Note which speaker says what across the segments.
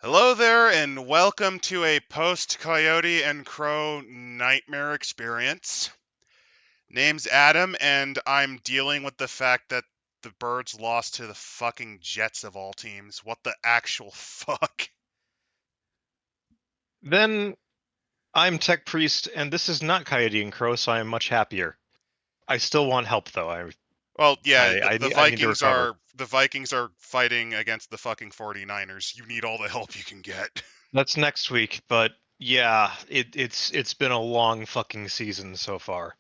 Speaker 1: Hello there, and welcome to a post-Coyote and Crow nightmare experience. Name's Adam, and I'm dealing with the fact that the Birds lost to the fucking Jets of all teams. What the actual fuck?
Speaker 2: Then I'm Tech Priest, and this is not Coyote and Crow, so I am much happier. I still want help, though.
Speaker 1: Well, yeah,
Speaker 2: I need to recover.
Speaker 1: The Vikings are fighting against the fucking 49ers. You need all the help you can get.
Speaker 2: That's next week, but yeah, it's been a long fucking season so far.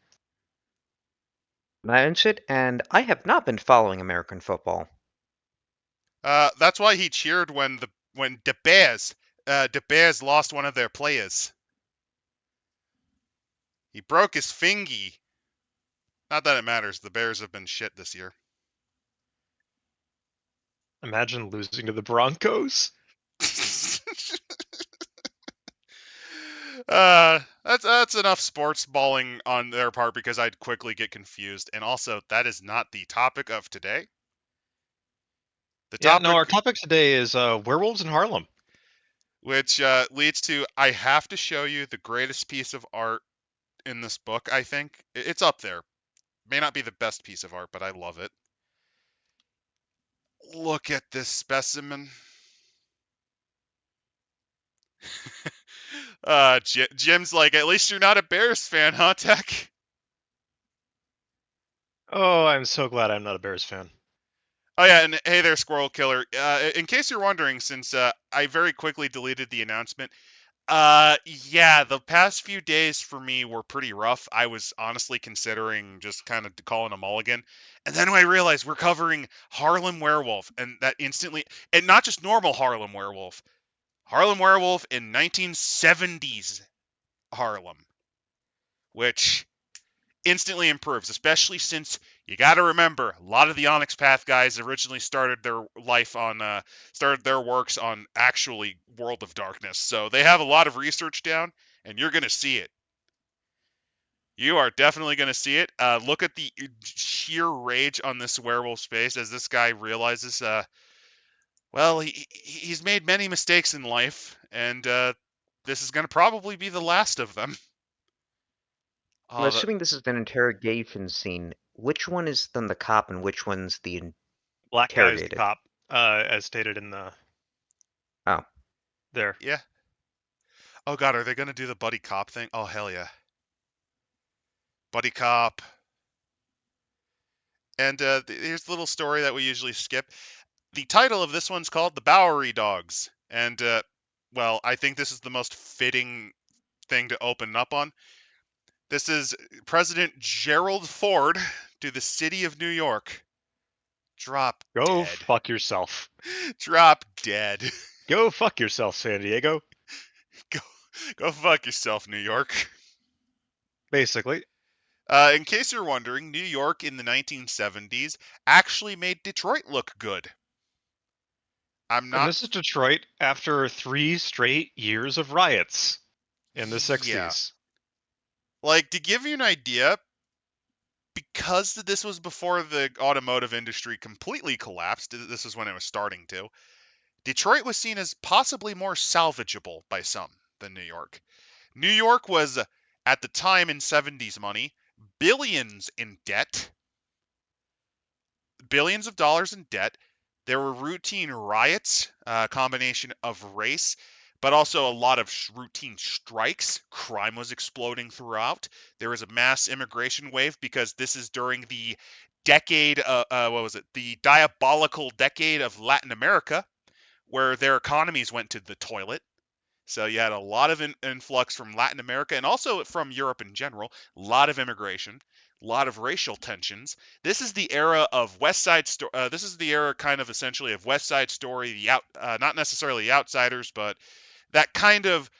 Speaker 3: Mindset, and I have not been following American football.
Speaker 1: That's why he cheered when the Bears lost one of their players. He broke his fingy. Not that it matters. The Bears have been shit this year.
Speaker 2: Imagine losing to the Broncos.
Speaker 1: That's enough sports balling on their part because I'd quickly get confused. And also, that is not the topic of today. The
Speaker 2: Yeah,
Speaker 1: topic,
Speaker 2: no, our topic today is werewolves in Harlem.
Speaker 1: which leads to, I have to show you the greatest piece of art in this book. I think it's up there. May not be the best piece of art, but I love it. Look at this specimen. Jim's like, at least you're not a Bears fan, huh, Tech?
Speaker 2: Oh, I'm so glad I'm not a Bears fan.
Speaker 1: Oh yeah, and hey there, Squirrel Killer. In case you're wondering, since I very quickly deleted the announcement, yeah, the past few days for me were pretty rough. I was honestly considering just kind of calling a mulligan, and then I realized we're covering Harlem Werewolf, and that instantly, and not just normal Harlem Werewolf in 1970s Harlem, which instantly improves, especially since you got to remember a lot of the Onyx Path guys originally started their works on actually World of Darkness, so they have a lot of research down, and you're gonna see it. You are definitely gonna see it. Look at the sheer rage on this werewolf's face as this guy realizes, well, he's made many mistakes in life, and this is gonna probably be the last of them.
Speaker 3: I'm
Speaker 1: Oh,
Speaker 3: assuming this is an interrogation scene. Which one is then the cop and which one's the
Speaker 2: Black guy is the
Speaker 3: interrogated?
Speaker 2: cop, as stated in the
Speaker 3: Oh,
Speaker 2: there.
Speaker 1: yeah. Oh God, are they gonna do the buddy cop thing? Oh hell yeah. Buddy cop. And here's the little story that we usually skip. The title of this one's called The Bowery Dogs. And, well, I think this is the most fitting thing to open up on. This is President Gerald Ford to the city of New York. Drop
Speaker 2: Go
Speaker 1: dead.
Speaker 2: fuck yourself.
Speaker 1: Drop dead.
Speaker 2: Go fuck yourself, San Diego.
Speaker 1: go, go fuck yourself, New York.
Speaker 2: Basically.
Speaker 1: In case you're wondering, New York in the 1970s actually made Detroit look good. I'm
Speaker 2: And
Speaker 1: not.
Speaker 2: this is Detroit after 3 straight years of riots in the
Speaker 1: Yeah.
Speaker 2: 60s.
Speaker 1: Like, to give you an idea, because this was before the automotive industry completely collapsed, this is when it was starting to, Detroit was seen as possibly more salvageable by some than New York. New York was, at the time in 70s money, billions in debt, billions of dollars in debt. There were routine riots, a combination of race, but also a lot of routine strikes. Crime was exploding throughout. There was a mass immigration wave because this is during the decade, what was it? The diabolical decade of Latin America, where their economies went to the toilet. So you had a lot of influx from Latin America and also from Europe in general, a lot of immigration, a lot of racial tensions. This is the era of West Side Story. This is the era kind of essentially of West Side Story, not necessarily The Outsiders, but that kind of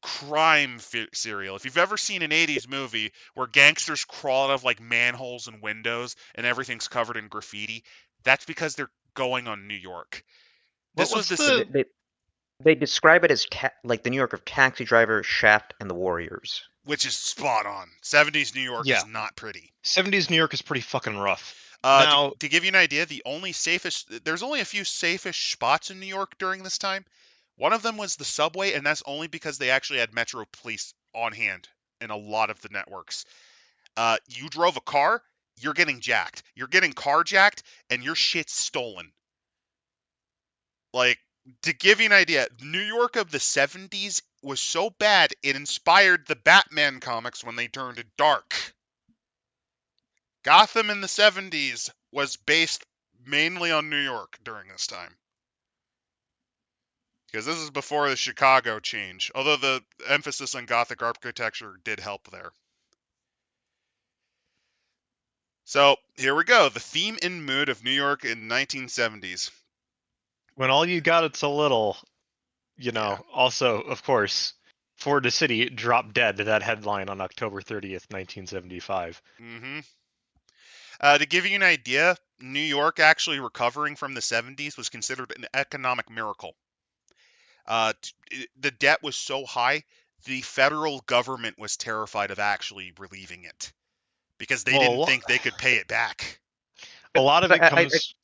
Speaker 1: crime serial. If you've ever seen an 80s movie where gangsters crawl out of like manholes and windows and everything's covered in graffiti, that's because they're going on New York. This was
Speaker 2: What's
Speaker 1: this
Speaker 2: the
Speaker 3: they describe it as like the New York of Taxi Driver, Shaft, and the Warriors.
Speaker 1: which is spot on. 70s New York
Speaker 2: yeah?
Speaker 1: is not pretty.
Speaker 2: 70s New York is pretty fucking rough.
Speaker 1: To,
Speaker 2: Now,
Speaker 1: to give you an idea, there's only a few safest spots in New York during this time. One of them was the subway, and that's only because they actually had Metro Police on hand in a lot of the networks. You drove a car, you're getting jacked. You're getting carjacked, and your shit's stolen. Like, to give you an idea, New York of the 70s was so bad, it inspired the Batman comics when they turned dark. Gotham in the 70s was based mainly on New York during this time. Because this is before the Chicago change, although the emphasis on Gothic architecture did help there. So, here we go. The theme and mood of New York in 1970s.
Speaker 2: When all you got, it's a little,
Speaker 1: Yeah.
Speaker 2: Also, of course, Florida City dropped dead to that headline on October 30th, 1975.
Speaker 1: Mm-hmm. To give you an idea, New York actually recovering from the 70s was considered an economic miracle. The debt was so high, the federal government was terrified of actually relieving it because they didn't think they could pay it back.
Speaker 2: A lot of it
Speaker 3: I-
Speaker 2: comes.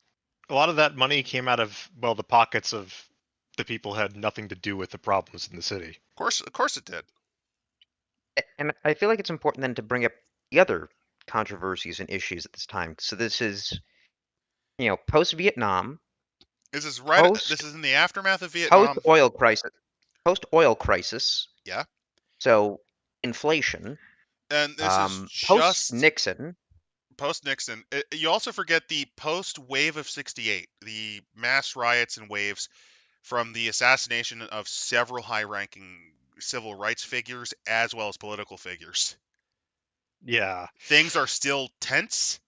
Speaker 2: A lot of that money came out of the pockets of the people who had nothing to do with the problems in the city.
Speaker 1: Of course it did.
Speaker 3: And I feel like it's important then to bring up the other controversies and issues at this time. So this is, post-Vietnam,
Speaker 1: This is right. This is in the aftermath of Vietnam.
Speaker 3: Post-oil crisis.
Speaker 1: Yeah.
Speaker 3: So inflation.
Speaker 1: And this is just
Speaker 3: post-Nixon.
Speaker 1: Post-Nixon. You also forget the post-wave of 68, the mass riots and waves from the assassination of several high-ranking civil rights figures as well as political figures.
Speaker 2: Yeah.
Speaker 1: Things are still tense.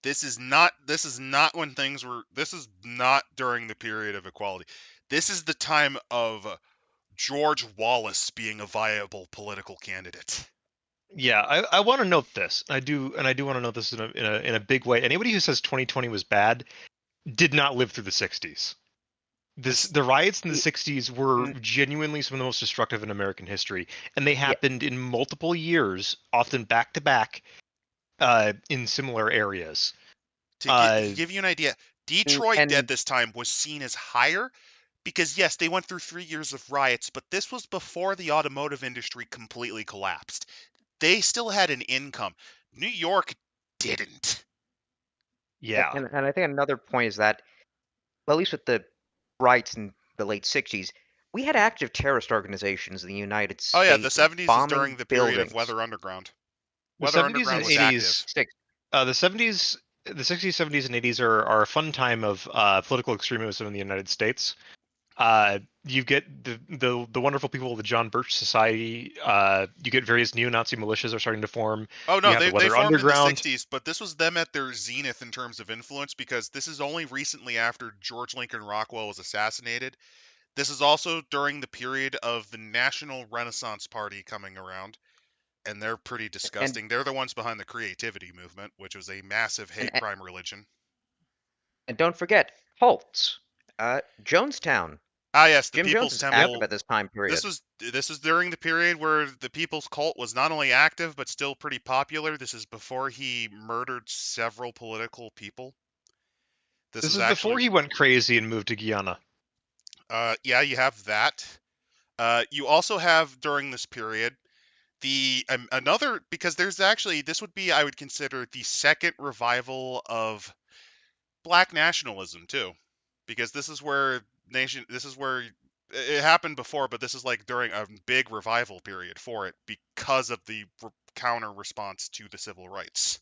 Speaker 1: This is not when things were. This is not during the period of equality. This is the time of George Wallace being a viable political candidate.
Speaker 2: Yeah, I want to note this. I do want to note this in a big way. Anybody who says 2020 was bad did not live through the 60s. The riots in the 60s were genuinely some of the most destructive in American history, and they happened in multiple years, often back to back, in similar areas.
Speaker 1: To give you an idea, Detroit at this time was seen as higher because, yes, they went through 3 years of riots, but this was before the automotive industry completely collapsed. They still had an income. New York didn't.
Speaker 2: Yeah.
Speaker 3: And I think another point is that, well, at least with the riots in the late 60s, we had active terrorist organizations in the United States.
Speaker 1: Oh yeah, the 70s is during the period
Speaker 3: buildings.
Speaker 1: of Weather Underground.
Speaker 2: The 70s and 80s. The 70s, the 60s, 70s, and 80s are a fun time of political extremism in the United States. You get the wonderful people of the John Birch Society. You get various neo-Nazi militias are starting to form.
Speaker 1: Oh no, they formed
Speaker 2: Underground.
Speaker 1: in the 60s, but this was them at their zenith in terms of influence because this is only recently after George Lincoln Rockwell was assassinated. This is also during the period of the National Renaissance Party coming around, and they're pretty disgusting. They're the ones behind the creativity movement, which was a massive hate crime religion.
Speaker 3: And don't forget, cults. Jonestown.
Speaker 1: Ah, yes, the
Speaker 3: Jim
Speaker 1: People's
Speaker 3: Jones
Speaker 1: Temple.
Speaker 3: active at this time period.
Speaker 1: This was during the period where the People's Cult was not only active but still pretty popular. This is before he murdered several political people.
Speaker 2: This is before he went crazy and moved to Guyana.
Speaker 1: Yeah, you have that. You also have during this period another, because there's actually, this would be, I would consider, the second revival of black nationalism too, because this is where it happened before, but this is like during a big revival period for it because of the counter response to the civil rights.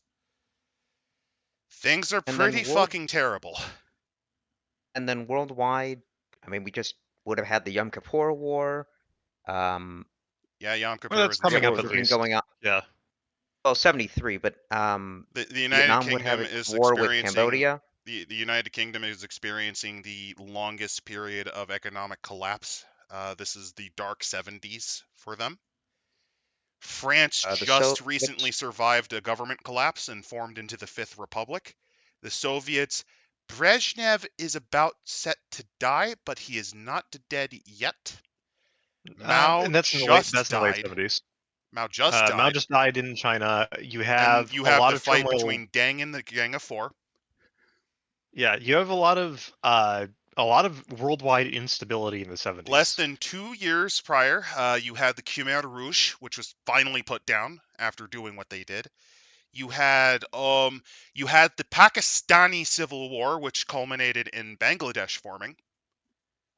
Speaker 1: Things are pretty fucking terrible.
Speaker 3: And then worldwide, I mean, we just would have had the Yom Kippur War.
Speaker 1: Yeah, Yom Kippur
Speaker 2: that's coming up at least.
Speaker 3: Going on.
Speaker 2: Yeah.
Speaker 3: Well, 73, but
Speaker 1: the United Kingdom is
Speaker 3: war
Speaker 1: experiencing
Speaker 3: with Cambodia.
Speaker 1: The United Kingdom is experiencing the longest period of economic collapse. This is the dark 70s for them. France just recently survived a government collapse and formed into the Fifth Republic. The Soviets, Brezhnev is about set to die, but he is not dead yet. Mao
Speaker 2: and that's
Speaker 1: just
Speaker 2: in the late
Speaker 1: died.
Speaker 2: 70s.
Speaker 1: Mao just died.
Speaker 2: Mao just died in China. You have
Speaker 1: a lot
Speaker 2: the
Speaker 1: of fight
Speaker 2: turmoil
Speaker 1: between Deng and the Gang of Four.
Speaker 2: Yeah, you have a lot of a lot of worldwide instability in the 70s.
Speaker 1: Less than 2 years prior, you had the Khmer Rouge, which was finally put down after doing what they did. You had the Pakistani Civil War, which culminated in Bangladesh forming.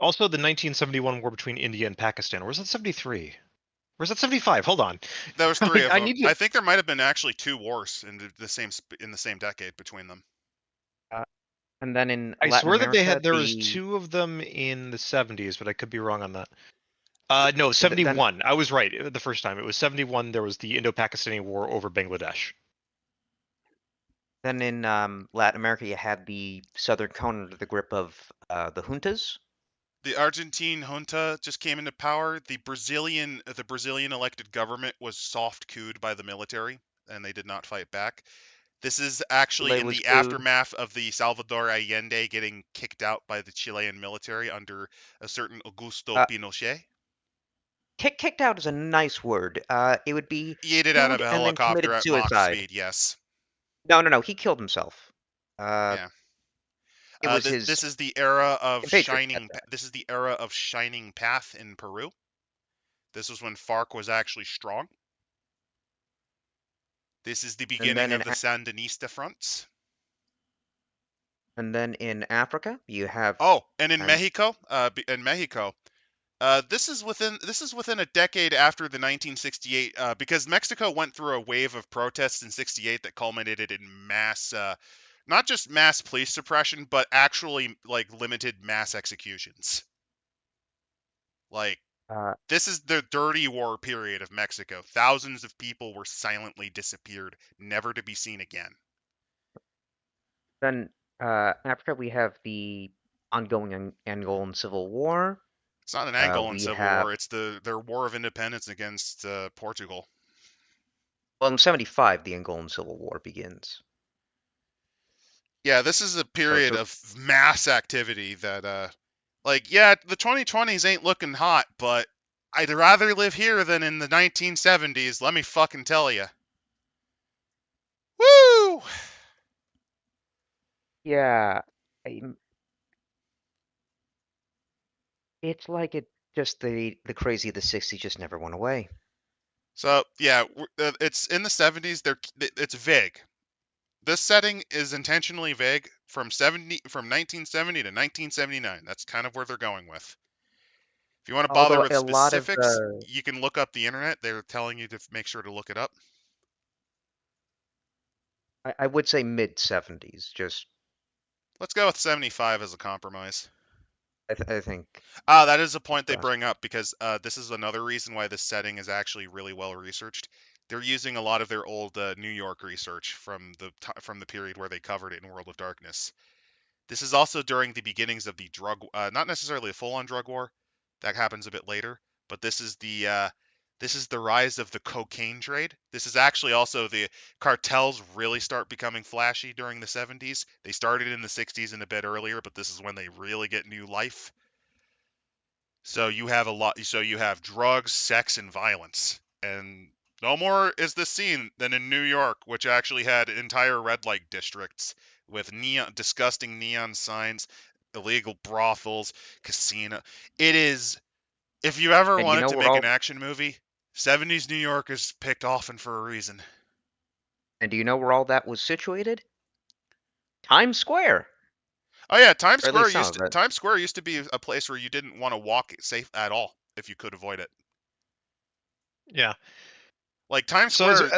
Speaker 2: Also, the 1971 war between India and Pakistan. Or was that 73? Or was that 75? Hold on.
Speaker 1: There was 3 of
Speaker 2: I
Speaker 1: them.
Speaker 2: need to-
Speaker 1: I think there might have been actually 2 wars in the same decade between them.
Speaker 3: And then in
Speaker 2: I
Speaker 3: Latin
Speaker 2: swear that
Speaker 3: America,
Speaker 2: there was 2 of them in the 70s, but I could be wrong on that. No,
Speaker 3: then
Speaker 2: 71. I was right the first time. It was 71. There was the Indo-Pakistani war over Bangladesh.
Speaker 3: then in Latin America, you had the southern cone under the grip of the juntas.
Speaker 1: The Argentine junta just came into power. The Brazilian elected government was soft couped by the military, and they did not fight back. This is actually
Speaker 3: Chile
Speaker 1: in
Speaker 3: was
Speaker 1: the
Speaker 3: couped.
Speaker 1: aftermath of the Salvador Allende getting kicked out by the Chilean military under a certain Augusto Pinochet.
Speaker 3: Kicked out is a nice word. It would be
Speaker 1: He ate it out of
Speaker 3: killed
Speaker 1: a
Speaker 3: and then
Speaker 1: helicopter
Speaker 3: committed
Speaker 1: at Mach
Speaker 3: suicide.
Speaker 1: speed, yes.
Speaker 3: No. He killed himself.
Speaker 1: Yeah.
Speaker 3: It was his.
Speaker 1: This is the era of
Speaker 3: compatriot.
Speaker 1: This is the era of Shining Path in Peru. This was when FARC was actually strong. This is the beginning of the Sandinista fronts.
Speaker 3: And then in Africa, you have.
Speaker 1: Oh, and in Mexico, this is within a decade after the 1968, because Mexico went through a wave of protests in '68 that culminated in mass, not just mass police suppression, but actually like limited mass executions. Like, this is the dirty war period of Mexico. Thousands of people were silently disappeared, never to be seen again.
Speaker 3: Then Africa, we have the ongoing Angolan Civil War.
Speaker 1: It's not an Angolan civil war. It's their war of independence against Portugal.
Speaker 3: Well, in '75, the Angolan Civil War begins.
Speaker 1: Yeah, this is a period of mass activity that, like, yeah, the 2020s ain't looking hot, but I'd rather live here than in the 1970s, let me fucking tell you. Woo!
Speaker 3: Yeah. It's like the crazy of the '60s just never went away.
Speaker 1: So, yeah, it's in the 70s. It's vague. This setting is intentionally vague from 1970 to 1979. That's kind of where they're going with. If you want to bother with specifics, you can look up the internet. They're telling you to make sure to look it up.
Speaker 3: I would say mid-70s. Just
Speaker 1: let's go with 75 as a compromise.
Speaker 3: I think.
Speaker 1: That is a point they bring up because this is another reason why this setting is actually really well researched. They're using a lot of their old New York research from the period where they covered it in World of Darkness. This is also during the beginnings of the drug, not necessarily a full-on drug war, that happens a bit later, but this is the rise of the cocaine trade. This is actually also the cartels really start becoming flashy during the 70s. They started in the 60s and a bit earlier, but this is when they really get new life. So you have drugs, sex, and violence. And no more is this scene than in New York, which actually had entire red light districts with disgusting neon signs, illegal brothels, casino. It is, if you ever wanted to make an action movie, 70s New York is picked often for a reason.
Speaker 3: And do you know where all that was situated? Times Square.
Speaker 1: Oh yeah, Times Square used to be a place where you didn't want to walk safe at all if you could avoid it.
Speaker 2: Yeah.
Speaker 1: Like Times Square,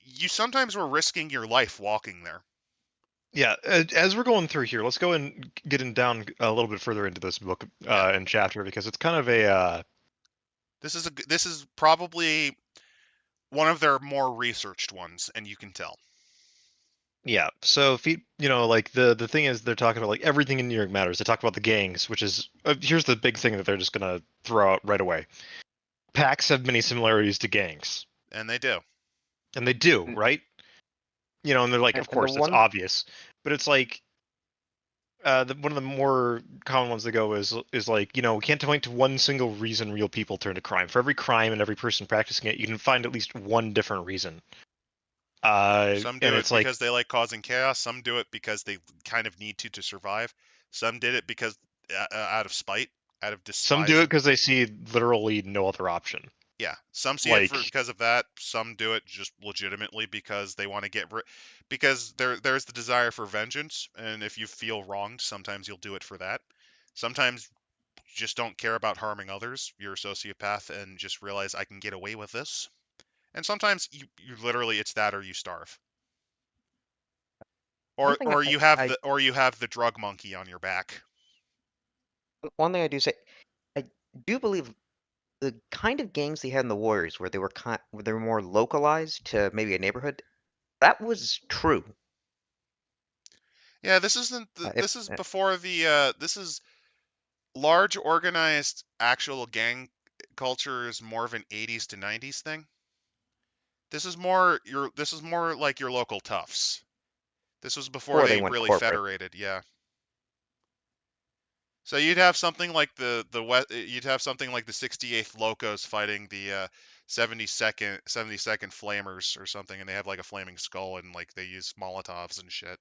Speaker 1: you sometimes were risking your life walking there.
Speaker 2: Yeah, as we're going through here, let's go and get down a little bit further into this book and chapter because it's kind of a.
Speaker 1: This is probably one of their more researched ones, and you can tell.
Speaker 2: Yeah, so if like the thing is they're talking about like everything in New York matters. They talk about the gangs, which is here's the big thing that they're just gonna throw out right away. Packs have many similarities to gangs,
Speaker 1: and they do,
Speaker 2: right? And they're like, of course, that's obvious, but it's like one of the more common ones they go is like, we can't point to one single reason real people turn to crime. For every crime and every person practicing it, you can find at least one different reason.
Speaker 1: Some do it because they like causing chaos. Some do it because they kind of need to survive. Some did it because out of spite, out of
Speaker 2: Some do it
Speaker 1: despising.
Speaker 2: because they see literally no other option.
Speaker 1: Yeah, some see it
Speaker 2: Like,
Speaker 1: because of that. Some do it just legitimately because they want to because there's the desire for vengeance, and if you feel wronged, sometimes you'll do it for that. Sometimes you just don't care about harming others. You're a sociopath and just realize I can get away with this. And sometimes you literally it's that or you starve.
Speaker 3: One thing
Speaker 1: Or
Speaker 3: I
Speaker 1: you have the drug monkey on your back.
Speaker 3: one thing I do say, I do believe the kind of gangs they had in the Warriors, where they were more localized to maybe a neighborhood, that was true.
Speaker 1: Yeah, this isn't
Speaker 3: If
Speaker 1: this is before this is large organized actual gang culture is more of an 80s to 90s thing. This is more like your local toughs. This was before
Speaker 3: before they
Speaker 1: they
Speaker 3: went
Speaker 1: really
Speaker 3: corporate,
Speaker 1: federated, yeah. So you'd have something like you'd have something like the 68th Locos fighting the 72nd Flamers or something, and they have like a flaming skull and like they use Molotovs and shit.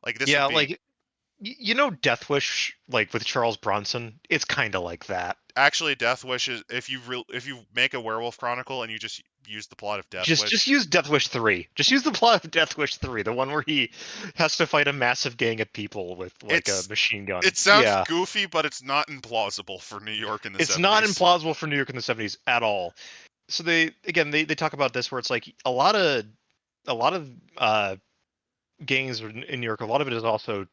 Speaker 1: Like this
Speaker 2: yeah,
Speaker 1: would be
Speaker 2: like you know, Death Wish, like with Charles Bronson, it's kind of like that.
Speaker 1: actually Death Wish is if you make a Werewolf Chronicle and you just use the plot of Death
Speaker 2: Just
Speaker 1: Wish.
Speaker 2: use Death Wish 3. Just use the plot of Death Wish 3, the one where he has to fight a massive gang of people with like a
Speaker 1: It's
Speaker 2: machine gun.
Speaker 1: it sounds
Speaker 2: Yeah.
Speaker 1: goofy, but it's not implausible for New York in the
Speaker 2: It's
Speaker 1: 70s.
Speaker 2: not implausible for New York in the 70s at all. So they talk about this where it's like a lot of gangs in New York, a lot of it is also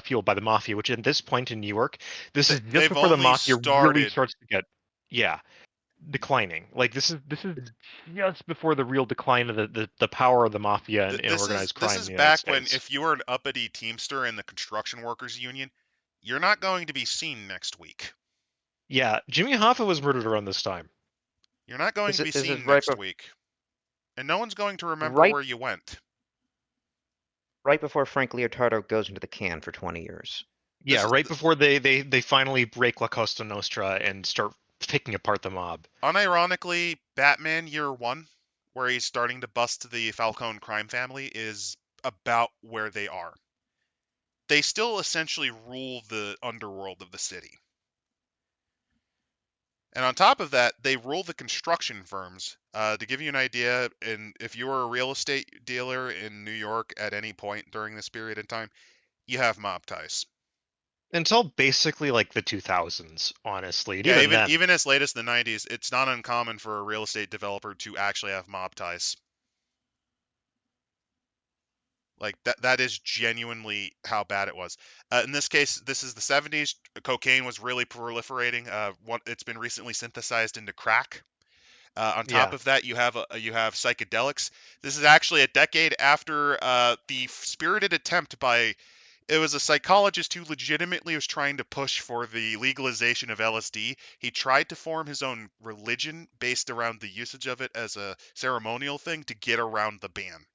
Speaker 2: fueled by the mafia, which at this point in New York, this is just
Speaker 1: They've
Speaker 2: before the
Speaker 1: only
Speaker 2: mafia really
Speaker 1: started.
Speaker 2: starts to get declining. Like this is just before the real decline of the power of the mafia and organized crime
Speaker 1: This
Speaker 2: in
Speaker 1: is
Speaker 2: the United
Speaker 1: back when
Speaker 2: States.
Speaker 1: if you were an uppity Teamster in the construction workers union, you're not going to be seen next week.
Speaker 2: Yeah, Jimmy Hoffa was murdered around this time.
Speaker 1: You're not going to be
Speaker 3: this is
Speaker 1: seen next week, and no one's going to remember
Speaker 3: right
Speaker 1: where you went.
Speaker 3: right before Frank Leotardo goes into the can for 20 years.
Speaker 2: Yeah,
Speaker 1: This is
Speaker 2: right before they finally break La Costa Nostra and start picking apart the mob.
Speaker 1: unironically Batman Year One, where he's starting to bust the Falcone crime family, is about where they are. They still essentially rule the underworld of the city. And on top of that, they rule the construction firms. To give you an idea, and if you were a real estate dealer in New York at any point during this period in time, you have mob ties.
Speaker 2: Until basically like the 2000s, honestly. And
Speaker 1: Yeah,
Speaker 2: even then,
Speaker 1: even as late as the 90s, it's not uncommon for a real estate developer to actually have mob ties. Like that is genuinely how bad it was. In this case, this is the 70s. Cocaine was really proliferating. It's been recently synthesized into crack. On top
Speaker 2: yeah.
Speaker 1: of that, you have psychedelics. This is actually a decade after the spirited attempt by it was a psychologist who legitimately was trying to push for the legalization of LSD. He tried to form his own religion based around the usage of it as a ceremonial thing to get around the ban.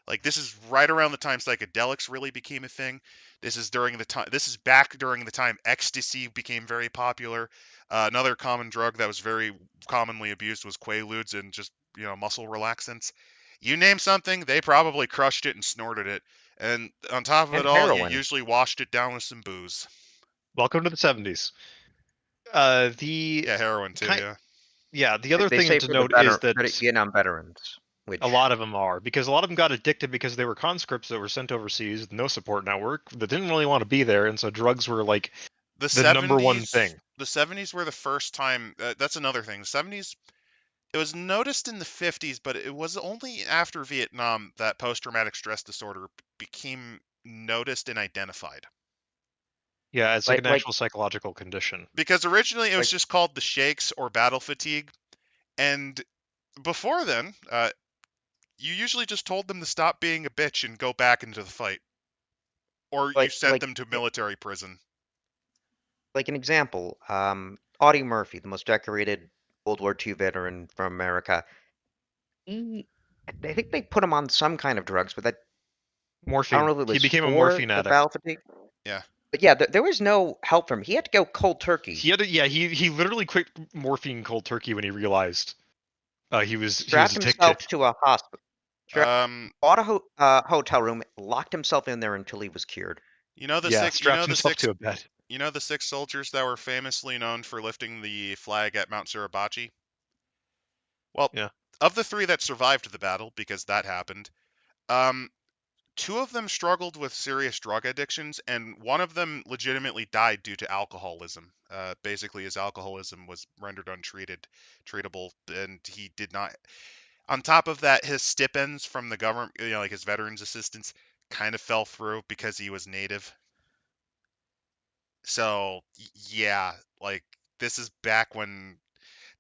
Speaker 1: Like this is right around the time psychedelics really became a thing. This is during the time. This is back during the time ecstasy became very popular. Another common drug that was very commonly abused was quaaludes and just muscle relaxants. You name something, they probably crushed it and snorted it. And on top of
Speaker 3: And
Speaker 1: it all, you
Speaker 3: heroin.
Speaker 1: usually washed it down with some booze.
Speaker 2: Welcome to the 70s. The
Speaker 1: Yeah, heroin too.
Speaker 2: kind,
Speaker 1: Yeah.
Speaker 2: yeah. The other
Speaker 3: They
Speaker 2: thing
Speaker 3: say
Speaker 2: to
Speaker 3: for the
Speaker 2: note is that
Speaker 3: Vietnam veterans, which
Speaker 2: a lot of them are because a lot of them got addicted because they were conscripts that were sent overseas with no support network that didn't really want to be there, and so drugs were like
Speaker 1: The
Speaker 2: the number one
Speaker 1: 70s.
Speaker 2: thing.
Speaker 1: The 70s were the first time. That's another thing. The 70s. It was noticed in the 50s, but it was only after Vietnam that post-traumatic stress disorder became noticed and identified.
Speaker 2: Yeah, it's like
Speaker 3: like
Speaker 2: an
Speaker 3: like
Speaker 2: actual psychological condition.
Speaker 1: Because originally it was
Speaker 3: like
Speaker 1: just called the shakes or battle fatigue, and before then, you usually just told them to stop being a bitch and go back into the fight, or you
Speaker 3: like
Speaker 1: sent
Speaker 3: like
Speaker 1: them to military prison.
Speaker 3: like an example, Audie Murphy, the most decorated World War II veteran from America. He, I think they put him on some kind of drugs, but I don't
Speaker 2: Morphine.
Speaker 3: know if it
Speaker 2: He
Speaker 3: was
Speaker 2: became a
Speaker 3: for
Speaker 2: morphine
Speaker 3: the
Speaker 2: addict.
Speaker 3: battle fatigue.
Speaker 1: Yeah.
Speaker 3: But yeah, there was no help for him. He had to go cold turkey.
Speaker 2: He had to, yeah, he literally quit morphine cold turkey when he realized he was
Speaker 3: Strapped himself
Speaker 2: addicted.
Speaker 3: to a hospital.
Speaker 1: Um,
Speaker 3: Bought a hotel room, locked himself in there until he was cured.
Speaker 1: you know the
Speaker 2: Yeah,
Speaker 1: six. You
Speaker 2: strapped
Speaker 1: know the
Speaker 2: himself
Speaker 1: six.
Speaker 2: to a bed.
Speaker 1: You know the 6 soldiers that were famously known for lifting the flag at Mount Suribachi? Well,
Speaker 2: Yeah.
Speaker 1: of the 3 that survived the battle, because that happened, um, 2 of them struggled with serious drug addictions, and one of them legitimately died due to alcoholism. Basically, his alcoholism was rendered treatable, and he did not. On top of that, his stipends from the government, like his veterans assistance, kind of fell through because he was native. So yeah, like this is back when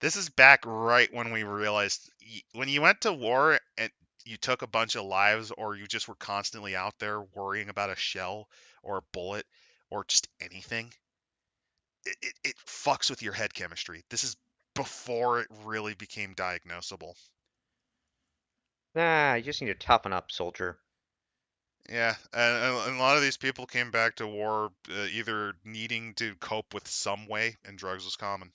Speaker 1: this is back right when we realized when you went to war and you took a bunch of lives, or you just were constantly out there worrying about a shell or a bullet or just anything, it fucks with your head chemistry. This is before it really became diagnosable.
Speaker 3: Nah, you just need to toughen up, soldier.
Speaker 1: Yeah, and a lot of these people came back to war either needing to cope with some way, and drugs was common.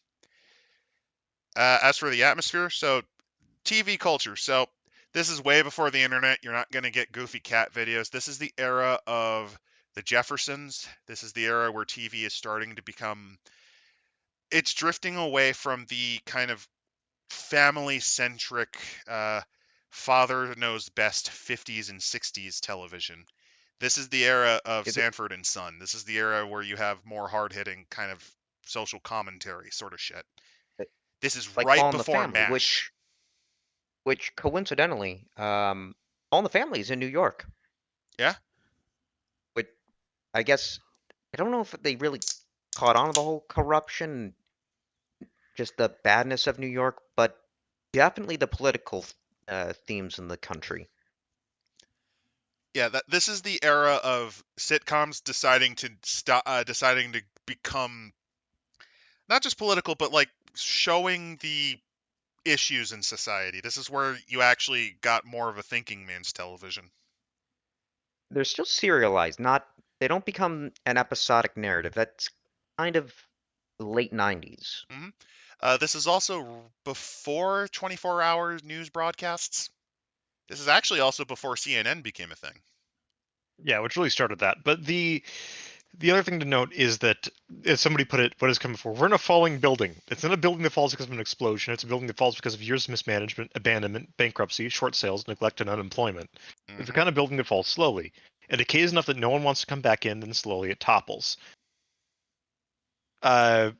Speaker 1: As for the atmosphere, so TV culture. So this is way before the internet. You're not going to get goofy cat videos. This is the era of the Jeffersons. This is the era where TV is starting to become. It's drifting away from the kind of family centric, father knows best 50s and 60s television. This is the era of
Speaker 3: Is it
Speaker 1: Sanford and Son. This is the era where you have more hard hitting kind of social commentary sort of shit. This is
Speaker 3: like
Speaker 1: right
Speaker 3: All in the
Speaker 1: before
Speaker 3: Family,
Speaker 1: MASH.
Speaker 3: which coincidentally, All in the Family is in New York.
Speaker 1: Yeah.
Speaker 3: Which I guess I don't know if they really caught on to the whole corruption, just the badness of New York, but definitely the political themes in the country.
Speaker 1: Yeah, this is the era of sitcoms deciding to deciding to become not just political, but like showing the issues in society. This is where you actually got more of a thinking man's television.
Speaker 3: They're still serialized, not they don't become an episodic narrative. That's kind of late 90s.
Speaker 1: Hmm. This is also before 24-hour news broadcasts. This is actually also before CNN became a thing.
Speaker 2: Yeah, which really started that. But the other thing to note is that, as somebody put it, what has come before, we're in a falling building. It's not a building that falls because of an explosion. It's a building that falls because of years of mismanagement, abandonment, bankruptcy, short sales, neglect, and unemployment. It's the
Speaker 1: Hmm.
Speaker 2: kind of building that falls slowly. It decays enough that no one wants to come back in, then slowly it topples. Because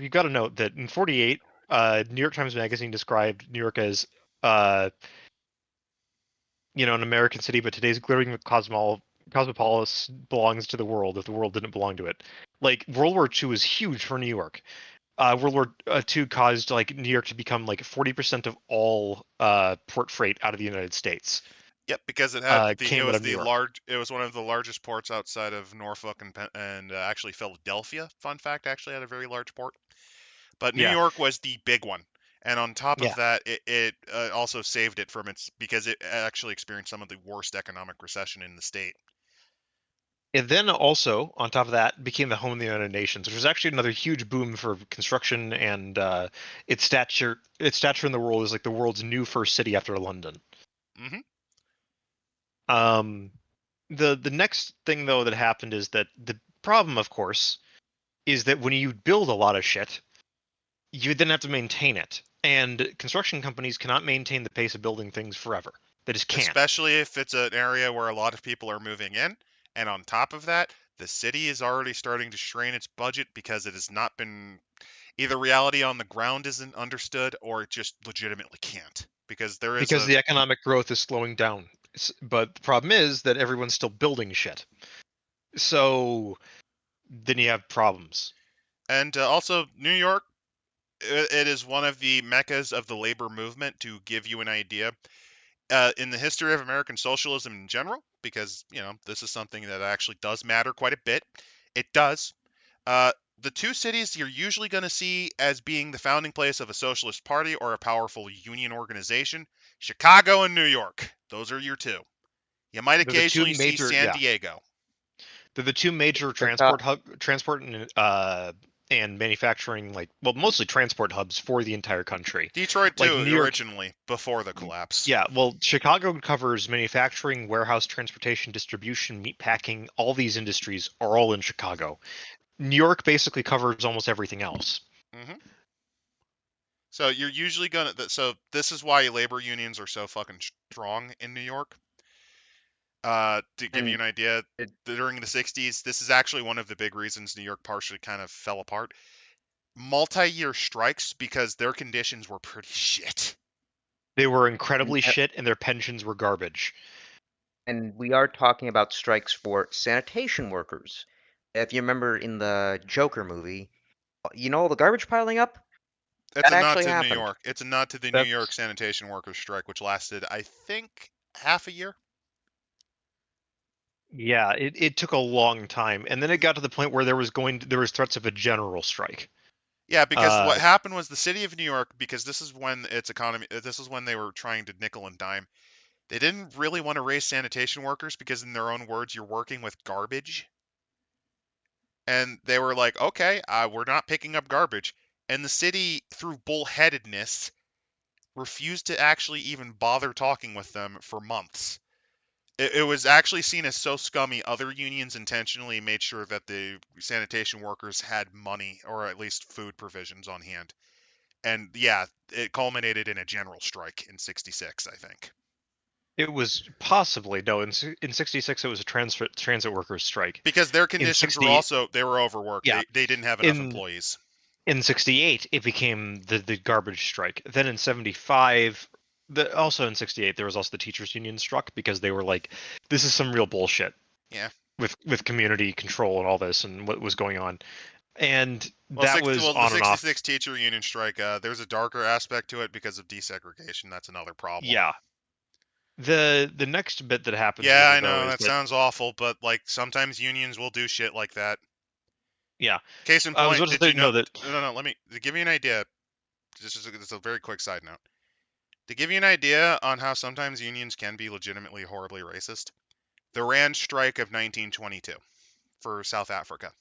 Speaker 2: you've got to note that in 48, New York Times Magazine described New York as, an American city, but today's glittering cosmopolis belongs to the world if the world didn't belong to it. Like, World War II is huge for New York. World War II caused like New York to become like 40% of all port freight out of the United States.
Speaker 1: Yep, because it
Speaker 2: Came out
Speaker 1: was
Speaker 2: of New York.
Speaker 1: it was one of the largest ports outside of Norfolk and actually Philadelphia. Fun fact, actually had a very large port. But New
Speaker 2: Yeah,
Speaker 1: York was the big one, and on top of
Speaker 2: yeah.
Speaker 1: that, it also saved it from its because it actually experienced some of the worst economic recession in the state.
Speaker 2: It then also, on top of that, became the home of the United Nations, which was actually another huge boom for construction and its stature. Its stature in the world is like the world's new first city after London.
Speaker 1: Hmm.
Speaker 2: Um, the next thing though that happened is that the problem, of course, is that when you build a lot of shit, you then have to maintain it, and construction companies cannot maintain the pace of building things forever. They just can't.
Speaker 1: Especially if it's an area where a lot of people are moving in, and on top of that, the city is already starting to strain its budget because it has not been either reality on the ground isn't understood or it just legitimately can't because there is
Speaker 2: Because
Speaker 1: a
Speaker 2: the economic growth is slowing down. But the problem is that everyone's still building shit. So then you have problems.
Speaker 1: and also New York. It is one of the meccas of the labor movement. To give you an idea, in the history of American socialism in general, because this is something that actually does matter quite a bit. It does. Uh, the 2 cities you're usually going to see as being the founding place of a socialist party or a powerful union organization: Chicago and New York. Those are your 2. You might
Speaker 2: They're the two
Speaker 1: occasionally see
Speaker 2: major,
Speaker 1: San
Speaker 2: yeah.
Speaker 1: Diego.
Speaker 2: They're the two major
Speaker 3: Chicago,
Speaker 2: transport and and manufacturing, mostly transport hubs for the entire country.
Speaker 1: Detroit
Speaker 2: Like
Speaker 1: too,
Speaker 2: New York,
Speaker 1: originally, before the collapse.
Speaker 2: yeah, well, Chicago covers manufacturing, warehouse, transportation, distribution, meatpacking. All these industries are all in Chicago. New York basically covers almost everything else.
Speaker 1: Hmm. So you're usually gonna. So this is why labor unions are so fucking strong in New York. To give you
Speaker 3: And
Speaker 1: an idea,
Speaker 3: it,
Speaker 1: during the 60s, this is actually one of the big reasons New York partially kind of fell apart. Multi-year strikes because their conditions were pretty shit.
Speaker 2: They were
Speaker 3: and,
Speaker 2: incredibly shit, and their pensions were garbage.
Speaker 3: and we are talking about strikes for sanitation workers. If you remember in the Joker movie, all the garbage piling up?
Speaker 1: It's
Speaker 3: That
Speaker 1: a nod
Speaker 3: actually
Speaker 1: to New
Speaker 3: happened.
Speaker 1: York. It's a nod to the New York
Speaker 2: That's
Speaker 1: sanitation workers strike, which lasted, I think, half a year.
Speaker 2: Yeah, it took a long time, and then it got to the point where there was threats of a general strike.
Speaker 1: Yeah, because what
Speaker 2: Uh,
Speaker 1: happened was the city of New York, because this is when its economy, this is when they were trying to nickel and dime. They didn't really want to raise sanitation workers because, in their own words, you're working with garbage. And they were like, okay, we're not picking up garbage. And the city, through bullheadedness, refused to actually even bother talking with them for months. It was actually seen as so scummy, other unions intentionally made sure that the sanitation workers had money or at least food provisions on hand. And yeah, it culminated in a general strike in 66, I think.
Speaker 2: it was possibly no in '66 it was a transit workers strike.
Speaker 1: Because their
Speaker 2: In
Speaker 1: conditions were
Speaker 2: '68,
Speaker 1: also, they were overworked.
Speaker 2: yeah,
Speaker 1: They didn't have enough
Speaker 2: in
Speaker 1: employees.
Speaker 2: in '68 it became the garbage strike. Then in '75, also in '68 there was also the teachers union struck because they were like, this is some real bullshit
Speaker 1: Yeah.
Speaker 2: with community control and all this and what was going on, and
Speaker 1: Well,
Speaker 2: that was
Speaker 1: the
Speaker 2: on and off.
Speaker 1: 66 teacher union strike, there's a darker aspect to it because of desegregation. That's another problem.
Speaker 2: Yeah, the next bit that happens
Speaker 1: Yeah,
Speaker 2: with
Speaker 1: I
Speaker 2: it though
Speaker 1: know
Speaker 2: is
Speaker 1: that
Speaker 2: that
Speaker 1: sounds awful, but like sometimes unions will do shit like that.
Speaker 2: yeah,
Speaker 1: Case in
Speaker 2: I was
Speaker 1: point,
Speaker 2: about to
Speaker 1: did you
Speaker 2: say
Speaker 1: know?
Speaker 2: no that
Speaker 1: No. Let me to give you an idea. This is a very quick side note. To give you an idea on how sometimes unions can be legitimately horribly racist, the Rand strike of 1922 for South Africa.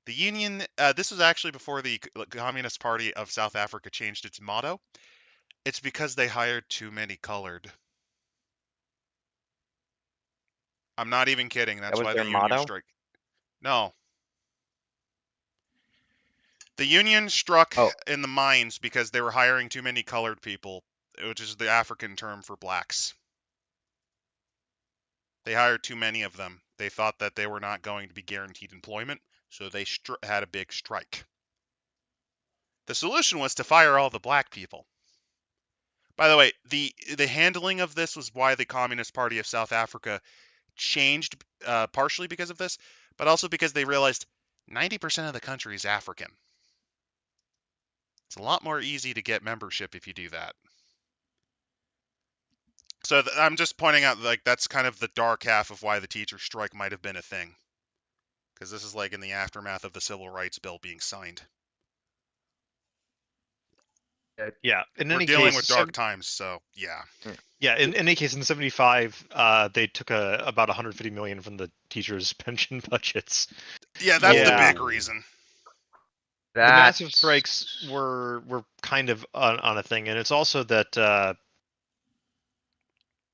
Speaker 1: The union. This was actually before the Communist Party of South Africa changed its motto. It's because they hired too many colored. I'm not even kidding.
Speaker 3: That
Speaker 1: That's
Speaker 3: was
Speaker 1: why
Speaker 3: their
Speaker 1: the union
Speaker 3: motto.
Speaker 1: strike. No, the union struck
Speaker 3: Oh,
Speaker 1: in the mines because they were hiring too many colored people, which is the African term for blacks. They hired too many of them. They thought that they were not going to be guaranteed employment, so they had a big strike. The solution was to fire all the black people. By the way, the handling of this was why the Communist Party of South Africa changed, partially because of this, but also because they realized 90% of the country is African. It's a lot more easy to get membership if you do that. So I'm just pointing out, like, that's kind of the dark half of why the teacher strike might have been a thing, because this is like in the aftermath of the Civil Rights Bill being signed.
Speaker 2: yeah. In
Speaker 1: We're
Speaker 2: any
Speaker 1: dealing with
Speaker 2: case,
Speaker 1: dark times, so yeah.
Speaker 2: yeah, in any case, in '75, they took about 150 million from the teachers' pension budgets.
Speaker 1: Yeah, that's the
Speaker 2: Yeah,
Speaker 1: big
Speaker 3: whoa,
Speaker 1: reason.
Speaker 2: the massive strikes
Speaker 3: that's
Speaker 2: were kind of on a thing, and it's also that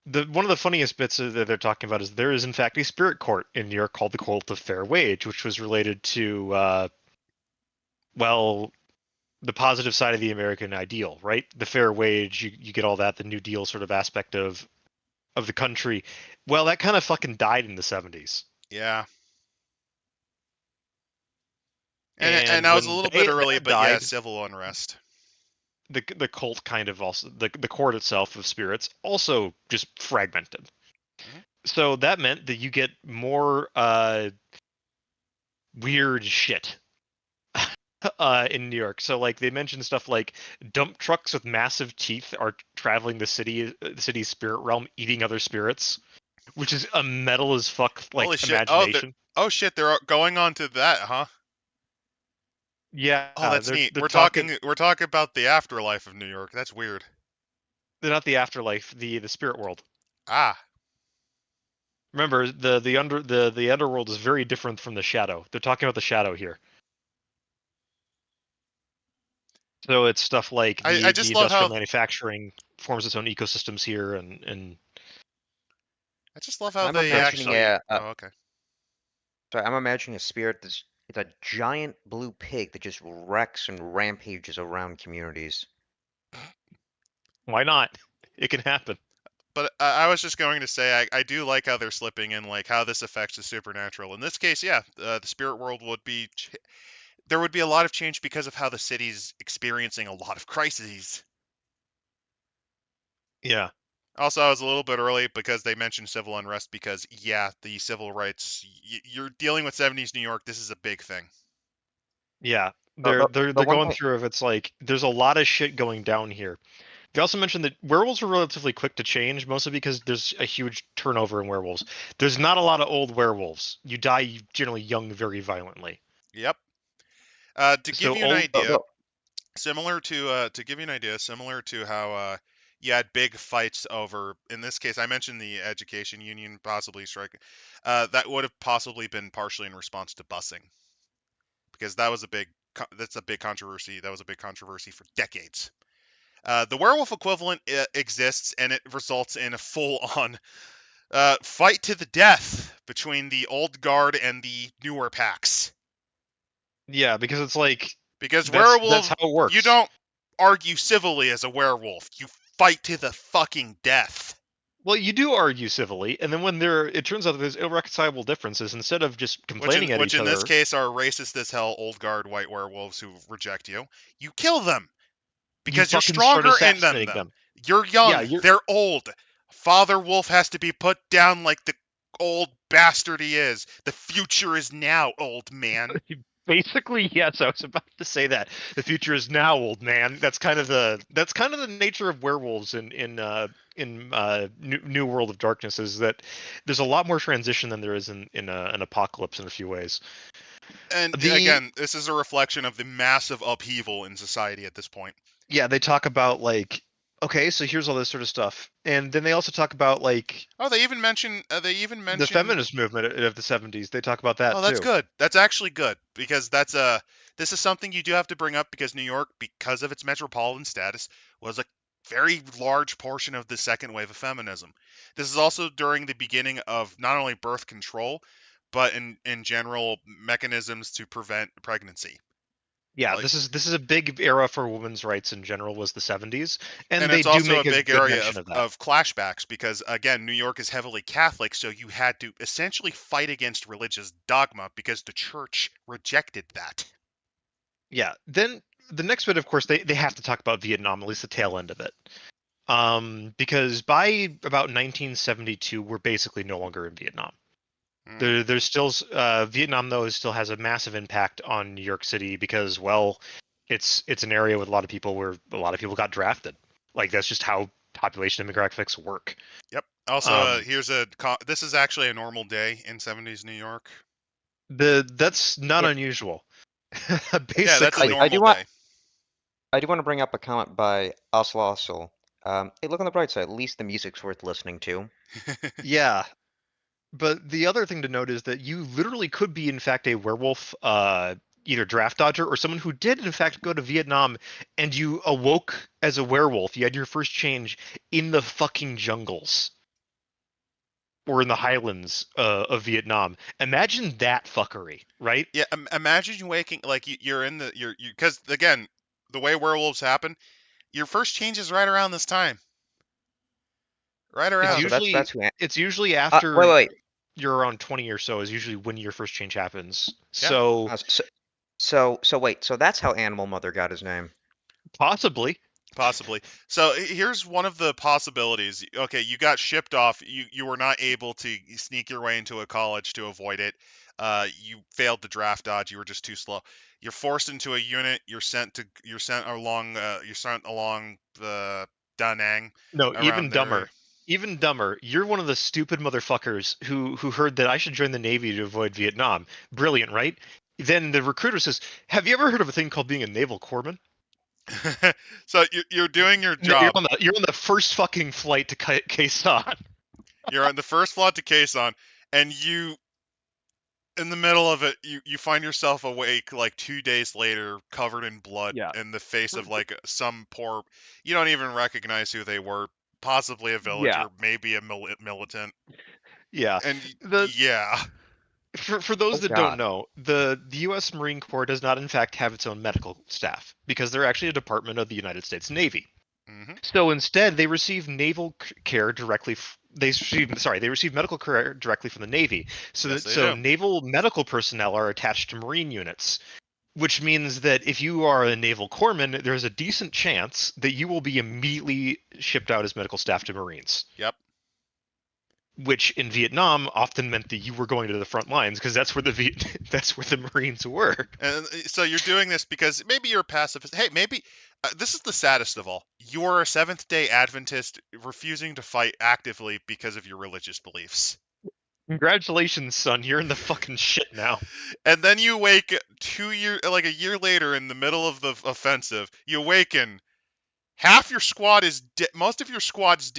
Speaker 2: the one of the funniest bits that they're talking about is there is in fact a spirit court in New York called the Cult of Fair Wage, which was related to well, the positive side of the American ideal, right? The fair wage, you get all that, the New Deal sort of aspect of the country. Well, that kind of fucking died in the '70s.
Speaker 1: Yeah, and
Speaker 2: And
Speaker 1: I was a
Speaker 2: when
Speaker 1: little bit
Speaker 2: they
Speaker 1: early,
Speaker 2: that
Speaker 1: but yeah,
Speaker 2: died,
Speaker 1: civil unrest.
Speaker 2: the cult kind of also the court itself of spirits also just fragmented.
Speaker 1: Hmm.
Speaker 2: So that meant that you get more weird shit in New York. So like they mentioned stuff like dump trucks with massive teeth are traveling the city's spirit realm, eating other spirits, which is a metal as fuck
Speaker 1: Holy
Speaker 2: like
Speaker 1: shit!
Speaker 2: imagination.
Speaker 1: Oh shit! They're going on to that, huh?
Speaker 2: Yeah,
Speaker 1: Oh, that's neat.
Speaker 2: they're
Speaker 1: We're
Speaker 2: talking.
Speaker 1: talking about the afterlife of New York. That's weird.
Speaker 2: They're not the afterlife, the spirit world.
Speaker 1: Ah,
Speaker 2: Remember, the underworld is very different from the shadow. They're talking about the shadow here. So it's stuff like
Speaker 1: I
Speaker 2: the
Speaker 1: just love
Speaker 2: industrial
Speaker 1: how
Speaker 2: manufacturing forms its own ecosystems here, and
Speaker 1: I just love how
Speaker 3: I'm
Speaker 1: they
Speaker 3: imagining
Speaker 1: actually.
Speaker 3: a,
Speaker 1: Oh, okay.
Speaker 3: sorry, I'm imagining a spirit that's it's a giant blue pig that just wrecks and rampages around communities.
Speaker 2: why not? It can happen.
Speaker 1: But I was just going to say I do like how they're slipping in like how this affects the supernatural. In this case, yeah, the spirit world would be there would be a lot of change because of how the city's experiencing a lot of crises.
Speaker 2: Yeah.
Speaker 1: Also, I was a little bit early because they mentioned civil unrest because yeah, the civil rights you're dealing with 70s New York. This is a big thing.
Speaker 2: Yeah,
Speaker 3: The,
Speaker 2: they're
Speaker 3: the,
Speaker 2: they're
Speaker 3: the
Speaker 2: they're
Speaker 3: one
Speaker 2: going
Speaker 3: thing,
Speaker 2: through of it's like there's a lot of shit going down here. They also mentioned that werewolves are relatively quick to change, mostly because there's a huge turnover in werewolves. There's not a lot of old werewolves. You die generally young very violently.
Speaker 1: Yep. To give
Speaker 2: So
Speaker 1: you an
Speaker 2: old,
Speaker 3: the,
Speaker 1: idea,
Speaker 3: the,
Speaker 1: to give you an idea, similar to how you had big fights over. In this case, I mentioned the education union possibly striking. That would have possibly been partially in response to busing, because that was a big. That's a big controversy. That was a big controversy for decades. The werewolf equivalent exists, and it results in a full-on fight to the death between the old guard and the newer packs.
Speaker 2: yeah, because it's like
Speaker 1: Because
Speaker 2: that's
Speaker 1: werewolf,
Speaker 2: how it
Speaker 1: you
Speaker 2: works.
Speaker 1: don't argue civilly as a werewolf. You fight to the fucking death.
Speaker 2: Well, you do argue civilly, and then when it turns out that there's irreconcilable differences, instead of just complaining at
Speaker 1: Which
Speaker 2: each
Speaker 1: in this
Speaker 2: other,
Speaker 1: case are racist as hell old guard white werewolves who reject you. You kill them
Speaker 2: you
Speaker 1: because you're
Speaker 2: fucking start
Speaker 1: stronger in
Speaker 2: assassinating
Speaker 1: them.
Speaker 2: them.
Speaker 1: You're
Speaker 2: Yeah,
Speaker 1: young.
Speaker 2: you're
Speaker 1: They're old. Father Wolf has to be put down like the old bastard he is. The future is now, old man.
Speaker 2: basically yes. I was about to say that the future is now, old man. That's kind of the nature of werewolves in New World of Darkness, is that there's a lot more transition than there is in an apocalypse in a few ways.
Speaker 1: And
Speaker 2: The
Speaker 1: again, this is a reflection of the massive upheaval in society at this point.
Speaker 2: Yeah, they talk about like, okay, so here's all this sort of stuff, and then they also talk about like
Speaker 1: Oh, they even mention.
Speaker 2: the feminist movement of the 70s. They talk about that
Speaker 1: Oh, that's
Speaker 2: too.
Speaker 1: good. That's actually good because that's a. This is something you do have to bring up because New York, because of its metropolitan status, was a very large portion of the second wave of feminism. This is also during the beginning of not only birth control, but in general mechanisms to prevent pregnancy.
Speaker 2: Yeah,
Speaker 1: Like,
Speaker 2: this is a big era for women's rights in general, was the 70s, and
Speaker 1: and
Speaker 2: they
Speaker 1: it's
Speaker 2: do
Speaker 1: also a
Speaker 2: make a
Speaker 1: big
Speaker 2: good
Speaker 1: area
Speaker 2: mention of that.
Speaker 1: of clashbacks because again, New York is heavily Catholic, so you had to essentially fight against religious dogma because the church rejected that.
Speaker 2: Yeah, then the next bit, of course, they have to talk about Vietnam, at least the tail end of it. Because by about 1972, we're basically no longer in Vietnam. There's still Vietnam, though, still has a massive impact on New York City because, well, it's an area with a lot of people where a lot of people got drafted. Like that's just how population demographics work.
Speaker 1: Yep. Also,
Speaker 2: Um,
Speaker 1: here's a. This is actually a normal day in 70s New York.
Speaker 2: that's not
Speaker 3: yeah,
Speaker 2: unusual.
Speaker 1: Yeah, that's a
Speaker 2: Basically,
Speaker 3: I do
Speaker 1: normal
Speaker 3: want
Speaker 1: day.
Speaker 3: I do want to bring up a comment by Oslossel. Hey, look on the bright side. At least the music's worth listening to.
Speaker 2: yeah. But the other thing to note is that you literally could be, in fact, a werewolf, either draft dodger or someone who did, in fact, go to Vietnam, and you awoke as a werewolf. You had your first change in the fucking jungles or in the highlands of Vietnam. Imagine that fuckery, right?
Speaker 1: Yeah, imagine you waking like you're in the you're because again, the way werewolves happen, your first change is right around this time. Right
Speaker 2: It's
Speaker 3: Oh, so
Speaker 1: around.
Speaker 2: usually
Speaker 3: that's who.
Speaker 2: it's usually
Speaker 3: Wait,
Speaker 2: after
Speaker 3: wait.
Speaker 2: you're around 20 or so is usually when your first change happens.
Speaker 1: Yeah,
Speaker 2: So
Speaker 3: So wait. So that's how Animal Mother got his name.
Speaker 2: possibly,
Speaker 1: possibly. So here's one of the possibilities. Okay, you got shipped off. You were not able to sneak your way into a college to avoid it. You failed the draft dodge. You were just too slow. You're forced into a unit. You're sent along. You're sent along the Da Nang
Speaker 2: no,
Speaker 1: around there.
Speaker 2: even dumber. You're one of the stupid motherfuckers who heard that I should join the Navy to avoid Vietnam. Brilliant, right? Then the recruiter says, "Have you ever heard of a thing called being a naval corpsman?"
Speaker 1: So you're doing your
Speaker 2: No, you're
Speaker 1: job.
Speaker 2: on the first fucking flight to Quezon.
Speaker 1: You're on the first flight to Quezon, and you in the middle of it, you find yourself awake like 2 days later, covered in blood,
Speaker 4: Yeah.
Speaker 1: in the face of like some poor. You don't even recognize who they were. Possibly a villager, maybe a militant,
Speaker 2: Yeah.
Speaker 1: and
Speaker 2: The
Speaker 1: yeah,
Speaker 2: for those
Speaker 3: Oh,
Speaker 2: that
Speaker 3: God.
Speaker 2: don't know, the U.S. Marine Corps does not in fact have its own medical staff because they're actually a department of the United States Navy.
Speaker 1: hmm
Speaker 2: So instead, they receive naval care directly. They receive medical care directly from the Navy. So
Speaker 1: Yes, they
Speaker 2: so
Speaker 1: do.
Speaker 2: naval medical personnel are attached to Marine units, which means that if you are a naval corpsman, there's a decent chance that you will be immediately shipped out as medical staff to Marines.
Speaker 1: Yep.
Speaker 2: Which in Vietnam often meant that you were going to the front lines because that's where that's where the Marines were.
Speaker 1: And so you're doing this because maybe you're a pacifist. Hey, maybe this is the saddest of all. You're a Seventh-day Adventist refusing to fight actively because of your religious beliefs.
Speaker 2: Congratulations, son. You're in the fucking shit now.
Speaker 1: And then you wake a year later in the middle of the offensive. You awaken. Half your squad is dead. Most of your squad's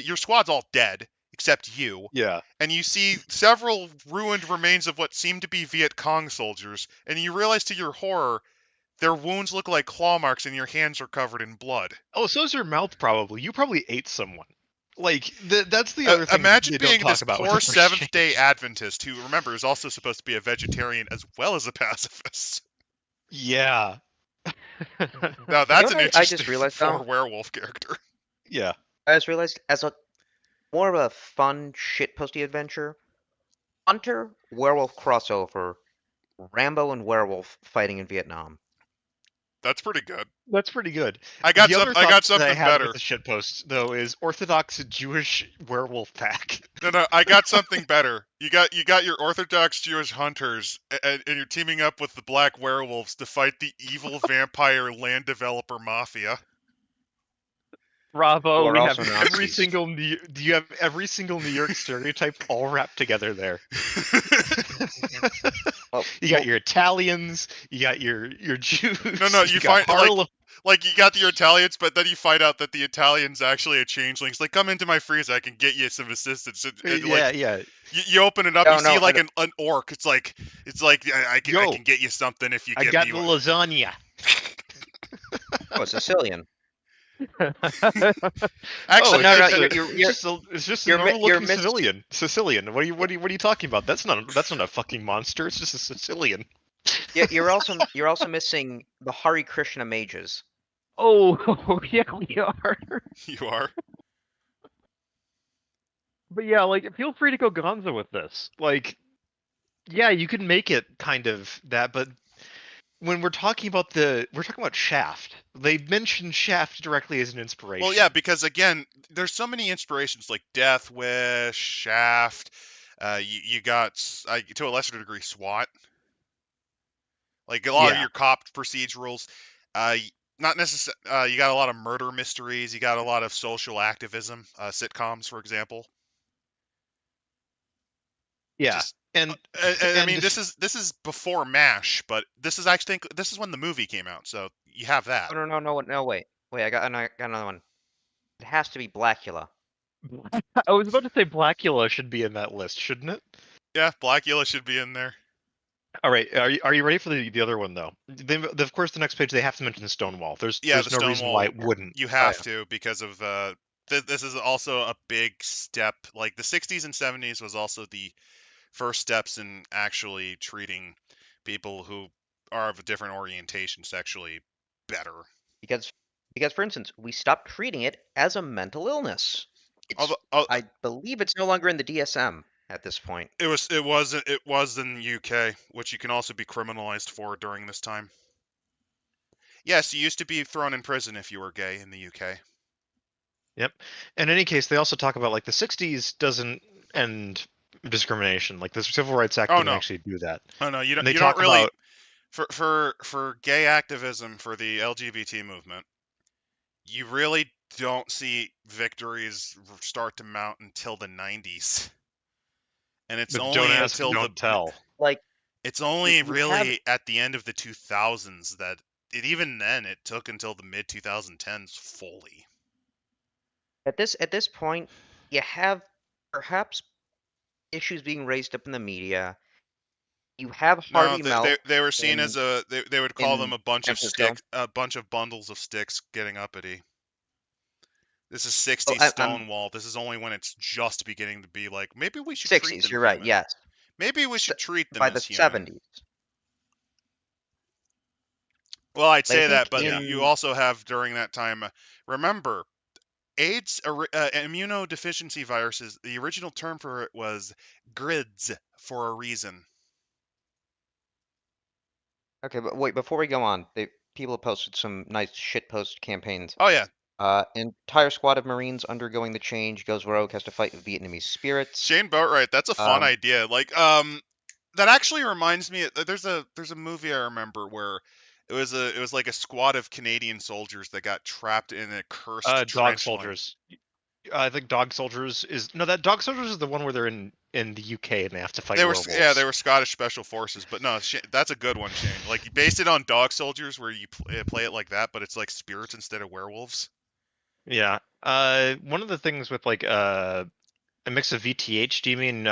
Speaker 1: all dead except you.
Speaker 2: Yeah.
Speaker 1: And you see several ruined remains of what seem to be Viet Cong soldiers, and you realize to your horror, their wounds look like claw marks and your hands are covered in blood.
Speaker 2: Oh, so's your mouth probably. You probably ate someone. Like, that's the other thing
Speaker 1: Imagine
Speaker 2: they don't
Speaker 1: being
Speaker 2: talk
Speaker 1: this
Speaker 2: about with
Speaker 1: poor
Speaker 2: the first
Speaker 1: Seventh-day
Speaker 2: change.
Speaker 1: Adventist who, remember, is also supposed to be a vegetarian as well as a pacifist.
Speaker 2: Yeah.
Speaker 1: Now that's an
Speaker 3: I
Speaker 1: interesting
Speaker 3: just realized,
Speaker 1: for
Speaker 3: though?
Speaker 1: werewolf character.
Speaker 2: Yeah.
Speaker 3: I just realized, as a more of a fun shitposty adventure, Hunter werewolf crossover, Rambo and werewolf fighting in Vietnam.
Speaker 1: That's pretty good.
Speaker 2: That's pretty good.
Speaker 1: I got
Speaker 2: The other
Speaker 1: I got
Speaker 2: thought that I
Speaker 1: something
Speaker 2: had
Speaker 1: better.
Speaker 2: with the shitpost, though, is Orthodox Jewish werewolf pack.
Speaker 1: No, I got something better. You got your Orthodox Jewish hunters, and you're teaming up with the black werewolves to fight the evil vampire land developer mafia.
Speaker 4: Bravo.
Speaker 3: Who are
Speaker 4: We have
Speaker 3: also
Speaker 2: Every
Speaker 3: Nazis.
Speaker 2: single do you have every single New York stereotype all wrapped together there.
Speaker 3: Oh,
Speaker 2: You got your Italians, you got your Jews.
Speaker 1: No, you
Speaker 2: got
Speaker 1: find, like-
Speaker 2: Harlem.
Speaker 1: Like, you got your Italians, but then you find out that the Italian's actually a changeling. It's like, come into my freezer, I can get you some assistance. And, like,
Speaker 2: Yeah.
Speaker 1: you open it up,
Speaker 3: No,
Speaker 1: you see
Speaker 3: no,
Speaker 1: like an orc. It's like I can get you something if you
Speaker 2: I
Speaker 1: get
Speaker 2: got
Speaker 1: me
Speaker 2: the
Speaker 1: one.
Speaker 2: lasagna.
Speaker 3: oh, Sicilian.
Speaker 1: Actually,
Speaker 2: Oh,
Speaker 3: no,
Speaker 2: it's,
Speaker 3: no,
Speaker 2: just it's just a
Speaker 3: you're mi-
Speaker 2: normal
Speaker 3: you're
Speaker 2: looking
Speaker 3: mis-
Speaker 2: Sicilian. What are you talking about? That's not a fucking monster. It's just a Sicilian.
Speaker 3: You're also missing the Hare Krishna mages.
Speaker 4: Oh, yeah, we are.
Speaker 1: you are.
Speaker 4: But yeah, like, feel free to go Gonzo with this.
Speaker 2: Like, yeah, you can make it kind of that, but when we're talking about Shaft. They mention Shaft directly as an inspiration.
Speaker 1: Well, yeah, because again, there's so many inspirations like Death Wish, Shaft. You got to a lesser degree SWAT. Like a lot of
Speaker 2: Yeah.
Speaker 1: your cop procedurals. Not necessarily. You got a lot of murder mysteries. You got a lot of social activism. Sitcoms, for example.
Speaker 2: Yeah.
Speaker 1: Just-
Speaker 2: and
Speaker 1: I mean, this is before MASH, but this is when the movie came out, so you have that.
Speaker 3: Oh, no, wait, I got another one. It has to be Blackula.
Speaker 4: I was about to say Blackula.
Speaker 2: should be in that list, shouldn't it?
Speaker 1: Yeah, Blackula should be in there.
Speaker 2: All right, are you ready for the other one though? Of course, the next page they have to mention Stonewall. There's
Speaker 1: Yeah, the
Speaker 2: no reason
Speaker 1: Stonewall.
Speaker 2: why it wouldn't.
Speaker 1: You have to, because of this is also a big step. Like the 60s and 70s was also the first steps in actually treating people who are of a different orientation sexually better.
Speaker 3: Because for instance, we stopped treating it as a mental illness. I believe it's no longer in the DSM at this point.
Speaker 1: It was in the UK, which you can also be criminalized for during this time. Yes, you used to be thrown in prison if you were gay in the UK.
Speaker 2: Yep. In any case, they also talk about like the 60s doesn't end discrimination. Like the Civil Rights Act didn't actually do that.
Speaker 1: Oh no, you don't.
Speaker 2: And they
Speaker 1: You
Speaker 2: talk
Speaker 1: don't really.
Speaker 2: about
Speaker 1: For gay activism, for the LGBT movement, you really don't see victories start to mount until the 90s, and it's
Speaker 2: but
Speaker 1: only
Speaker 2: don't ask,
Speaker 1: until
Speaker 2: don't tell.
Speaker 3: Like,
Speaker 1: it's only
Speaker 3: you
Speaker 1: really at the end of the 2000s that even then it took until the mid 2010s fully.
Speaker 3: at this point, you have perhaps issues being raised up in the media. You have
Speaker 1: No,
Speaker 3: Harvey Milk.
Speaker 1: they were seen as
Speaker 3: in
Speaker 1: they would call them
Speaker 3: in
Speaker 1: a bunch
Speaker 3: San
Speaker 1: of
Speaker 3: Francisco.
Speaker 1: bundles of sticks getting uppity. This is
Speaker 3: Oh,
Speaker 1: 60s
Speaker 3: I'm
Speaker 1: Stonewall. This is only when it's just beginning to be like, maybe we should treat
Speaker 3: 60s.
Speaker 1: them
Speaker 3: You're right.
Speaker 1: human.
Speaker 3: Yes.
Speaker 1: Maybe we should treat them
Speaker 3: By the
Speaker 1: as human.
Speaker 3: 70s.
Speaker 1: Well, I'd
Speaker 3: But I
Speaker 1: say
Speaker 3: think
Speaker 1: that, but
Speaker 3: in
Speaker 1: you also have during that time, remember, AIDS, immunodeficiency viruses, the original term for it was grids for a reason.
Speaker 3: Okay, but wait, before we go on, people have posted some nice shitpost campaigns.
Speaker 1: Oh, yeah.
Speaker 3: Entire squad of Marines undergoing the change goes rogue, has to fight Vietnamese spirits.
Speaker 1: Shane Boatwright, that's a fun idea. Like, that actually reminds me, there's a movie I remember where it was like a squad of Canadian soldiers that got trapped in a cursed
Speaker 2: Dog
Speaker 1: trench line.
Speaker 2: soldiers. I think Dog Soldiers is that Dog Soldiers is the one where they're in the UK and they have to fight werewolves.
Speaker 1: They were Scottish Special Forces, but no, that's a good one, Shane. Like you based it on Dog Soldiers, where you play it like that, but it's like spirits instead of werewolves.
Speaker 2: Yeah. One of the things with like a mix of VTH. Do you mean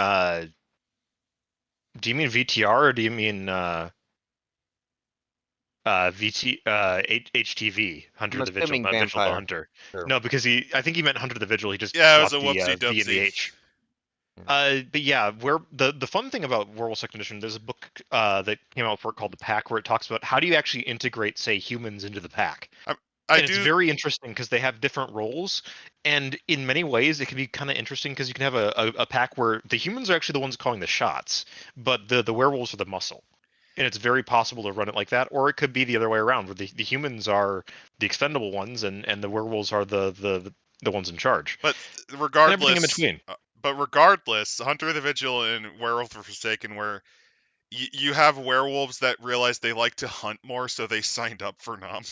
Speaker 2: VTR or do you mean HTV, Hunter
Speaker 3: I'm
Speaker 2: the Vigil,
Speaker 3: assuming
Speaker 2: not Vigil the
Speaker 3: vampire.
Speaker 2: Hunter?
Speaker 3: Sure.
Speaker 2: No, because I think he meant Hunter the Vigil. He just
Speaker 1: Yeah, it was a
Speaker 2: swapped
Speaker 1: whoopsie
Speaker 2: the V and the
Speaker 1: dubsy.
Speaker 2: H. But yeah, where the fun thing about Werewolf Second Edition, there's a book that came out for it called The Pack, where it talks about how do you actually integrate, say, humans into the pack. It's very interesting because they have different roles, and in many ways it can be kind of interesting because you can have a pack where the humans are actually the ones calling the shots, but the werewolves are the muscle. And it's very possible to run it like that, or it could be the other way around, where the humans are the expendable ones, and the werewolves are the ones in charge.
Speaker 1: But regardless,
Speaker 2: and everything in between.
Speaker 1: But regardless, Hunter the Vigil and Werewolf for Forsaken, where you have werewolves that realize they like to hunt more, so they signed up for Nom.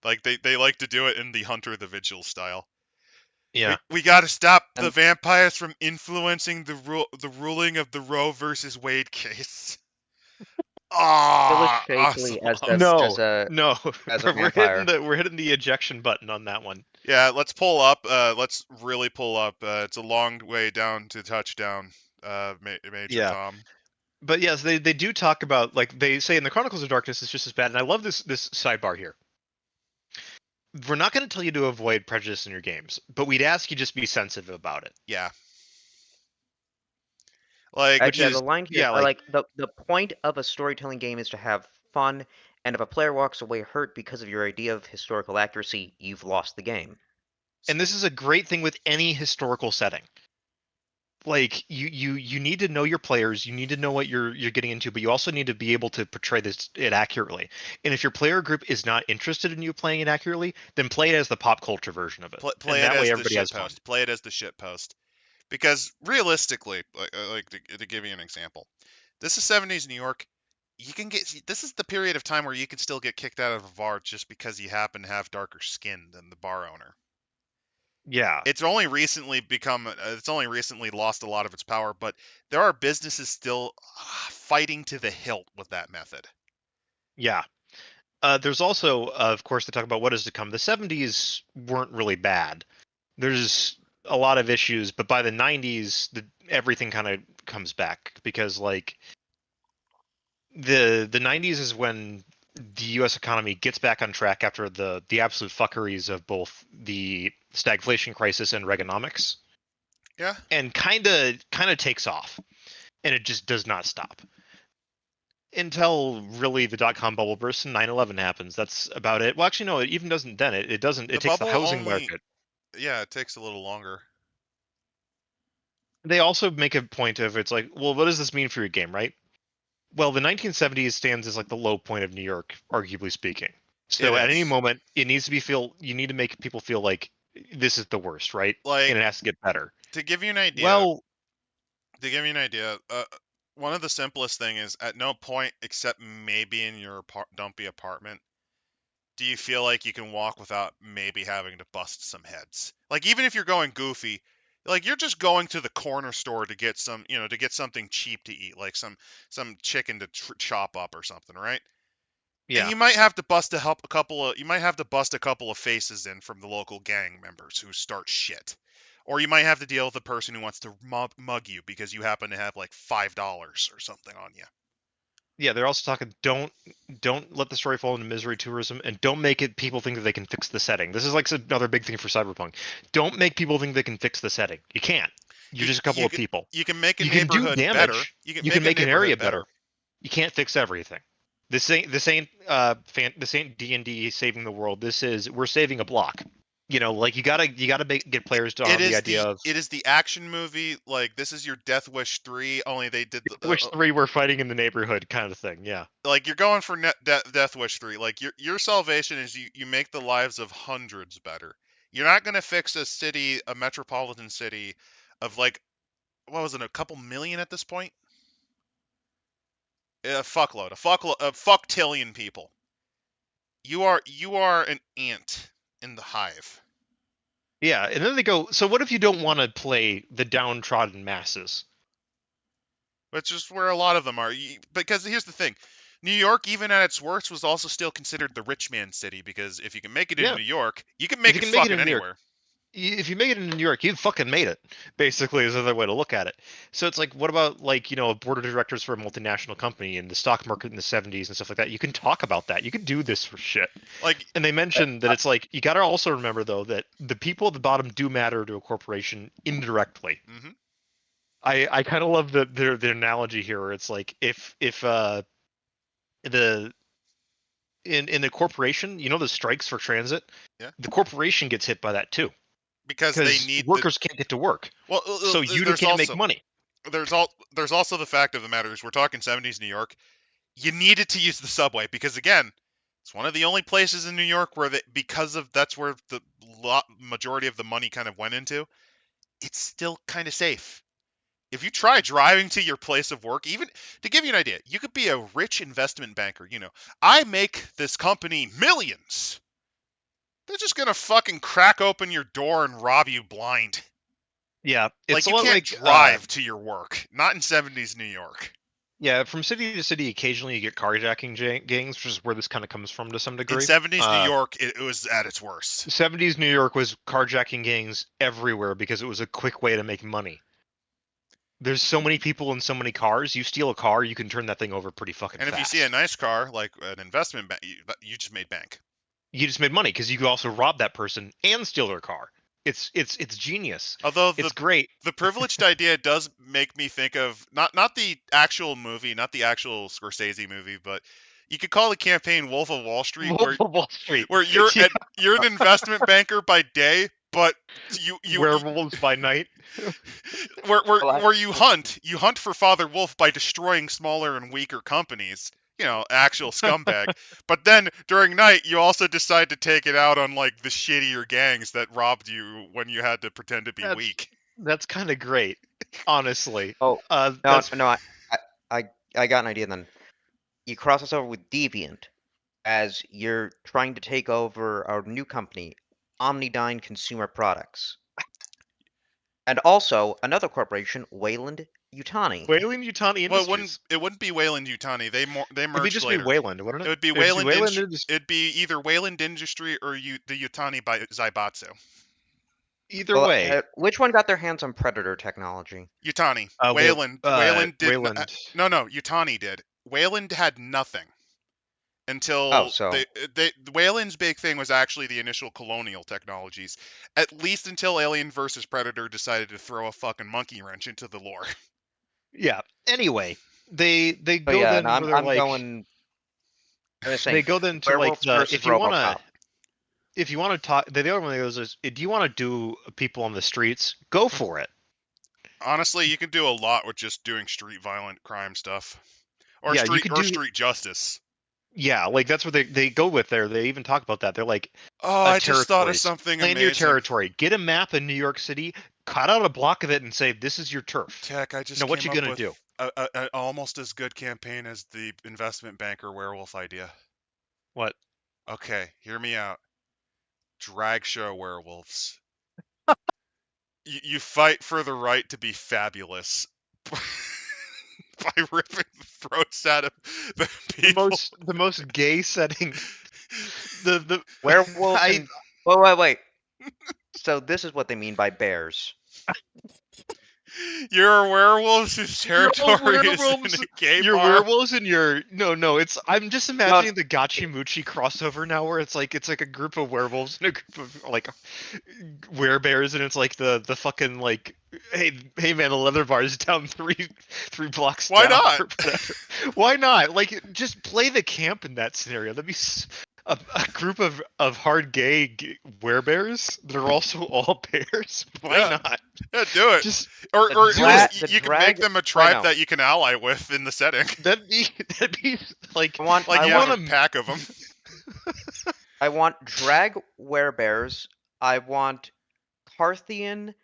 Speaker 1: Like they like to do it in the Hunter the Vigil style.
Speaker 2: Yeah,
Speaker 1: we got to stop the vampires from influencing the ruling of the Roe versus Wade case.
Speaker 3: Shapely
Speaker 1: awesome.
Speaker 2: No,
Speaker 3: as a
Speaker 2: we're
Speaker 3: vampire.
Speaker 2: we're hitting the ejection button on that one.
Speaker 1: Yeah, let's pull up. Let's really pull up. It's a long way down to touchdown, Major Tom.
Speaker 2: But yes, they do talk about, like they say in the Chronicles of Darkness, it's just as bad. And I love this sidebar here. We're not going to tell you to avoid prejudice in your games, but we'd ask you just be sensitive about it.
Speaker 1: Yeah. Like,
Speaker 3: the line here, like the point of a storytelling game is to have fun, and if a player walks away hurt because of your idea of historical accuracy, you've lost the game.
Speaker 2: And this is a great thing with any historical setting. Like you need to know your players, you need to know what you're getting into, but you also need to be able to portray it accurately. And if your player group is not interested in you playing it accurately, then play it as the pop culture version of it.
Speaker 1: Play
Speaker 2: and
Speaker 1: it
Speaker 2: that
Speaker 1: as
Speaker 2: way
Speaker 1: the
Speaker 2: everybody has fun.
Speaker 1: Play it as the shit post. Because realistically, like to give you an example, this is 70s New York. You can this is the period of time where you can still get kicked out of a bar just because you happen to have darker skin than the bar owner.
Speaker 2: Yeah.
Speaker 1: It's only recently lost a lot of its power, but there are businesses still fighting to the hilt with that method.
Speaker 2: Yeah. There's also, of course, they talk about what is to come. The 70s weren't really bad. There's a lot of issues, but by the 90s, everything kind of comes back because, like, the 90s is when the U.S. economy gets back on track after the absolute fuckeries of both the stagflation crisis and Reaganomics.
Speaker 1: Yeah.
Speaker 2: And kind of takes off, and it just does not stop until really the dot-com bubble bursts and 9/11 happens. That's about it. Well, actually, no, it even doesn't then. It doesn't. It takes the housing market.
Speaker 1: Yeah, it takes a little longer.
Speaker 2: They also make a point of, it's like, well, what does this mean for your game, right? Well, the 1970s stands as like the low point of New York, arguably speaking. So at any moment, it needs to you need to make people feel like this is the worst, right?
Speaker 1: Like,
Speaker 2: and it has to get better.
Speaker 1: To give you an idea. One of the simplest thing is at no point except maybe in your dumpy apartment do you feel like you can walk without maybe having to bust some heads. Like, even if you're going goofy, like you're just going to the corner store to get some, to get something cheap to eat, like some chicken to chop up or something, right?
Speaker 2: Yeah.
Speaker 1: And you might have to bust a couple of faces in from the local gang members who start shit. Or you might have to deal with a person who wants to mug you because you happen to have like $5 or something on you.
Speaker 2: Yeah, they're also talking don't let the story fall into misery tourism, and don't make it people think that they can fix the setting. This is like another big thing for Cyberpunk. Don't make people think they can fix the setting. You can't. You're just a couple of people.
Speaker 1: You can make a
Speaker 2: You can do
Speaker 1: neighborhood better.
Speaker 2: damage.
Speaker 1: You can
Speaker 2: You can
Speaker 1: make a
Speaker 2: make an area
Speaker 1: neighborhood
Speaker 2: better. You can't fix everything. This ain't this ain't D&D saving the world. This is we're saving a block. You know, like you gotta get players to
Speaker 1: It
Speaker 2: on the
Speaker 1: is
Speaker 2: idea of
Speaker 1: it is the action movie. Like this is your Death Wish 3. Only they did
Speaker 2: which three we're fighting in the neighborhood kind of thing. Yeah.
Speaker 1: like you're going for Death Wish 3. Like your salvation is you make the lives of hundreds better. You're not gonna fix a city, a metropolitan city, of like what was it, a couple million at this point? A fuckload, a fucktillion people. You are an ant in the hive.
Speaker 2: Yeah, and then they go, so what if you don't want to play the downtrodden masses?
Speaker 1: Which is where a lot of them are. Because here's the thing. New York, even at its worst, was also still considered the rich man city, because if you can make it in
Speaker 2: Yeah.
Speaker 1: New York, you can make
Speaker 2: You
Speaker 1: it
Speaker 2: can make it
Speaker 1: fucking
Speaker 2: in New York.
Speaker 1: anywhere.
Speaker 2: If you make it in New York, you've fucking made it, basically, is another way to look at it. So it's like, what about, like, you know, a board of directors for a multinational company and the stock market in the 70s and stuff like that? You can talk about that. You can do this for shit.
Speaker 1: Like,
Speaker 2: And they mentioned that it's like, you gotta also remember, though, that the people at the bottom do matter to a corporation indirectly.
Speaker 1: mm-hmm.
Speaker 2: I kind of love their analogy here, where it's like, if the in the corporation, you know, the strikes for transit,
Speaker 1: Yeah.
Speaker 2: the corporation gets hit by that too,
Speaker 1: because they need
Speaker 2: workers can't get to work.
Speaker 1: Well,
Speaker 2: So you can't make money.
Speaker 1: There's also the fact of the matter is we're talking 70s New York. You needed to use the subway because, again, it's one of the only places in New York where that's where the majority of the money kind of went into. It's still kind of safe. If you try driving to your place of work, even to give you an idea, you could be a rich investment banker. You know, I make this company millions. They're just gonna fucking crack open your door and rob you blind.
Speaker 2: Yeah, it's
Speaker 1: Like,
Speaker 2: a
Speaker 1: you
Speaker 2: lot
Speaker 1: can't
Speaker 2: like
Speaker 1: drive to your work. Not in 70s New York.
Speaker 2: yeah, from city to city, occasionally you get carjacking gangs, which is where this kind of comes from to some degree.
Speaker 1: In 70s New York, it was at its worst.
Speaker 2: 70s New York was carjacking gangs everywhere because it was a quick way to make money. There's so many people and so many cars. You steal a car, you can turn that thing over pretty fucking fast.
Speaker 1: And if you see a nice car, like an investment bank, you just made bank.
Speaker 2: You just made money because you could also rob that person and steal their car. It's genius.
Speaker 1: Although
Speaker 2: it's great.
Speaker 1: The privileged idea does make me think of not the actual movie, not the actual Scorsese movie, but you could call the campaign Wolf of Wall Street, where you're you're an investment banker by day, but you
Speaker 2: werewolves by night.
Speaker 1: where you hunt for Father Wolf by destroying smaller and weaker companies. You know, actual scumbag. But then during night, you also decide to take it out on like the shittier gangs that robbed you when you had to pretend to be weak.
Speaker 2: That's kind of great, honestly.
Speaker 3: Oh, no, I got an idea then. You cross us over with Deviant, as you're trying to take over our new company, Omnidyne Consumer Products. And also, another corporation, Wayland Yutani.
Speaker 2: Wayland Yutani Industries.
Speaker 1: Well, it wouldn't be Wayland Yutani. They merged
Speaker 2: It'd be just
Speaker 1: later.
Speaker 2: Be Wayland, wouldn't it?
Speaker 1: It would be Wayland. It'd be either Wayland Industry or the Yutani by Zaibatsu.
Speaker 2: Either way.
Speaker 3: Which one got their hands on Predator technology?
Speaker 1: Yutani. Wayland did.
Speaker 2: Wayland.
Speaker 1: No, Yutani did. Wayland had nothing until Wayland's big thing was actually the initial colonial technologies, at least until Alien vs Predator decided to throw a fucking monkey wrench into the lore.
Speaker 2: Yeah. Anyway, they go
Speaker 3: yeah,
Speaker 2: then.
Speaker 3: No, I'm
Speaker 2: like,
Speaker 3: going.
Speaker 2: They go then to like the if you want to talk. The other one goes is, do you want to do people on the streets? Go for it.
Speaker 1: Honestly, you can do a lot with just doing street violent crime stuff, or street justice.
Speaker 2: Yeah, like that's what they go with there. They even talk about that. They're like,
Speaker 1: I just thought of something
Speaker 2: amazing.
Speaker 1: Plan
Speaker 2: your territory. Get a map in New York City, cut out a block of it, and say, this is your turf.
Speaker 1: Tech, I just
Speaker 2: now what you gonna do?
Speaker 1: A almost as good campaign as the investment banker werewolf idea.
Speaker 2: What?
Speaker 1: Okay, hear me out. Drag show werewolves. you fight for the right to be fabulous. By ripping the throats out of the people.
Speaker 2: The most gay setting. The
Speaker 3: werewolf. Wait. So this is what they mean by bears.
Speaker 1: You're werewolves whose territory is in
Speaker 2: werewolves.
Speaker 1: a gay
Speaker 2: Your
Speaker 1: bar.
Speaker 2: werewolves and your no. It's I'm just imagining the Gachimuchi crossover now, where it's like a group of werewolves and a group of like werebears, and it's like the fucking like hey man, the leather bar is down three blocks
Speaker 1: Why
Speaker 2: down.
Speaker 1: not?
Speaker 2: Or whatever. Why not? Like just play the camp in that scenario. That'd be a group of hard gay werebears that are also all bears. Why
Speaker 1: Yeah.
Speaker 2: not?
Speaker 1: Yeah, do it.
Speaker 2: Just
Speaker 1: Or
Speaker 3: the
Speaker 1: you can make
Speaker 3: drag-
Speaker 1: them a
Speaker 3: I
Speaker 1: tribe
Speaker 3: know.
Speaker 1: that you can ally with in the setting.
Speaker 2: that'd be like
Speaker 3: I want
Speaker 1: Like
Speaker 3: I
Speaker 1: you
Speaker 3: want
Speaker 1: have a pack of them.
Speaker 3: I want drag werebears. I want Carthian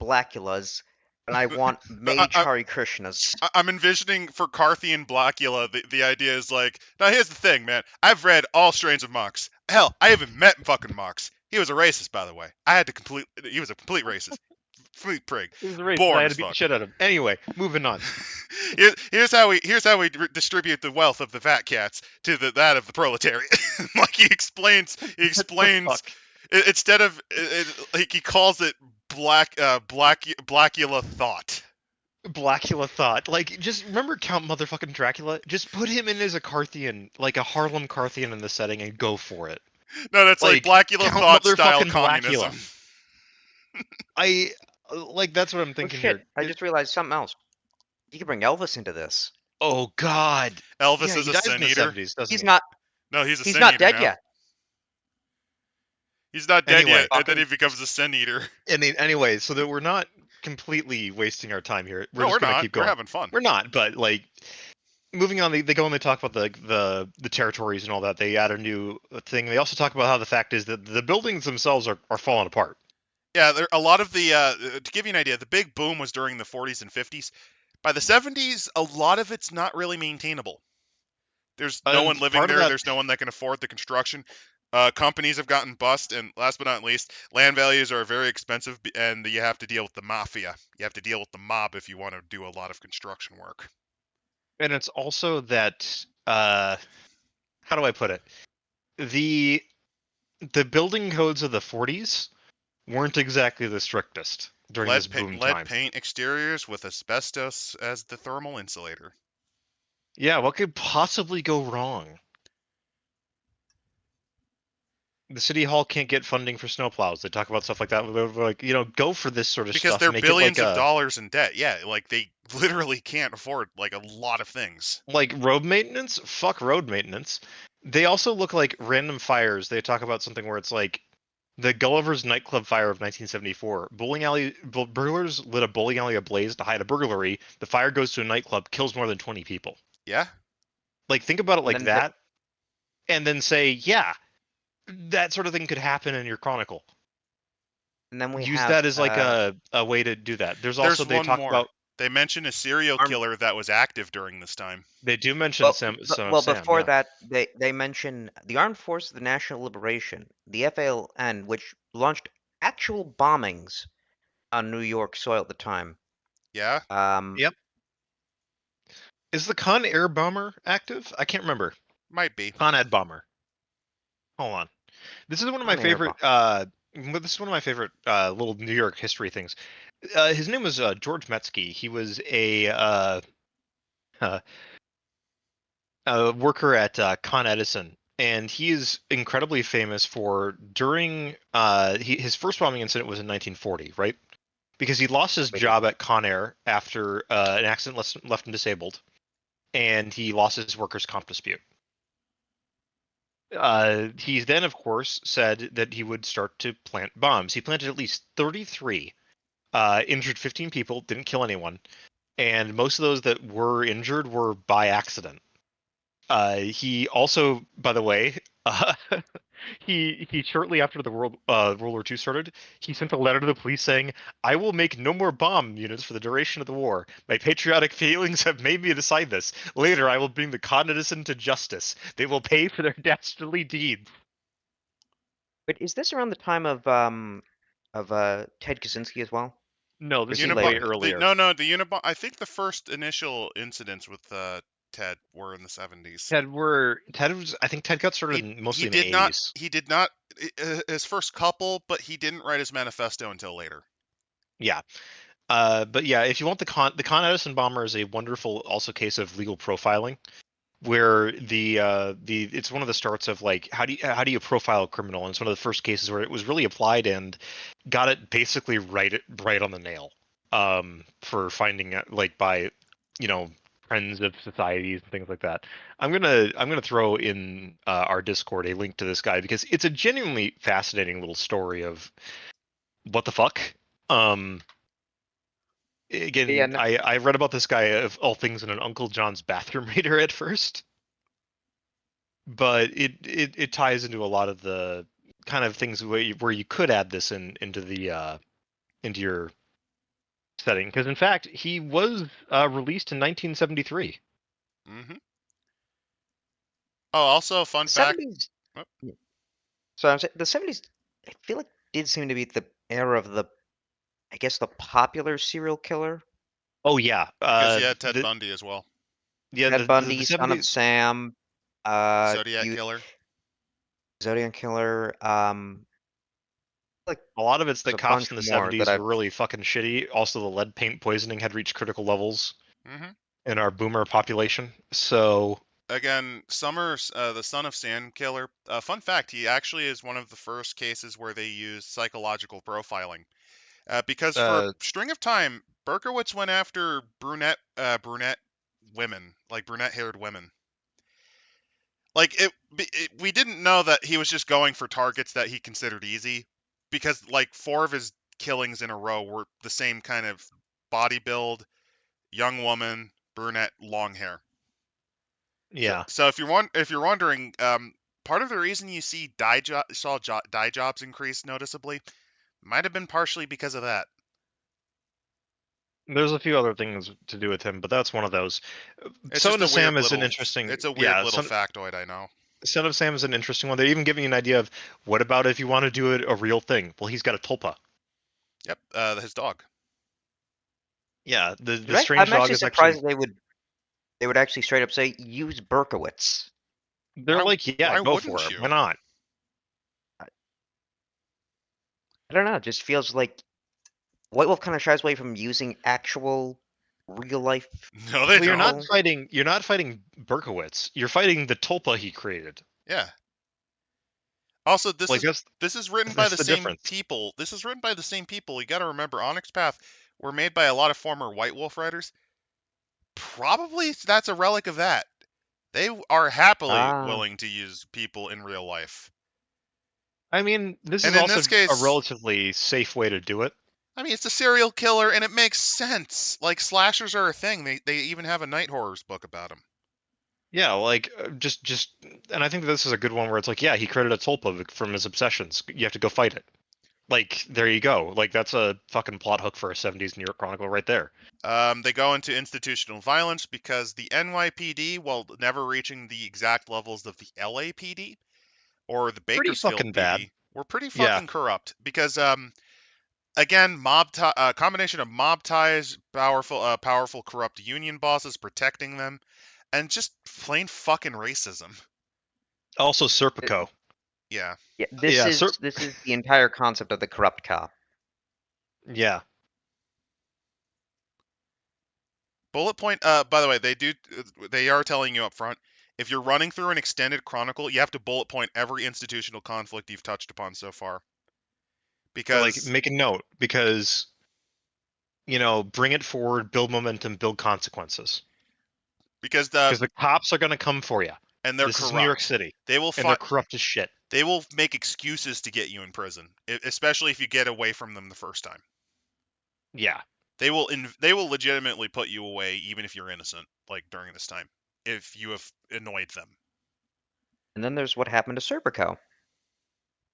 Speaker 3: Blackulas, and I want mage Hare Krishnas.
Speaker 1: I'm envisioning for Carthian Blackula, the idea is like, now here's the thing, man. I've read all strains of monks. Hell, I even met fucking monks. He was a racist, by the way. He was a complete racist. Complete prig.
Speaker 4: It was a race.
Speaker 1: Boring
Speaker 4: I had
Speaker 1: as
Speaker 4: to beat
Speaker 1: fuck.
Speaker 4: the shit out of him.
Speaker 2: anyway, moving on.
Speaker 1: Here's how we distribute the wealth of the fat cats to that of the proletariat. Like he explains
Speaker 4: Fuck.
Speaker 1: instead of like he calls it Blackula thought.
Speaker 2: Blackula thought. Like, just remember Count motherfucking Dracula? Just put him in as a Carthian, like a Harlem Carthian in the setting, and go for it.
Speaker 1: No, that's like Blackula
Speaker 2: Count
Speaker 1: thought style
Speaker 2: motherfucking
Speaker 1: communism.
Speaker 2: Blackula. I like that's what I'm
Speaker 3: Oh
Speaker 2: thinking
Speaker 3: shit!
Speaker 2: here.
Speaker 3: I just realized something else. You could bring Elvis into this.
Speaker 2: Oh God.
Speaker 1: Elvis
Speaker 2: Yeah,
Speaker 1: is
Speaker 2: he
Speaker 1: a
Speaker 2: dies
Speaker 1: sin
Speaker 2: in the
Speaker 1: eater.
Speaker 2: 70s, doesn't
Speaker 3: He's
Speaker 2: he?
Speaker 3: not.
Speaker 1: No, he's a
Speaker 3: He's
Speaker 1: sin
Speaker 3: not
Speaker 1: eater
Speaker 3: dead
Speaker 1: now.
Speaker 3: yet.
Speaker 1: He's not dead
Speaker 2: Anyway,
Speaker 1: yet, and then he becomes a sin eater.
Speaker 2: Anyway, so that we're not completely wasting our time here. We're
Speaker 1: No,
Speaker 2: just
Speaker 1: we're
Speaker 2: gonna
Speaker 1: not.
Speaker 2: keep going.
Speaker 1: We're having fun.
Speaker 2: We're not, but like moving on, they go and they talk about the territories and all that. They add a new thing. They also talk about how the fact is that the buildings themselves are falling apart.
Speaker 1: Yeah, a lot of the to give you an idea, the big boom was during the 40s and 50s. By the 70s, a lot of it's not really maintainable. There's no one living
Speaker 2: part of
Speaker 1: there.
Speaker 2: that-
Speaker 1: There's no one that can afford the construction. Companies have gotten bust, and last but not least, land values are very expensive, and you have to deal with the mafia. You have to deal with the mob if you want to do a lot of construction work.
Speaker 2: And it's also that how do I put it? The building codes of the 40s weren't exactly the strictest during this boom
Speaker 1: Lead
Speaker 2: time.
Speaker 1: paint exteriors with asbestos as the thermal insulator.
Speaker 2: Yeah, what could possibly go wrong? The city hall can't get funding for snowplows. They talk about stuff like that. They're like, go for this sort of
Speaker 1: Because
Speaker 2: stuff.
Speaker 1: they're
Speaker 2: Make
Speaker 1: billions
Speaker 2: it like
Speaker 1: of dollars in debt. Yeah, like they literally can't afford like a lot of things.
Speaker 2: like road maintenance. Fuck road maintenance. They also look like random fires. They talk about something where it's like the Gulliver's nightclub fire of 1974. Burglars lit a bowling alley ablaze to hide a burglary. The fire goes to a nightclub, kills more than 20 people.
Speaker 1: Yeah.
Speaker 2: Like think about it like
Speaker 3: then
Speaker 2: that, and then say, yeah, that sort of thing could happen in your chronicle.
Speaker 3: And then we
Speaker 2: Use
Speaker 3: have,
Speaker 2: that as like a way to do that. There's also they
Speaker 1: one
Speaker 2: talk
Speaker 1: more.
Speaker 2: about
Speaker 1: They mention a serial killer that was active during this time.
Speaker 2: they do mention Sam.
Speaker 3: before
Speaker 2: Yeah.
Speaker 3: that, they mention the Armed Forces of the National Liberation, the FALN, which launched actual bombings on New York soil at the time.
Speaker 1: Yeah.
Speaker 2: Yep. Is the Con Air bomber active? I can't remember.
Speaker 1: Might be.
Speaker 2: Con Ed bomber. Hold on. This is one of my
Speaker 3: Con Air
Speaker 2: favorite. This is one of my favorite little New York history things. His name was George Metzke. He was a worker at Con Edison, and he is incredibly famous for during his first bombing incident was in 1940, right? Because he lost his job at Con Air after an accident left him disabled, and he lost his workers' comp dispute. He then, of course, said that he would start to plant bombs. He planted at least 33, injured 15 people, didn't kill anyone, and most of those that were injured were by accident. He also, by the way, he shortly after the World War II started, he sent a letter to the police saying, "I will make no more bomb units for the duration of the war. My patriotic feelings have made me decide this. Later, I will bring the Con Edison to justice. They will pay for their dastardly deeds."
Speaker 3: But is this around the time of Ted Kaczynski as well?
Speaker 2: No, this is
Speaker 3: Unibomb-
Speaker 2: way earlier.
Speaker 1: The Unibomb. I think the first initial incidents with Ted were in the 70s.
Speaker 2: Ted got started mostly in the 80s.
Speaker 1: He did not his first couple, but he didn't write his manifesto until later.
Speaker 2: Yeah. But yeah, if you want the Con Edison bomber is a wonderful also case of legal profiling, where the it's one of the starts of like how do you profile a criminal, and it's one of the first cases where it was really applied and got it basically right on the nail, for finding it like by trends of societies and things like that. I'm gonna throw in our Discord a link to this guy because it's a genuinely fascinating little story of what the fuck. Um,
Speaker 3: Yeah,
Speaker 2: Again,
Speaker 3: no,
Speaker 2: I read about this guy of all things in an Uncle John's bathroom reader at first, but it ties into a lot of the kind of things where you could add this into the into your setting, because in fact he was released in 1973.
Speaker 1: Mm-hmm. Oh, also, fun
Speaker 3: the
Speaker 1: fact.
Speaker 3: 70s.
Speaker 1: Oh,
Speaker 3: Yeah. So I'm saying the 70s. I feel like did seem to be the era of I guess, the popular serial killer.
Speaker 2: Oh yeah,
Speaker 1: because you had Ted Bundy as well.
Speaker 3: Ted
Speaker 2: the
Speaker 3: Bundy, Son of
Speaker 2: 70s.
Speaker 3: Sam,
Speaker 1: Zodiac Killer.
Speaker 3: Zodiac Killer. Like
Speaker 2: A lot of it's
Speaker 3: there's
Speaker 2: that
Speaker 3: a
Speaker 2: cops
Speaker 3: bunch
Speaker 2: in the
Speaker 3: more that
Speaker 2: 70s
Speaker 3: I've.
Speaker 2: were really fucking shitty. Also, the lead paint poisoning had reached critical levels
Speaker 1: Mm-hmm.
Speaker 2: in our boomer population. So
Speaker 1: Again, Summers, the Son of Sam Killer. Fun fact: he actually is one of the first cases where they use psychological profiling. Because for a string of time, Berkowitz went after brunette women, like brunette-haired women. Like we didn't know that he was just going for targets that he considered easy, because like 4 of his killings in a row were the same kind of body build, young woman, brunette, long hair.
Speaker 2: yeah,
Speaker 1: So if you're wondering, part of the reason you see dye jobs increase noticeably might have been partially because of that.
Speaker 2: there's a few other things to do with him, but that's one of those.
Speaker 1: It's
Speaker 2: Son
Speaker 1: just a
Speaker 2: of Sam
Speaker 1: weird
Speaker 2: is an
Speaker 1: little.
Speaker 2: interesting.
Speaker 1: It's a weird
Speaker 2: Yeah,
Speaker 1: little factoid, I know.
Speaker 2: Son of Sam is an interesting one. They're even giving you an idea of what about if you want to do it a real thing? Well, he's got a tulpa.
Speaker 1: Yep, his dog.
Speaker 2: Yeah, the
Speaker 3: Right?
Speaker 2: strange
Speaker 3: I'm
Speaker 2: dog
Speaker 3: actually
Speaker 2: is actually.
Speaker 3: surprised that they would actually straight up say use Berkowitz.
Speaker 2: They're like, yeah,
Speaker 1: Why
Speaker 2: go
Speaker 1: wouldn't
Speaker 2: for it.
Speaker 1: you?
Speaker 2: Why not?
Speaker 3: I don't know. It just feels like White Wolf kind of shies away from using actual real life
Speaker 1: No, they
Speaker 2: Well, you're not
Speaker 1: don't.
Speaker 3: people.
Speaker 2: fighting. You're not fighting Berkowitz. You're fighting the tulpa he created.
Speaker 1: Yeah. Also,
Speaker 2: Like
Speaker 1: this is written by
Speaker 2: that's
Speaker 1: the
Speaker 2: the
Speaker 1: same
Speaker 2: difference.
Speaker 1: people. This is written by the same people. You got to remember, Onyx Path were made by a lot of former White Wolf writers. Probably that's a relic of that. They are happily
Speaker 3: Ah,
Speaker 1: willing to use people in real life.
Speaker 2: I mean, this
Speaker 1: And
Speaker 2: is
Speaker 1: in
Speaker 2: also
Speaker 1: this
Speaker 2: a
Speaker 1: case,
Speaker 2: relatively safe way to do it.
Speaker 1: I mean, it's a serial killer, and it makes sense. Like, slashers are a thing. They even have a night horrors book about them.
Speaker 2: Yeah, like just, and I think this is a good one where it's like, yeah, he created a tulpa from his obsessions. You have to go fight it. Like, there you go. Like, that's a fucking plot hook for a '70s New York Chronicle right there.
Speaker 1: They go into institutional violence because the NYPD, while never reaching the exact levels of the LAPD or the
Speaker 2: Pretty
Speaker 1: Bakersfield
Speaker 2: fucking bad.
Speaker 1: PD, were pretty
Speaker 2: Yeah.
Speaker 1: fucking corrupt. Because again, combination of mob ties, powerful corrupt union bosses protecting them, and just plain fucking racism.
Speaker 2: Also, Serpico.
Speaker 1: Yeah.
Speaker 3: yeah.
Speaker 2: Yeah,
Speaker 3: This is the entire concept of the corrupt cop.
Speaker 2: Yeah.
Speaker 1: Bullet point. By the way, they are telling you up front, if you're running through an extended chronicle, you have to bullet point every institutional conflict you've touched upon so far.
Speaker 2: Like,
Speaker 1: Because
Speaker 2: make a note because bring it forward, build momentum, build consequences.
Speaker 1: because
Speaker 2: Because the cops are gonna come for you.
Speaker 1: and they're
Speaker 2: This
Speaker 1: corrupt.
Speaker 2: is New York City,
Speaker 1: They will
Speaker 2: and they're corrupt as shit.
Speaker 1: They will make excuses to get you in prison, especially if you get away from them the first time.
Speaker 2: Yeah.
Speaker 1: They will legitimately put you away even if you're innocent, like during this time, if you have annoyed them.
Speaker 3: And then there's what happened to Serpico.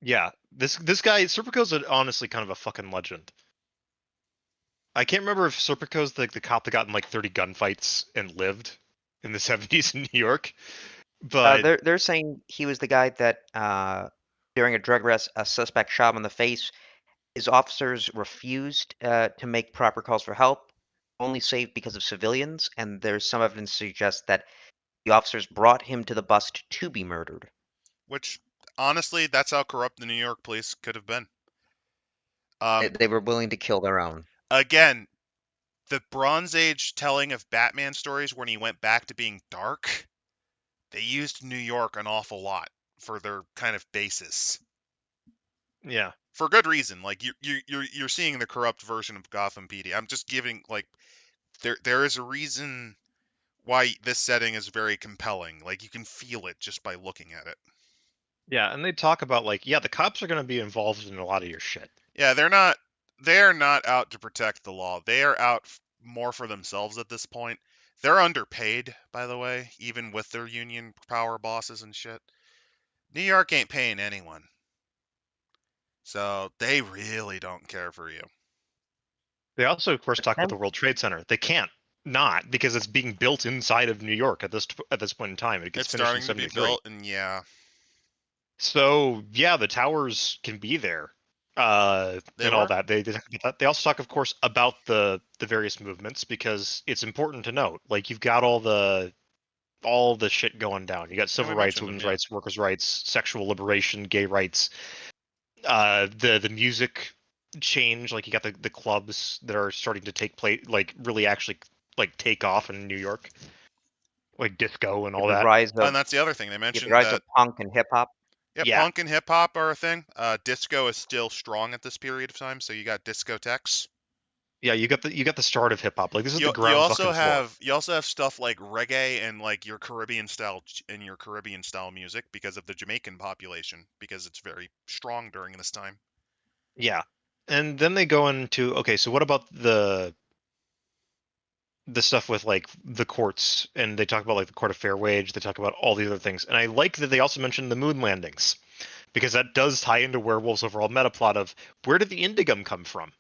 Speaker 2: Yeah. This guy, Serpico's honestly kind of a fucking legend. I can't remember if Serpico's the cop that got in like 30 gunfights and lived in the 70s in New York. But
Speaker 3: They're saying he was the guy that during a drug arrest, a suspect shot him in the face. His officers refused to make proper calls for help, only saved because of civilians, and there's some evidence to suggest that the officers brought him to the bus to be murdered.
Speaker 1: Which, honestly, that's how corrupt the New York police could have been.
Speaker 3: They were willing to kill their own.
Speaker 1: Again, the Bronze Age telling of Batman stories when he went back to being dark, they used New York an awful lot for their kind of basis.
Speaker 2: Yeah.
Speaker 1: For good reason. Like you're seeing the corrupt version of Gotham PD. I'm just giving like there is a reason why this setting is very compelling. Like you can feel it just by looking at it.
Speaker 2: Yeah, and they talk about like, yeah, the cops are going to be involved in a lot of your shit.
Speaker 1: Yeah, they're not out to protect the law. They are out more for themselves at this point. They're underpaid, by the way, even with their union power bosses and shit. New York ain't paying anyone. So they really don't care for you.
Speaker 2: They also, of course, talk about
Speaker 3: Them-
Speaker 2: the World Trade Center. They can't not because it's being built inside of New York at this point in time. It gets
Speaker 1: It's
Speaker 2: finished
Speaker 1: starting
Speaker 2: in
Speaker 1: to be
Speaker 2: 73.
Speaker 1: built, and yeah,
Speaker 2: So yeah, the towers can be there,
Speaker 1: They
Speaker 2: and all
Speaker 1: were?
Speaker 2: that. They talk about that. They also talk, of course, about the various movements because it's important to note. Like you've got all the shit going down. You got civil
Speaker 1: we
Speaker 2: rights,
Speaker 1: mentioned them,
Speaker 2: women's
Speaker 1: yeah.
Speaker 2: rights, workers' rights, sexual liberation, gay rights. The music change. Like you got the clubs that are starting to take place, like really actually like take off in New York, like disco and all
Speaker 3: the
Speaker 2: that.
Speaker 3: rise of
Speaker 1: And that's the other thing they
Speaker 3: the
Speaker 1: mentioned
Speaker 3: rise
Speaker 1: that
Speaker 3: of punk and hip hop.
Speaker 1: yeah,
Speaker 2: Yeah.
Speaker 1: punk and hip hop are a thing. Disco is still strong at this period of time, so you got discotheques.
Speaker 2: Yeah, you got the start of hip hop. Like this is the
Speaker 1: You
Speaker 2: ground fucking floor.
Speaker 1: you also have stuff like reggae and like your Caribbean style music because of the Jamaican population because it's very strong during this time.
Speaker 2: Yeah. And then they go into, okay, so what about the stuff with like the courts, and they talk about like the court of fair wage, they talk about all the other things. And I like that they also mentioned the moon landings because that does tie into Werewolf's overall meta plot of where did the Indigum come from?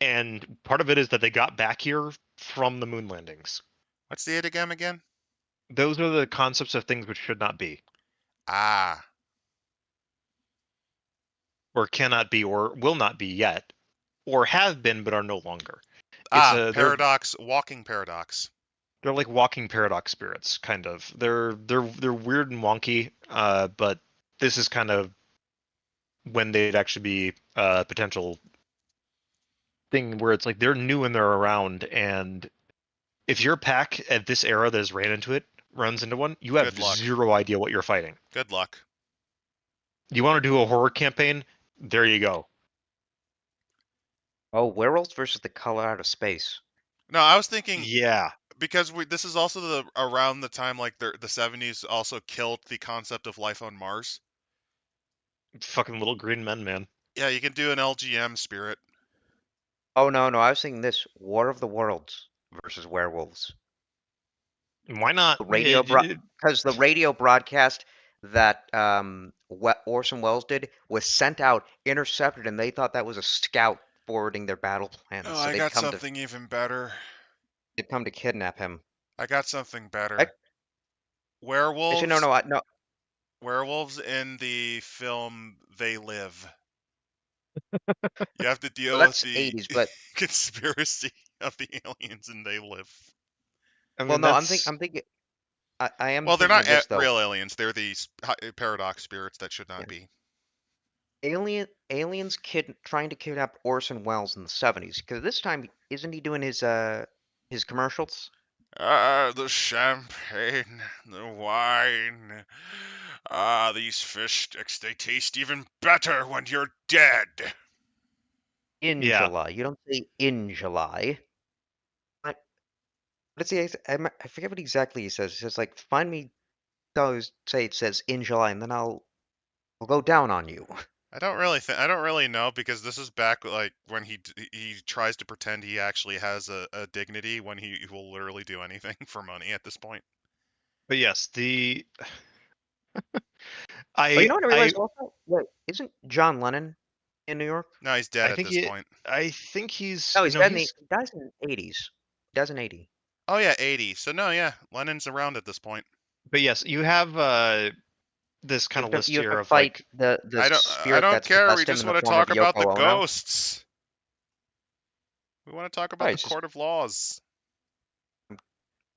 Speaker 2: And part of it is that they got back here from the moon landings.
Speaker 1: What's the idiom again?
Speaker 2: Those are the concepts of things which should not be,
Speaker 1: Ah,
Speaker 2: or cannot be, or will not be yet, or have been but are no longer. It's a
Speaker 1: paradox, walking paradox.
Speaker 2: they're like walking paradox spirits, kind of. They're weird and wonky, but this is kind of when they'd actually be a potential thing where it's like they're new and they're around, and if your pack at this era that has ran into it runs into one, you have
Speaker 1: Good luck.
Speaker 2: zero idea what you're fighting.
Speaker 1: Good luck.
Speaker 2: You want to do a horror campaign? There you go.
Speaker 3: Oh, werewolves versus the color out of space.
Speaker 1: No, I was thinking
Speaker 2: Yeah.
Speaker 1: because this is also around the time like the 70s also killed the concept of life on Mars.
Speaker 2: Fucking little green men, man.
Speaker 1: Yeah, you can do an LGM spirit.
Speaker 3: Oh no, I was thinking this War of the Worlds versus werewolves.
Speaker 2: Why not?
Speaker 3: The radio because the radio broadcast that Orson Welles did was sent out, intercepted, and they thought that was a scout forwarding their battle plans.
Speaker 1: Oh,
Speaker 3: so
Speaker 1: I
Speaker 3: they'd
Speaker 1: got
Speaker 3: come
Speaker 1: something even better.
Speaker 3: they'd come to kidnap him.
Speaker 1: I got something better.
Speaker 3: Actually,
Speaker 1: Werewolves.
Speaker 3: no.
Speaker 1: Werewolves in the film They Live. You have to deal
Speaker 3: Well,
Speaker 1: with
Speaker 3: that's
Speaker 1: the
Speaker 3: 80s, but
Speaker 1: conspiracy of the aliens in They Live.
Speaker 2: I mean,
Speaker 3: well, no, I'm
Speaker 2: that's
Speaker 3: thinking. I am
Speaker 1: Well, they're
Speaker 3: thinking
Speaker 1: not
Speaker 3: of this though.
Speaker 1: real aliens. They're these paradox spirits that should not
Speaker 3: Yeah.
Speaker 1: be.
Speaker 3: Aliens trying to kidnap Orson Welles in the 70s. Because this time, isn't he doing his commercials?
Speaker 1: The champagne, the wine. These fish sticks, they taste even better when you're dead.
Speaker 3: In
Speaker 2: Yeah.
Speaker 3: July. You don't say in July. Let's see. I forget what exactly he says. He says like, "Find me." Say it says in July, and then I'll go down on you.
Speaker 1: I don't really know because this is back like when he tries to pretend he actually has a dignity when he will literally do anything for money at this point.
Speaker 2: but yes, the
Speaker 3: Oh, you know what I realized also? Wait, isn't John Lennon in New York?
Speaker 1: No, he's dead
Speaker 2: I
Speaker 1: at
Speaker 2: think
Speaker 1: this point.
Speaker 2: I think he's
Speaker 3: No, he's
Speaker 2: no,
Speaker 3: dead.
Speaker 2: he's
Speaker 3: He dies in the 80s. He dies in 80.
Speaker 1: Oh yeah, 80. So no, yeah, Lennon's around at this point.
Speaker 2: but yes, you have this kind of list
Speaker 3: You have
Speaker 2: here
Speaker 3: to
Speaker 2: of
Speaker 3: fight
Speaker 2: like
Speaker 3: the
Speaker 1: I
Speaker 3: spirit
Speaker 1: don't
Speaker 3: that's
Speaker 1: care. We
Speaker 3: possessed him
Speaker 1: just
Speaker 3: in the
Speaker 1: want to
Speaker 3: form of
Speaker 1: talk about the
Speaker 3: Yoko Ono.
Speaker 1: ghosts. We want to talk about
Speaker 3: Right,
Speaker 1: the court of laws.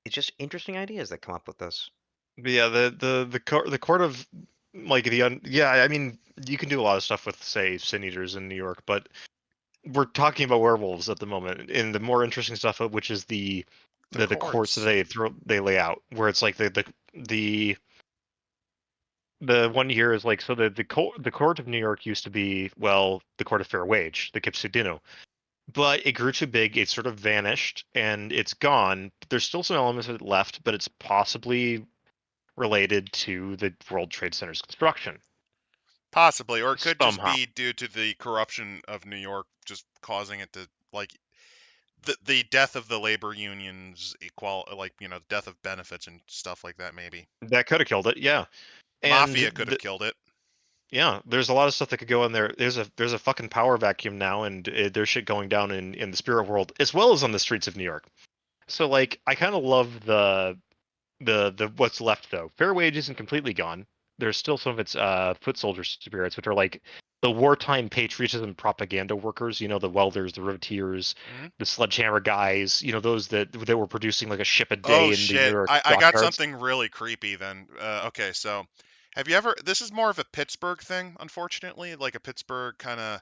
Speaker 3: It's just interesting ideas that come up with this.
Speaker 2: but yeah, the court of like yeah, I mean, you can do a lot of stuff with say sin eaters in New York, but we're talking about werewolves at the moment, and the more interesting stuff, which is the courts that they lay out, where it's like the one here is like, so the court of New York used to be, well, the court of fair wage, the Kipsudino, but it grew too big, it sort of vanished, and it's gone. There's still some elements of it left, but it's possibly related to the World Trade Center's construction.
Speaker 1: Possibly, or it could just
Speaker 2: Somehow.
Speaker 1: be due to the corruption of New York just causing it to, like, the death of the labor unions, death of benefits and stuff like that. Maybe
Speaker 2: That could have killed it, yeah.
Speaker 1: Mafia could have killed it.
Speaker 2: Yeah, there's a lot of stuff that could go in there. There's a fucking power vacuum now, and there's shit going down in the spirit world as well as on the streets of New York. So like, I kind of love the what's left though. Fair wage isn't completely gone. There's still some of its foot soldier spirits, which are like the wartime patriotism propaganda workers. You know, the welders, the riveteers, the sledgehammer guys. You know, those that were producing like a ship a day in the New York
Speaker 1: I got
Speaker 2: dockyards.
Speaker 1: something really creepy then. Okay, so have you ever? This is more of a Pittsburgh thing, unfortunately, like a Pittsburgh kind of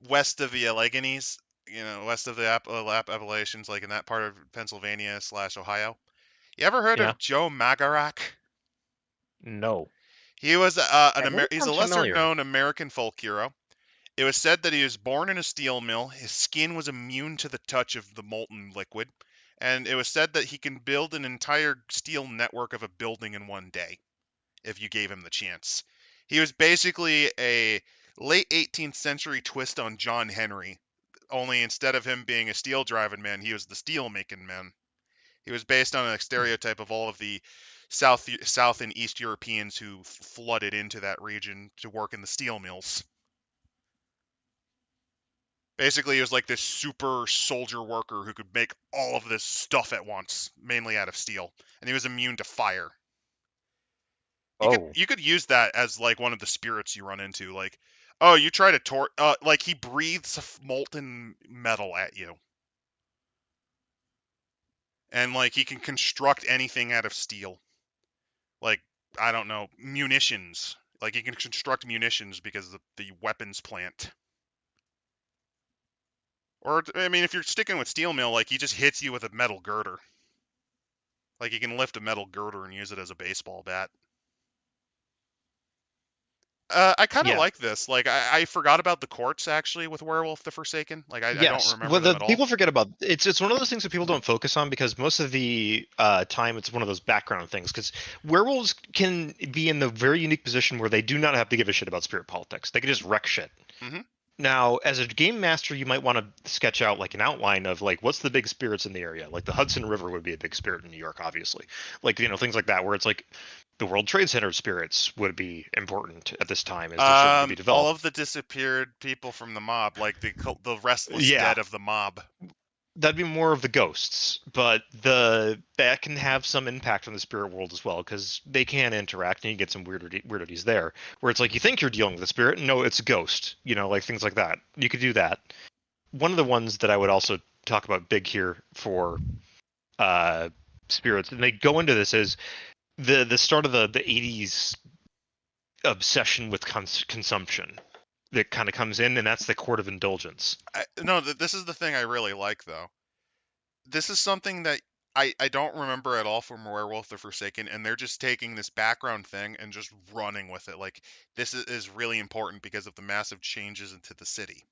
Speaker 1: west of the Alleghenies, west of the Appalachians, like in that part of Pennsylvania / Ohio. You ever heard
Speaker 2: Yeah.
Speaker 1: of Joe Magarak?
Speaker 2: No.
Speaker 1: He was he's a
Speaker 3: sounds
Speaker 1: lesser
Speaker 3: familiar.
Speaker 1: known American folk hero. It was said that he was born in a steel mill. His skin was immune to the touch of the molten liquid, and it was said that he can build an entire steel network of a building in one day if you gave him the chance. He was basically a late 18th century twist on John Henry, only instead of him being a steel driving man, he was the steel making man. He was based on a stereotype of all of the South and East Europeans who flooded into that region to work in the steel mills. Basically, he was like this super soldier worker who could make all of this stuff at once, mainly out of steel, and he was immune to fire. You could use that as like one of the spirits you run into, like, oh, you try to like he breathes molten metal at you, and like he can construct anything out of steel. Like, I don't know, munitions. Like he can construct munitions because of the weapons plant. Or, I mean, if you're sticking with steel mill, like he just hits you with a metal girder. Like he can lift a metal girder and use it as a baseball bat. I kind of like this. Like I forgot about the courts actually with Werewolf the Forsaken. Like I don't remember them at all.
Speaker 2: People forget about it's one of those things that people don't focus on because most of the time it's one of those background things. Because werewolves can be in the very unique position where they do not have to give a shit about spirit politics. They can just wreck shit.
Speaker 1: Mm-hmm.
Speaker 2: Now, as a game master, you might want to sketch out like an outline of like what's the big spirits in the area. Like the Hudson River would be a big spirit in New York, obviously. Like things like that, where it's like the World Trade Center spirits would be important at this time as they're starting to be developed.
Speaker 1: All of the disappeared people from the mob, like the restless dead of the mob.
Speaker 2: That'd be more of the ghosts, but that can have some impact on the spirit world as well because they can interact and you get some weirdities there where it's like you think you're dealing with a spirit and no, it's a ghost, like things like that. You could do that. One of the ones that I would also talk about big here for spirits, and they go into this is the start of the 80s obsession with consumption that kind of comes in, and that's the Court of Indulgence.
Speaker 1: This is the thing I really like, though. This is something that I don't remember at all from Werewolf the Forsaken, and they're just taking this background thing and just running with it. Like, this is really important because of the massive changes into the city.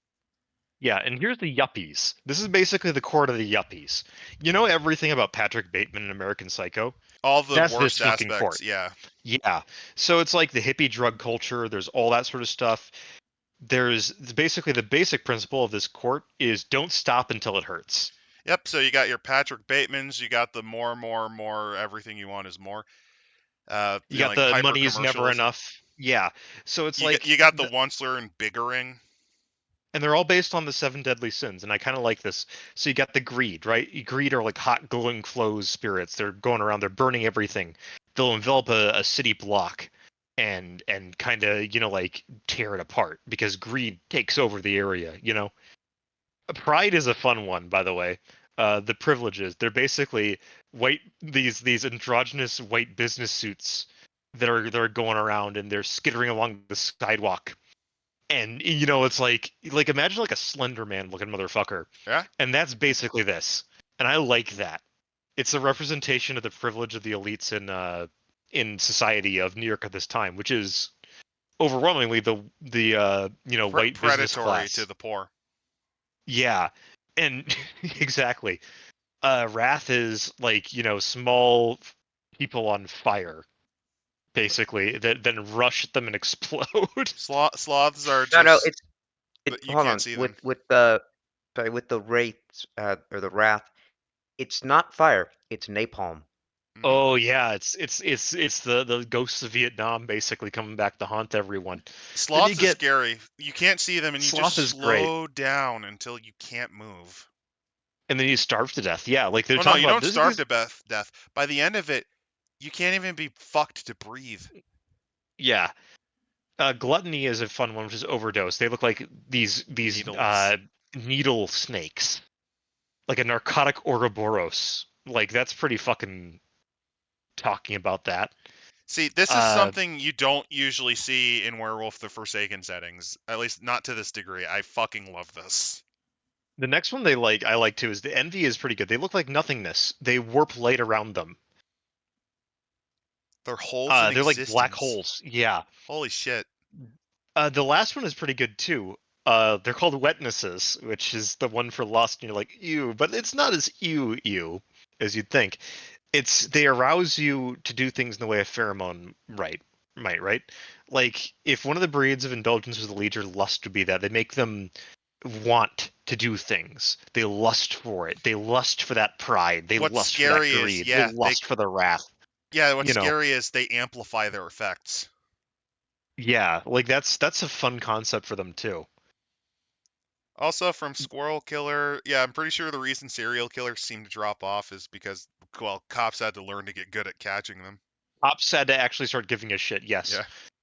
Speaker 2: Yeah, and here's the yuppies. This is basically the court of the yuppies. You know everything about Patrick Bateman in American Psycho?
Speaker 1: All the worst aspects, court. Yeah.
Speaker 2: Yeah. So it's like the hippie drug culture, there's all that sort of stuff. There's basically the basic principle of this court is don't stop until it hurts.
Speaker 1: Yep, so you got your Patrick Batemans, you got the more, everything you want is more.
Speaker 2: You got the money is never enough. Yeah. So it's
Speaker 1: you got the Onceler and Biggering.
Speaker 2: And they're all based on the 7 deadly sins, and I kind of like this. So you got the greed, right? Greed are like hot, glowing flows spirits. They're going around, they're burning everything. They'll envelop a city block and kind of, like tear it apart because greed takes over the area, Pride is a fun one, by the way. The privileges, they're basically these androgynous white business suits that are going around and they're skittering along the sidewalk. And it's like imagine like a Slender Man looking motherfucker,
Speaker 1: Yeah.
Speaker 2: and that's basically this. And I like that. It's a representation of the privilege of the elites in society of New York at this time, which is overwhelmingly the white business
Speaker 1: Predatory
Speaker 2: class.
Speaker 1: to the poor.
Speaker 2: Yeah, and exactly. Wrath is like small people on fire, basically, that then rush at them and explode.
Speaker 1: Sloths are
Speaker 3: No, no,
Speaker 1: just you
Speaker 3: hold
Speaker 1: can't
Speaker 3: on.
Speaker 1: see
Speaker 3: With
Speaker 1: them.
Speaker 3: with the wraiths or the wrath, it's not fire. It's napalm.
Speaker 1: Mhm.
Speaker 2: Oh yeah, it's the ghosts of Vietnam basically coming back to haunt everyone. Then you
Speaker 1: Sloths is
Speaker 2: get
Speaker 1: scary. You can't see them, and you just
Speaker 2: Sloth is great,
Speaker 1: slow down until you can't move.
Speaker 2: and then you starve to death. Yeah, like they're
Speaker 1: Oh no,
Speaker 2: talking
Speaker 1: you
Speaker 2: about
Speaker 1: don't
Speaker 2: this.
Speaker 1: starve to death. By the end of it, you can't even be fucked to breathe.
Speaker 2: Yeah, gluttony is a fun one, which is overdose. They look like these
Speaker 1: Needles.
Speaker 2: needle snakes, like a narcotic Ouroboros. Like that's pretty fucking talking about that.
Speaker 1: See, this is
Speaker 2: Uh,
Speaker 1: something you don't usually see in Werewolf the Forsaken settings. At least not to this degree. I fucking love this.
Speaker 2: the next one I like too is the Envy is pretty good. They look like nothingness. They warp light around them.
Speaker 1: They're holes in
Speaker 2: They're like black
Speaker 1: existence.
Speaker 2: holes. Yeah.
Speaker 1: Holy shit.
Speaker 2: The last one is pretty good too. They're called wetnesses, which is the one for lust, and you're like, ew, but it's not as ew as you'd think. They arouse you to do things in the way of pheromone right? Like if one of the breeds of indulgence was the leader, lust would be that. They make them want to do things. They lust for it. They lust for that pride. They
Speaker 1: What's
Speaker 2: lust for that
Speaker 1: scary is,
Speaker 2: greed. They lust for the wrath.
Speaker 1: what's
Speaker 2: You know.
Speaker 1: scary is they amplify their effects.
Speaker 2: Yeah, like that's a fun concept for them too.
Speaker 1: Also from Squirrel Killer, yeah, I'm pretty sure the reason serial killers seem to drop off is because, well, cops had to learn to get good at catching them.
Speaker 2: Cops had to actually start giving a shit. Yes.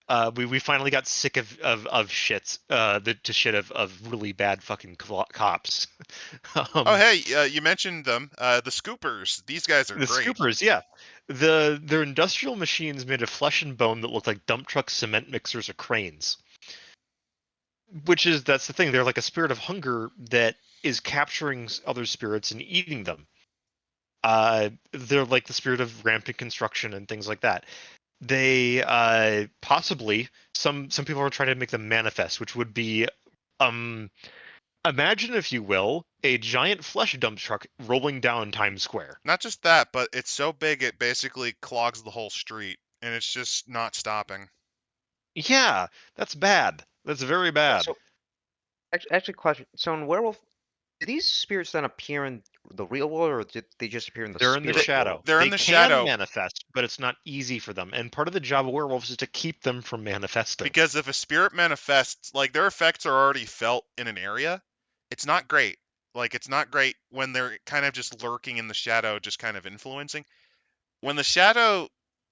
Speaker 1: Yeah.
Speaker 2: We finally got sick of shits. To shit of really bad fucking cops.
Speaker 1: Oh, hey, you mentioned them. The Scoopers. These guys are
Speaker 2: The
Speaker 1: great.
Speaker 2: scoopers, yeah. They're industrial machines made of flesh and bone that look like dump trucks, cement mixers, or cranes. That's the thing. They're like a spirit of hunger that is capturing other spirits and eating them. They're like the spirit of rampant construction and things like that. They possibly some people are trying to make them manifest, which would be imagine, if you will, a giant flesh dump truck rolling down Times Square.
Speaker 1: Not just that, but it's so big it basically clogs the whole street, and it's just not stopping.
Speaker 2: Yeah, that's bad. That's very bad.
Speaker 3: So, actually, question. So in Werewolf, do these spirits then appear in the real world, or did they just appear in the
Speaker 2: They're in the
Speaker 3: spirit
Speaker 2: shadow.
Speaker 3: world?
Speaker 1: They're
Speaker 2: They
Speaker 1: in the
Speaker 2: can
Speaker 1: shadow.
Speaker 2: manifest, but it's not easy for them. And part of the job of werewolves is to keep them from manifesting.
Speaker 1: Because if a spirit manifests, like their effects are already felt in an area, it's not great. Like it's not great when they're kind of just lurking in the shadow, just kind of influencing. When the shadow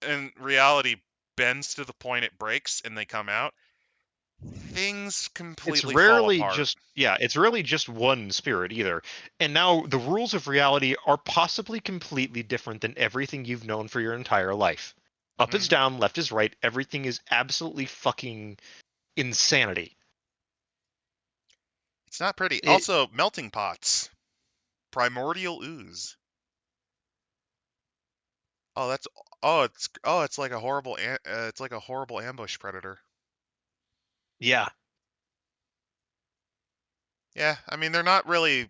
Speaker 1: in reality bends to the point it breaks and they come out, things completely fall apart.
Speaker 2: It's rarely just one spirit either. And now the rules of reality are possibly completely different than everything you've known for your entire life. Up is
Speaker 1: Mhm.
Speaker 2: down, left is right. Everything is absolutely fucking insanity.
Speaker 1: It's not pretty.
Speaker 2: It,
Speaker 1: Also, melting pots, primordial ooze. Oh, it's like a horrible it's like a horrible ambush predator.
Speaker 2: yeah,
Speaker 1: Yeah, I mean they're not really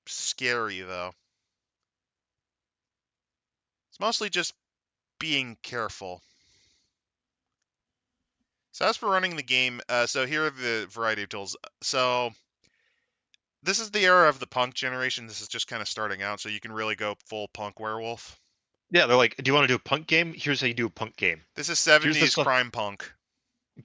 Speaker 1: scary though. It's mostly just being careful. So as for running the game, so here are the variety of tools. So this is the era of the punk generation. This is just kind of starting out, so you can really go full punk werewolf.
Speaker 2: yeah. They're like, do you want to do a punk game? Here's how you do a punk game.
Speaker 1: This is
Speaker 2: Here's the
Speaker 1: 70s
Speaker 2: stuff.
Speaker 1: crime punk.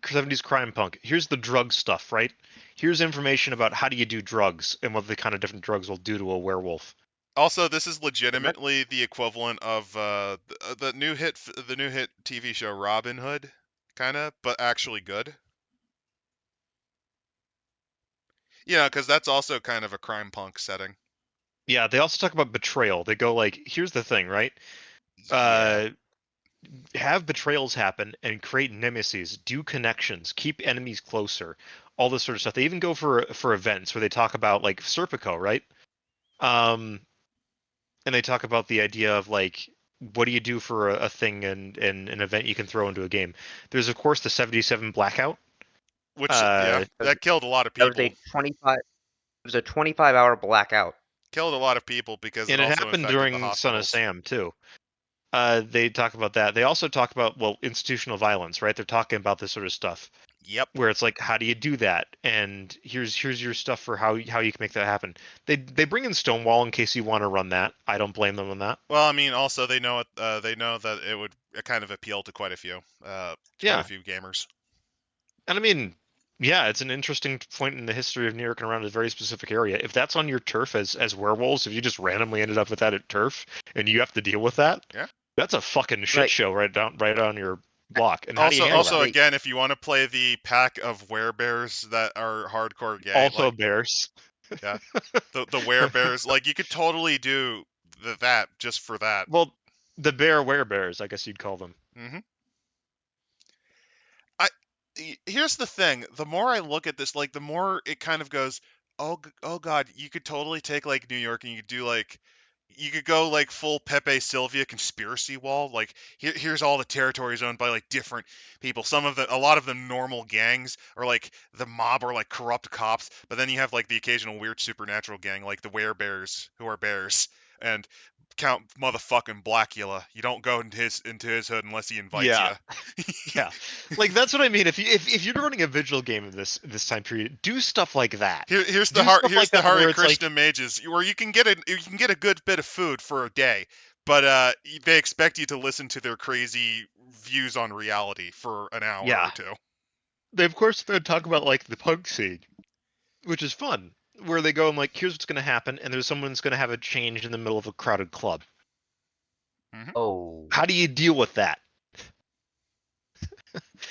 Speaker 2: 70s crime punk. Here's the drug stuff, right? Here's information about how do you do drugs and what the kind of different drugs will do to a werewolf.
Speaker 1: Also, this is legitimately the equivalent of the new hit TV show Robin Hood, kind of, but actually good. Yeah, because that's also kind of a crime punk setting.
Speaker 2: Yeah, they also talk about betrayal. They go like, here's the thing, right?
Speaker 1: Yeah.
Speaker 2: have betrayals happen and create nemesis, do connections, keep enemies closer, all this sort of stuff. They even go for events where they talk about like Serpico, right? And they talk about the idea of like, what do you do for a thing and an event you can throw into a game? There's of course the 77 Blackout.
Speaker 1: Which that killed a lot of
Speaker 3: That was
Speaker 1: people.
Speaker 3: a 25. It was a 25-hour blackout.
Speaker 1: Killed a lot of people because
Speaker 2: And
Speaker 1: it
Speaker 2: it
Speaker 1: also
Speaker 2: happened
Speaker 1: infected the
Speaker 2: during Son of
Speaker 1: hospitals.
Speaker 2: Sam too. They talk about that. They also talk about, well, institutional violence, right? They're talking about this sort of stuff
Speaker 1: Yep.
Speaker 2: where it's like, how do you do that? And here's your stuff for how you can make that happen. They bring in Stonewall in case you want to run that. I don't blame them on that.
Speaker 1: Well, I mean, also they know it. They know that it would kind of appeal to quite a few. Quite a few gamers.
Speaker 2: And I mean, yeah, it's an interesting point in the history of New York and around a very specific area. If that's on your turf as werewolves, if you just randomly ended up with that at turf and you have to deal with that,
Speaker 1: Yeah.
Speaker 2: that's a fucking shit
Speaker 3: Right.
Speaker 2: show right on your block. And how do you handle
Speaker 1: Also,
Speaker 2: that?
Speaker 1: again, if you want to play the pack of werebears that are hardcore gay,
Speaker 2: Also
Speaker 1: like,
Speaker 2: bears.
Speaker 1: the werebears, like you could totally do that just for that.
Speaker 2: Well, the bear werebears, I guess you'd call them.
Speaker 1: Mm-hmm. Here's the thing: the more I look at this, like the more it kind of goes, oh god, you could totally take like New York and you could do like. You could go like full Pepe Sylvia conspiracy wall. Like here's all the territories owned by like different people. A lot of them normal gangs, or like the mob, or like corrupt cops. But then you have like the occasional weird supernatural gang, like the werebears, who are bears, and Count motherfucking Blackula. You don't go into his hood unless he invites
Speaker 2: Yeah.
Speaker 1: you.
Speaker 2: Yeah, like that's what I mean. If you're running a vigil game of this time period, do stuff like that.
Speaker 1: Here's
Speaker 2: Do
Speaker 1: the
Speaker 2: stuff like that where
Speaker 1: Hare
Speaker 2: it's like-
Speaker 1: Krishna mages, where you can get a good bit of food for a day, but they expect you to listen to their crazy views on reality for an hour
Speaker 2: Yeah.
Speaker 1: or two.
Speaker 2: They of course they talk about like the punk scene, which is fun, where they go and like, here's what's going to happen, and there's someone's going to have a change in the middle of a crowded club.
Speaker 3: Oh.
Speaker 2: How do you deal with that?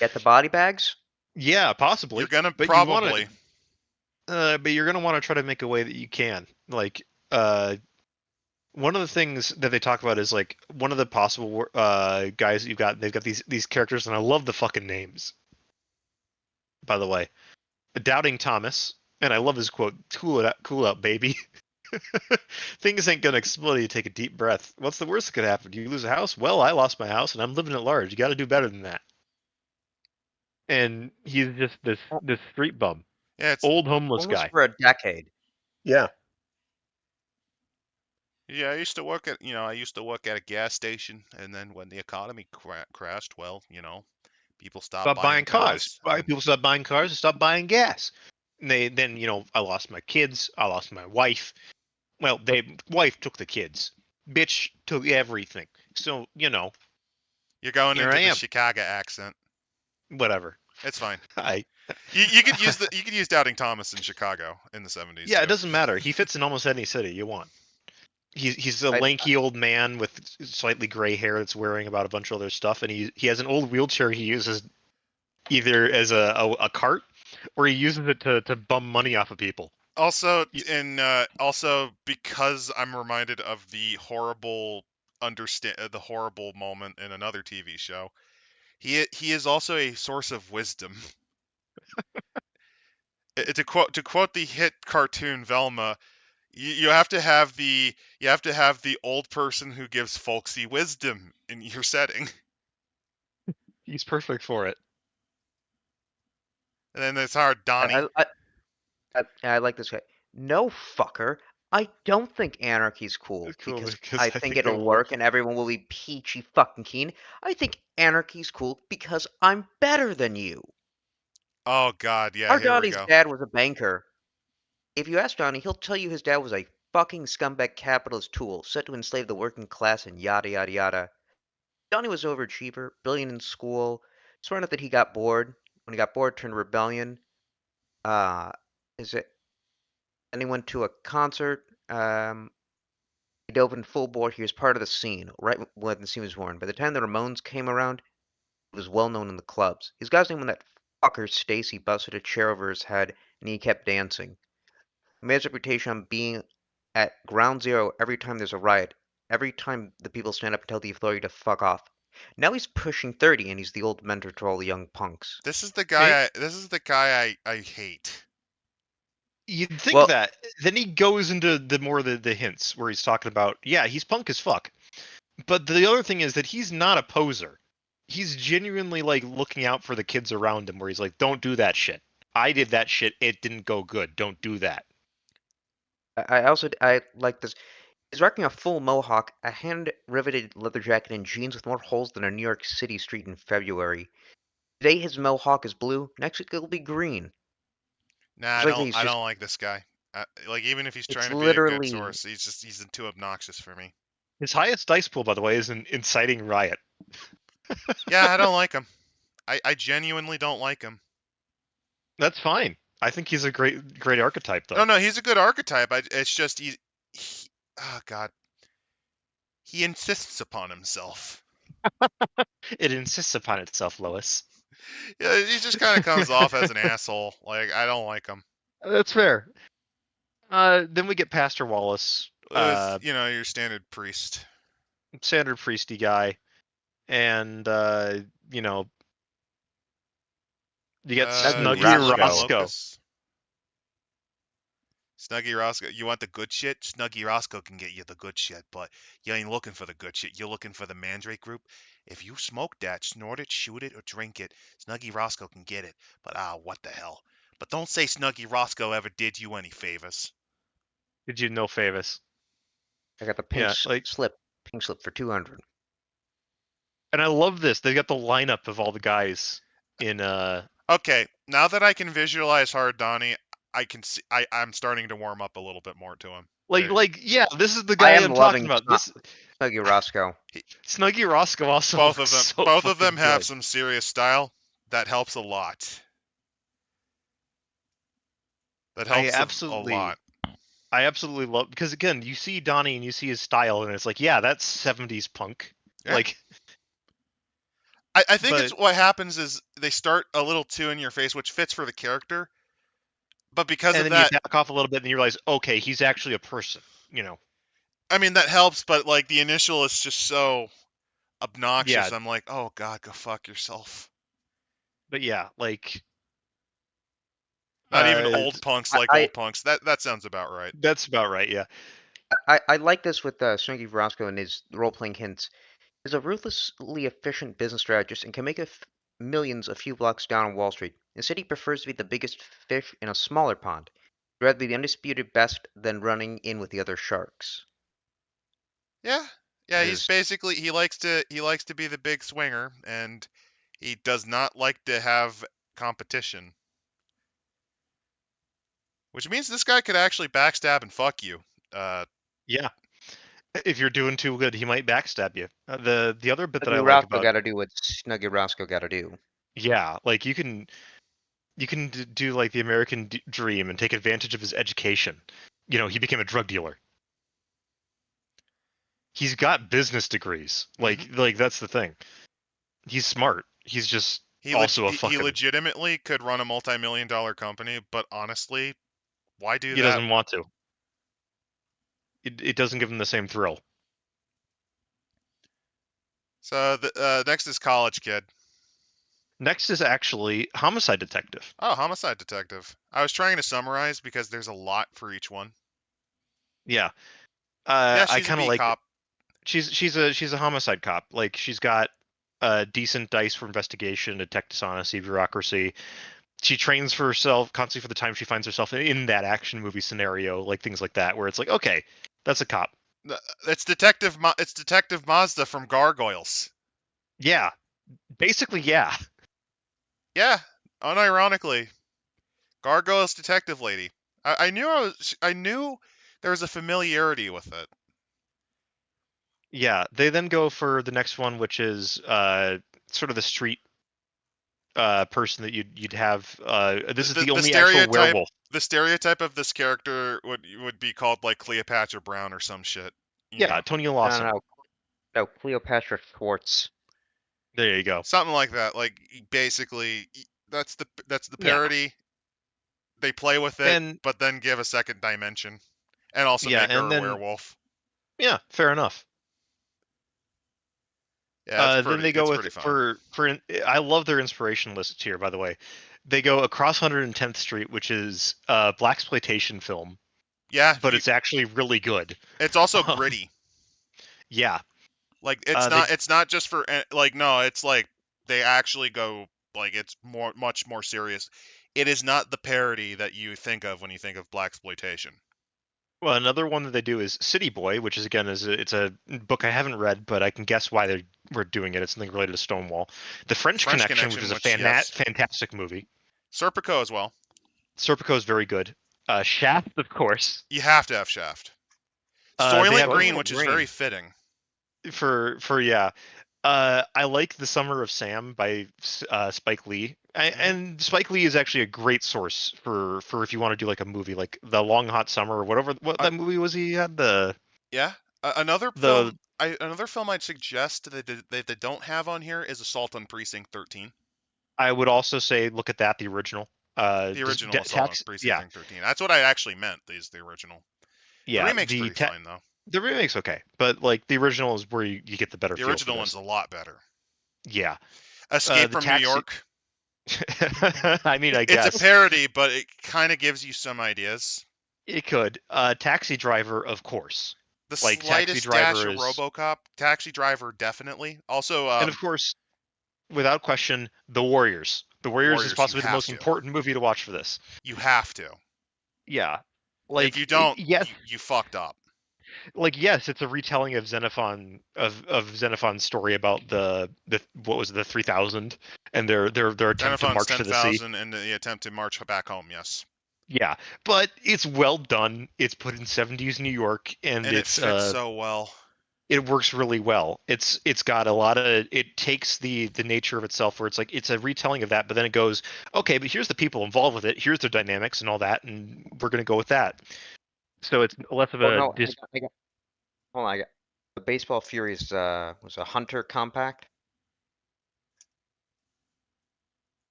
Speaker 3: Get the body bags?
Speaker 2: Yeah, possibly.
Speaker 1: You're gonna
Speaker 2: but
Speaker 1: probably.
Speaker 2: But you're gonna want to try to make a way that you can. Like, one of the things that they talk about is like one of the possible guys that you've got. They've got these characters, and I love the fucking names. By the way, Doubting Thomas, and I love his quote: cool out, baby." Things ain't gonna explode. You take a deep breath. What's the worst that could happen? You lose a house? Well, I lost my house, and I'm living at large. You got to do better than that. And
Speaker 4: He's just this street bum.
Speaker 1: Yeah, it's
Speaker 2: old homeless
Speaker 3: Almost
Speaker 2: guy.
Speaker 3: for a decade.
Speaker 2: Yeah.
Speaker 1: Yeah, I used to work at a gas station, and then when the economy crashed, well, people stopped
Speaker 2: Buying cars.
Speaker 1: and-
Speaker 2: People stopped buying cars and stopped buying gas. And then I lost my kids. I lost my wife. Well, wife took the kids. Bitch took everything. So
Speaker 1: You're going
Speaker 2: Here
Speaker 1: into
Speaker 2: I
Speaker 1: the
Speaker 2: am.
Speaker 1: Chicago accent.
Speaker 2: Whatever.
Speaker 1: It's fine.
Speaker 2: I
Speaker 1: You could use Doubting Thomas in Chicago in the 70s.
Speaker 2: Yeah,
Speaker 1: too.
Speaker 2: it doesn't matter. He fits in almost any city you want. He's a
Speaker 3: I-
Speaker 2: lanky old man with slightly gray hair that's wearing about a bunch of other stuff, and he has an old wheelchair he uses either as a cart or he uses it to bum money off of people.
Speaker 1: Also, also because I'm reminded of the horrible moment in another TV show. He is also a source of wisdom. To quote the hit cartoon Velma, you have to have the old person who gives folksy wisdom in your setting.
Speaker 2: He's perfect for it.
Speaker 1: And then there's our Donnie.
Speaker 3: I like this guy. No, fucker. I don't think anarchy's cool,
Speaker 2: It's cool
Speaker 3: because
Speaker 2: because
Speaker 3: I
Speaker 2: I
Speaker 3: think
Speaker 2: think
Speaker 3: it'll
Speaker 2: it will.
Speaker 3: work and everyone will be peachy fucking keen. I think anarchy's cool because I'm better than you.
Speaker 1: Oh God, yeah.
Speaker 3: Our
Speaker 1: Here we
Speaker 3: Donnie's
Speaker 1: go.
Speaker 3: dad was a banker. If you ask Donnie, he'll tell you his dad was a fucking scumbag capitalist tool set to enslave the working class and yada yada yada. Donnie was an overachiever, brilliant in school. Smart enough that he got bored. When he got bored, turned rebellion. Then he went to a concert. He dove in full bore. He was part of the scene right when the scene was born. By the time the Ramones came around, he was well known in the clubs. His guy's name when that fucker Stacy busted a chair over his head and he kept dancing. He made his reputation on being at ground zero every time there's a riot. Every time the people stand up and tell the authority to fuck off. Now he's pushing 30, and he's the old mentor to all the young punks.
Speaker 1: This is the guy. This is the guy I hate.
Speaker 2: You'd think
Speaker 3: Well-
Speaker 2: that. Then he goes into the hints where he's talking about, yeah, he's punk as fuck. But the other thing is that he's not a poser. He's genuinely like looking out for the kids around him, where he's like, don't do that shit. I did that shit. It didn't go good. Don't do that.
Speaker 3: I like this. He's rocking a full mohawk, a hand-riveted leather jacket, and jeans with more holes than a New York City street in February. Today his mohawk is blue. Next week it'll be green.
Speaker 1: Nah,
Speaker 3: It's like he's
Speaker 1: I
Speaker 3: just-
Speaker 1: don't like this guy. Like even if he's
Speaker 3: It's
Speaker 1: trying to be a
Speaker 3: literally-
Speaker 1: good source, he's too obnoxious for me.
Speaker 2: His highest dice pool, by the way, is an inciting riot.
Speaker 1: Yeah, I don't like him. I genuinely don't like him.
Speaker 2: That's fine. I think he's a great archetype, though.
Speaker 1: No, he's a good archetype. It's just he oh god, he insists upon himself.
Speaker 2: It insists upon itself, Lois.
Speaker 1: Yeah, he just kind of comes off as an asshole. Like I don't like him.
Speaker 2: That's fair. Then we get Pastor Wallace,
Speaker 1: You know, your standard priest.
Speaker 2: standard priesty guy, and you know, you get
Speaker 3: Snuggy
Speaker 2: Snuggy
Speaker 3: Roscoe.
Speaker 2: Roscoe.
Speaker 1: Snuggy Roscoe. You want the good shit? Snuggy Roscoe can get you the good shit, but you ain't looking for the good shit. You're looking for the Mandrake group. If you smoke that, snort it, shoot it, or drink it, Snuggy Roscoe can get it. But what the hell? But don't say Snuggy Roscoe ever did you any favors.
Speaker 2: Did you know Favis?
Speaker 3: I got the pink
Speaker 2: Yeah, like-
Speaker 3: slip for 200.
Speaker 2: And I love this. They got the lineup of all the guys in
Speaker 1: Okay, now that I can visualize Hard Donnie, I can see. I'm starting to warm up a little bit more to him.
Speaker 2: yeah, this is the
Speaker 3: I
Speaker 2: guy
Speaker 3: am
Speaker 2: I'm
Speaker 3: loving
Speaker 2: talking about. This
Speaker 3: Snuggy Roscoe.
Speaker 2: Snuggy Roscoe also.
Speaker 1: Both of
Speaker 2: looks
Speaker 1: them.
Speaker 2: so
Speaker 1: Both of them
Speaker 2: fucking
Speaker 1: have
Speaker 2: good.
Speaker 1: some serious style. That helps a lot. That
Speaker 2: I
Speaker 1: helps
Speaker 2: absolutely-
Speaker 1: a lot.
Speaker 2: I absolutely love, because again, you see Donnie and you see his style, and it's like, yeah, that's 70s punk.
Speaker 1: Yeah.
Speaker 2: Like,
Speaker 1: I think it's
Speaker 2: but-
Speaker 1: what happens is they start a little too in your face, which fits for the character. But because
Speaker 2: and
Speaker 1: of
Speaker 2: then
Speaker 1: that,
Speaker 2: you back off a little bit, and you realize, okay, he's actually a person. You know.
Speaker 1: I mean that helps. But like the initial is just so obnoxious.
Speaker 2: Yeah.
Speaker 1: I'm like, oh god, go fuck yourself.
Speaker 2: But yeah, like.
Speaker 1: Not even
Speaker 2: Uh,
Speaker 1: old punks
Speaker 3: I-
Speaker 1: like
Speaker 3: I-
Speaker 1: old punks. That sounds about right.
Speaker 2: That's about right. Yeah.
Speaker 3: I like this with Snuggy Roscoe and his role-playing hints. He's a ruthlessly efficient business strategist and can make millions a few blocks down on Wall Street. Instead, he prefers to be the biggest fish in a smaller pond. He'd rather be the undisputed best than running in with the other sharks.
Speaker 1: Yeah, he's
Speaker 3: Is-
Speaker 1: basically he likes to be the big swinger, and he does not like to have competition. Which means this guy could actually backstab and fuck you.
Speaker 2: Yeah. If you're doing too good, he might backstab you. The other bit that I
Speaker 3: Snuggy
Speaker 2: like
Speaker 3: Roscoe
Speaker 2: about
Speaker 3: got to do what Snuggy Roscoe got to do.
Speaker 2: yeah, like you can do like the American dream and take advantage of his education. You know, he became a drug dealer. He's got business degrees. Like that's the thing. He's smart. He's just also a
Speaker 1: he
Speaker 2: fucking.
Speaker 1: legitimately could run a multi-million-dollar company, but honestly, why do
Speaker 2: He
Speaker 1: that?
Speaker 2: doesn't want to. It doesn't give him the same thrill.
Speaker 1: So the next is College Kid.
Speaker 2: Next is actually Homicide Detective.
Speaker 1: Oh, Homicide Detective. I was trying to summarize because there's a lot for each one.
Speaker 2: Yeah.
Speaker 1: Yeah,
Speaker 2: I
Speaker 1: she's a
Speaker 2: kind of
Speaker 1: beat
Speaker 2: like.
Speaker 1: cop.
Speaker 2: She's a homicide cop. Like she's got decent dice for investigation, detect dishonesty, bureaucracy. She trains for herself constantly for the time she finds herself in that action movie scenario, like things like that, where it's like, okay, that's a cop.
Speaker 1: It's Detective Mazda from Gargoyles.
Speaker 2: Yeah, basically, yeah.
Speaker 1: Yeah, unironically, Gargoyles detective lady. I knew there was a familiarity with it.
Speaker 2: Yeah, they then go for the next one, which is sort of the street person that you'd have. This is the only actual
Speaker 1: stereotype-
Speaker 2: werewolf.
Speaker 1: The stereotype of this character would be called like Cleopatra Brown or some shit. you
Speaker 2: Yeah,
Speaker 1: know,
Speaker 2: Tony Lawson.
Speaker 3: No, Cleopatra Schwartz.
Speaker 2: There you go.
Speaker 1: something like that. Like basically, that's the
Speaker 2: Yeah.
Speaker 1: parody. They play with it,
Speaker 2: And-
Speaker 1: but then give a second dimension, and also
Speaker 2: Yeah,
Speaker 1: make her
Speaker 2: and
Speaker 1: a
Speaker 2: then-
Speaker 1: werewolf.
Speaker 2: Yeah, fair enough.
Speaker 1: Yeah,
Speaker 2: Then they
Speaker 1: it's
Speaker 2: go
Speaker 1: pretty
Speaker 2: with
Speaker 1: fun.
Speaker 2: I love their inspiration lists here, by the way. They go across 110th Street, which is a blaxploitation film,
Speaker 1: Yeah,
Speaker 2: but it's actually really good.
Speaker 1: it's also
Speaker 2: Um,
Speaker 1: gritty.
Speaker 2: Yeah,
Speaker 1: Like
Speaker 2: they
Speaker 1: it's not just for like no, it's like they actually go like it's much more serious. It is not the parody that you think of when you think of blaxploitation.
Speaker 2: well, another one that they do is City Boy, which is again it's a book I haven't read, but I can guess why they were doing it. It's something related to Stonewall. The French
Speaker 1: French
Speaker 2: Connection, which
Speaker 1: Connection,
Speaker 2: is a
Speaker 1: which yes,
Speaker 2: fantastic movie.
Speaker 1: Serpico as well.
Speaker 2: Serpico is very good. Shaft, of course.
Speaker 1: You have to have Shaft.
Speaker 2: They
Speaker 1: Soylent
Speaker 2: have
Speaker 1: Green,
Speaker 3: Soylent
Speaker 1: which is
Speaker 3: Green.
Speaker 1: very fitting.
Speaker 2: for yeah. I like The Summer of Sam by Spike Lee, and Spike Lee is actually a great source for if you want to do like a movie like The Long Hot Summer or whatever. What
Speaker 1: Uh,
Speaker 2: that movie was he had
Speaker 1: Yeah, another
Speaker 2: the
Speaker 1: film. Another film I'd suggest that they don't have on here is Assault on Precinct 13.
Speaker 2: I would also say look at that, the original.
Speaker 1: The original Assault on Precinct 13. That's what I actually meant. Is the original. The remake's pretty fine though.
Speaker 2: The remake's okay, but like the original is where you get the better
Speaker 1: The
Speaker 2: feel
Speaker 1: original
Speaker 2: for
Speaker 1: one's
Speaker 2: this.
Speaker 1: a lot better.
Speaker 2: Yeah.
Speaker 1: Escape
Speaker 2: The
Speaker 1: from
Speaker 2: Taxi-
Speaker 1: New York.
Speaker 2: I mean, I
Speaker 1: It's
Speaker 2: guess
Speaker 1: a parody, but it kind of gives you some ideas.
Speaker 2: it could. Taxi Driver, of course.
Speaker 1: The
Speaker 2: Like Taxi
Speaker 1: slightest dash
Speaker 2: Driver
Speaker 1: of
Speaker 2: is,
Speaker 1: RoboCop. Taxi Driver definitely. Also,
Speaker 2: and of course, without question, The Warriors. The Warriors is
Speaker 1: Warriors,
Speaker 2: possibly
Speaker 1: you
Speaker 2: the
Speaker 1: have
Speaker 2: most
Speaker 1: to.
Speaker 2: important movie to watch for this.
Speaker 1: You have to.
Speaker 2: Yeah, like
Speaker 1: If you don't,
Speaker 2: yes,
Speaker 1: you fucked up.
Speaker 2: like yes, it's a retelling of Xenophon's story about the what was it, the 3000 and their attempt to
Speaker 1: Xenophon's
Speaker 2: march to the sea.
Speaker 1: 10,000 and the attempt to march back home. Yes.
Speaker 2: Yeah, but it's well done. It's put in 70s New York, and
Speaker 1: And it
Speaker 2: it's
Speaker 1: fits so well.
Speaker 2: it works really well. It's got a lot of, it takes the nature of itself where it's like it's a retelling of that, but then it goes, okay, but here's the people involved with it, here's their dynamics and all that, and we're gonna go with that. So it's less of
Speaker 3: Oh
Speaker 2: a
Speaker 3: no, hold on, I got the Baseball Furies was a Hunter compact.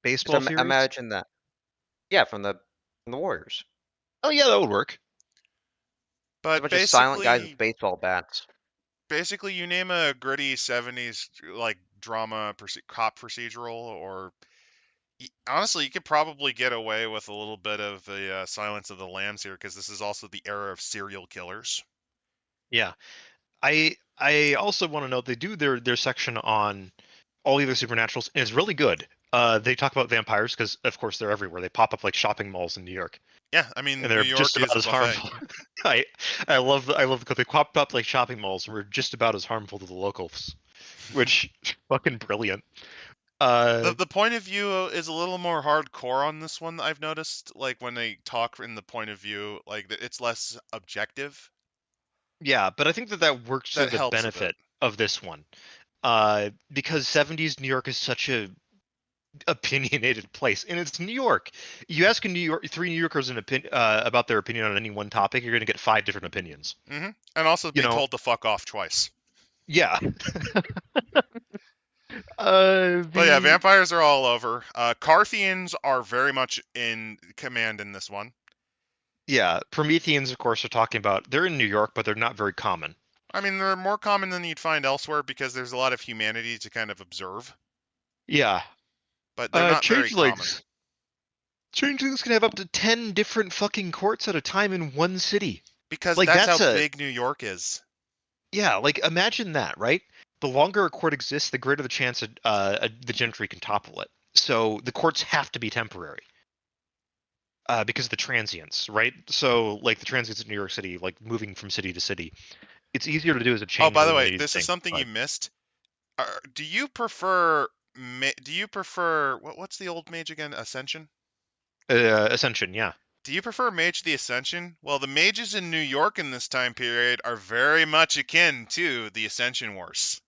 Speaker 2: baseball
Speaker 3: Just
Speaker 2: series.
Speaker 3: imagine that. Yeah, from the Warriors.
Speaker 2: Oh yeah, that would work.
Speaker 3: It's a
Speaker 1: But
Speaker 3: bunch of silent guys with baseball bats.
Speaker 1: basically, you name a gritty 70s like drama cop procedural, or honestly, you could probably get away with a little bit of the Silence of the Lambs here, because this is also the era of serial killers.
Speaker 2: Yeah, I also want to note they do their section on all the other supernaturals, and it's really good. They talk about vampires because of course they're everywhere. They pop up like shopping malls in New York.
Speaker 1: Yeah, I mean,
Speaker 2: And they're
Speaker 1: New York
Speaker 2: just
Speaker 1: is
Speaker 2: about
Speaker 1: a
Speaker 2: as
Speaker 1: buffet.
Speaker 2: harmful. I love the they popped up like shopping malls and were just about as harmful to the locals, which fucking brilliant.
Speaker 1: The point of view is a little more hardcore on this one, I've noticed. Like when they talk in the point of view, like it's less objective.
Speaker 2: Yeah, but I think that works to
Speaker 1: That
Speaker 2: the
Speaker 1: helps a
Speaker 2: benefit
Speaker 1: bit.
Speaker 2: of this one, because 70s New York is such a opinionated place, and it's New York. You ask three New Yorkers about their opinion on any one topic, you're gonna get 5 different opinions.
Speaker 1: And also be told to fuck off twice.
Speaker 2: Yeah.
Speaker 1: But yeah, vampires are all over. Carthians are very much in command in this one.
Speaker 2: Yeah, Prometheans, of course, are talking about. They're in New York, but they're not very common.
Speaker 1: I mean, they're more common than you'd find elsewhere because there's a lot of humanity to kind of observe.
Speaker 2: Yeah,
Speaker 1: But they're not very common.
Speaker 2: Changelings can have up to 10 different fucking courts at a time in one city.
Speaker 1: Because
Speaker 2: like,
Speaker 1: that's how big New York is.
Speaker 2: Yeah, like imagine that, right? The longer a court exists, the greater the chance the gentry can topple it. So the courts have to be temporary. Because of the transients, right? So like the transients in New York City, like moving from city to city, it's easier to do as a change.
Speaker 1: Oh, by the way, this is something you missed. Do you prefer what's the old mage again? Ascension?
Speaker 2: Ascension, yeah.
Speaker 1: Do you prefer Mage the Ascension? Well, the mages in New York in this time period are very much akin to the Ascension Wars.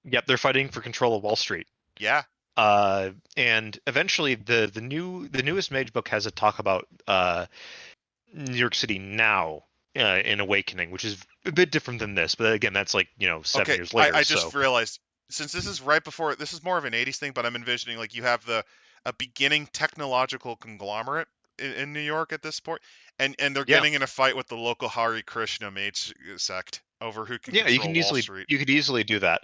Speaker 2: Yep, they're fighting for control of Wall Street.
Speaker 1: Yeah.
Speaker 2: And eventually the newest Mage book has a talk about New York City now in Awakening, which is a bit different than this. But again, that's like 7 years later.
Speaker 1: I just realized, since this is right before, this is more of an 80s thing, but I'm envisioning like you have a beginning technological conglomerate in New York at this point, and they're getting in a fight with the local Hare Krishna mage sect over who can control Wall Street.
Speaker 2: You could easily do that.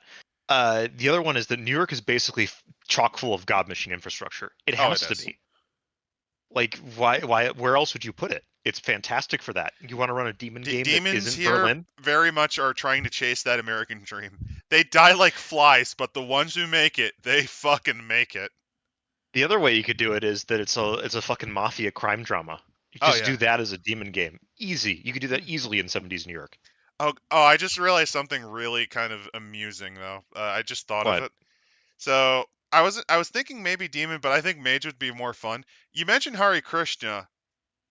Speaker 2: The other one is that New York is basically chock full of God machine infrastructure. It
Speaker 1: Oh,
Speaker 2: has
Speaker 1: it
Speaker 2: to
Speaker 1: is.
Speaker 2: be. Like, why? Where else would you put it? It's fantastic for that. You want to run a demon game that
Speaker 1: Demons
Speaker 2: isn't
Speaker 1: here
Speaker 2: Berlin?
Speaker 1: very much are trying to chase that American dream. They die like flies, but the ones who make it, they fucking make it.
Speaker 2: The other way you could do it is that it's a fucking mafia crime drama. You
Speaker 1: Oh,
Speaker 2: just
Speaker 1: yeah.
Speaker 2: do that as a demon game. Easy. You could do that easily in 70s New York.
Speaker 1: Oh, I just realized something really kind of amusing though. I just thought of
Speaker 2: What?
Speaker 1: it. So I was thinking maybe demon, but I think mage would be more fun. You mentioned Hare Krishna,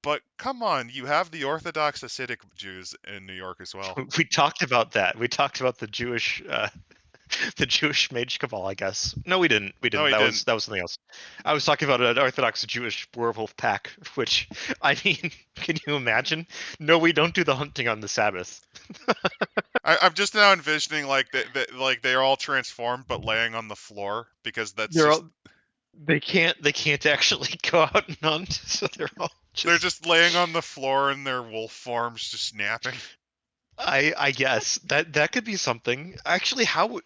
Speaker 1: but come on, you have the Orthodox Hasidic Jews in New York as well.
Speaker 2: We talked about that. We talked about the Jewish the Jewish mage cabal, I guess. No, we didn't. We
Speaker 1: No,
Speaker 2: didn't.
Speaker 1: we didn't.
Speaker 2: That was something else. I was talking about an Orthodox Jewish werewolf pack, which I mean, can you imagine? No, we don't do the hunting on the Sabbath.
Speaker 1: I'm just now envisioning like like they're all transformed but laying on the floor because that's
Speaker 2: They're
Speaker 1: just
Speaker 2: all, they can't actually go out and hunt, so they're all
Speaker 1: they're just laying on the floor in their wolf forms, just napping.
Speaker 2: I guess that could be something. Actually, how